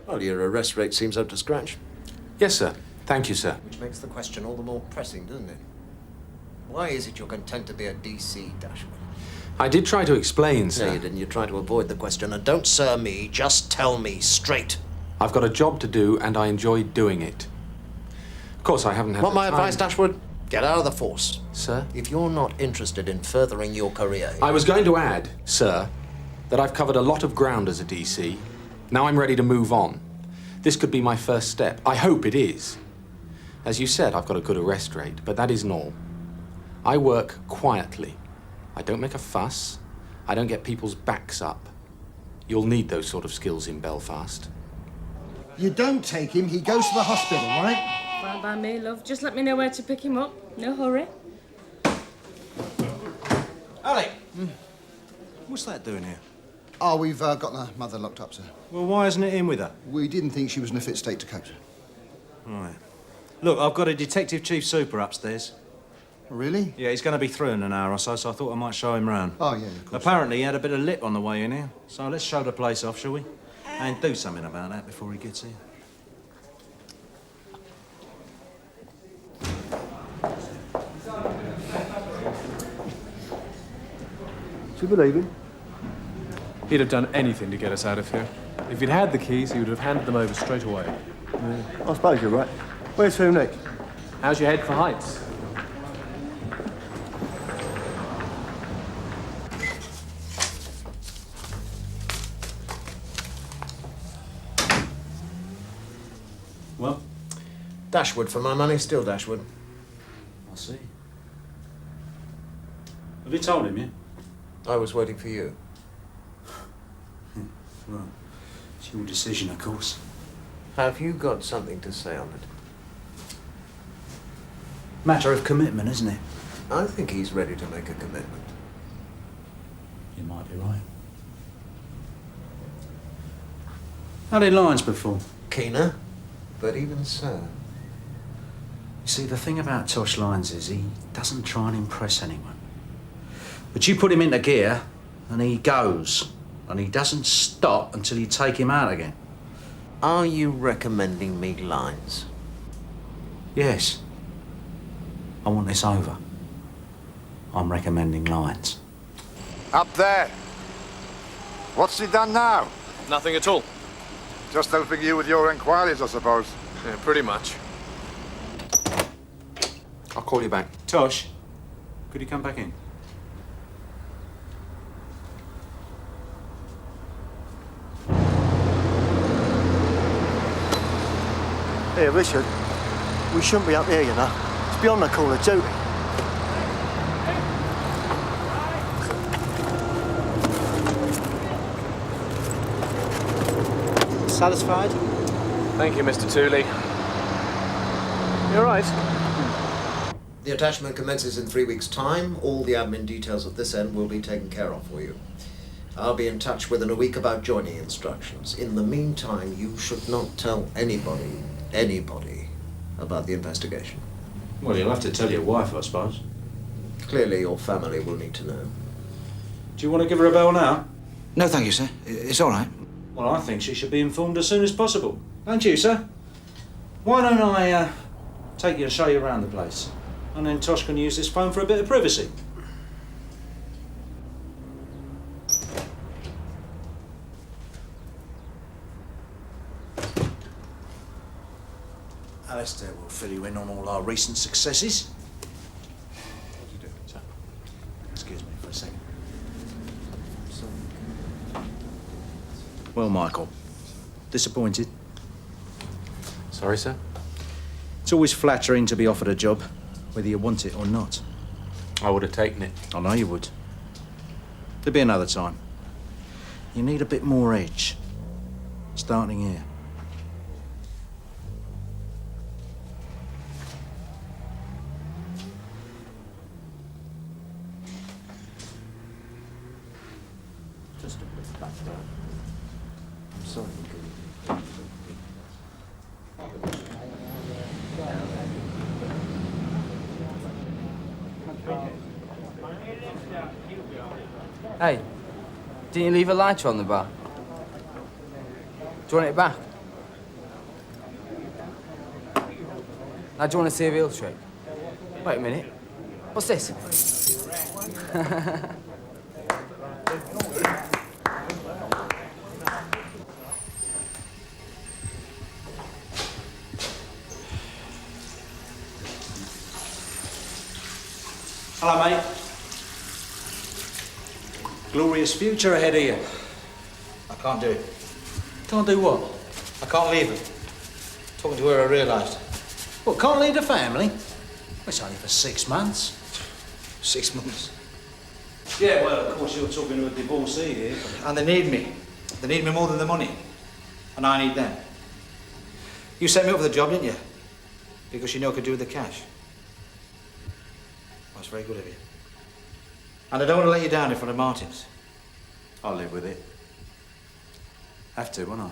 Well, your arrest rate seems up to scratch. Yes, sir. Thank you, sir. Which makes the question all the more pressing, doesn't it? Why is it you're content to be a DC, Dashwood? I did try to explain, sir. No, you didn't. You tried to avoid the question. And don't sir me, just tell me straight. I've got a job to do, and I enjoy doing it. Of course, I haven't had Want the my time. advice, Dashwood? Get out of the force. Sir? If you're not interested in furthering your career... I was going to add, sir, that I've covered a lot of ground as a DC. Now I'm ready to move on. This could be my first step. I hope it is. As you said, I've got a good arrest rate, but that isn't all. I work quietly. I don't make a fuss. I don't get people's backs up. You'll need those sort of skills in Belfast. You don't take him, he goes to the hospital, right? Fine by me, love. Just let me know where to pick him up. No hurry. Ali! What's that doing here? Oh, we've got the mother locked up, sir. Well, why isn't it in with her? We didn't think she was in a fit state to cope. Right. Look, I've got a Detective Chief Super upstairs. Really? Yeah, he's going to be through in an hour or so, so I thought I might show him round. Oh, yeah, of course. Apparently, he had a bit of lip on the way in here, so let's show the place off, shall we? And do something about that before he gets here. Do you believe him? He'd have done anything to get us out of here. If he'd had the keys, he would have handed them over straight away. Yeah, I suppose you're right. Where's who next? How's your head for heights? Well? Dashwood for my money, still Dashwood. I see. Have you told him yet? I was waiting for you. Well, it's your decision, of course. Have you got something to say on it? Matter of commitment, isn't it? I think he's ready to make a commitment. You might be right. How did Lyons perform? Keener, but even so. You see, the thing about Tosh Lyons is he doesn't try and impress anyone. But you put him into gear, and he goes. And he doesn't stop until you take him out again. Are you recommending me Lyons? Yes. I want this over. I'm recommending Lyons. Up there. What's he done now? Nothing at all. Just helping you with your inquiries, I suppose. Yeah, pretty much. I'll call you back. Tosh, could you come back in? Here, Richard. We shouldn't be up here, you know. It's beyond the call of duty. Satisfied? Thank you, Mr. Tooley. You're right. The attachment commences in 3 weeks' time. All the admin details at this end will be taken care of for you. I'll be in touch within a week about joining instructions. In the meantime, you should not tell anybody about the investigation. Well, you'll have to tell your wife, I suppose. Clearly, your family will need to know. Do you want to give her a bell now? No, thank you, sir. It's all right. Well, I think she should be informed as soon as possible. Don't you, sir? Why don't I take you to show you around the place? And then Tosh can use this phone for a bit of privacy. Alistair will fill you in on all our recent successes. What are you doing, sir? Excuse me for a second. Well, Michael, disappointed? Sorry, sir? It's always flattering to be offered a job, whether you want it or not. I would have taken it. I know you would. There'll be another time. You need a bit more edge. Starting here. Just a bit back down. I'm sorry. Hey, didn't you leave a lighter on the bar? Do you want it back? Now, do you want to see a real trick? Wait a minute. What's this? Hello, mate. Glorious future ahead of you. I can't do it. Can't do what? I can't leave her. Talking to her, I realised. What, can't lead a family? Well, it's only for 6 months. 6 months. Yeah, well, of course, you're talking to a divorcee here. And they need me. They need me more than the money. And I need them. You set me up for the job, didn't you? Because you know I could do with the cash. That's very good of you. And I don't want to let you down in front of Martin's. I'll live with it. Have to, won't I?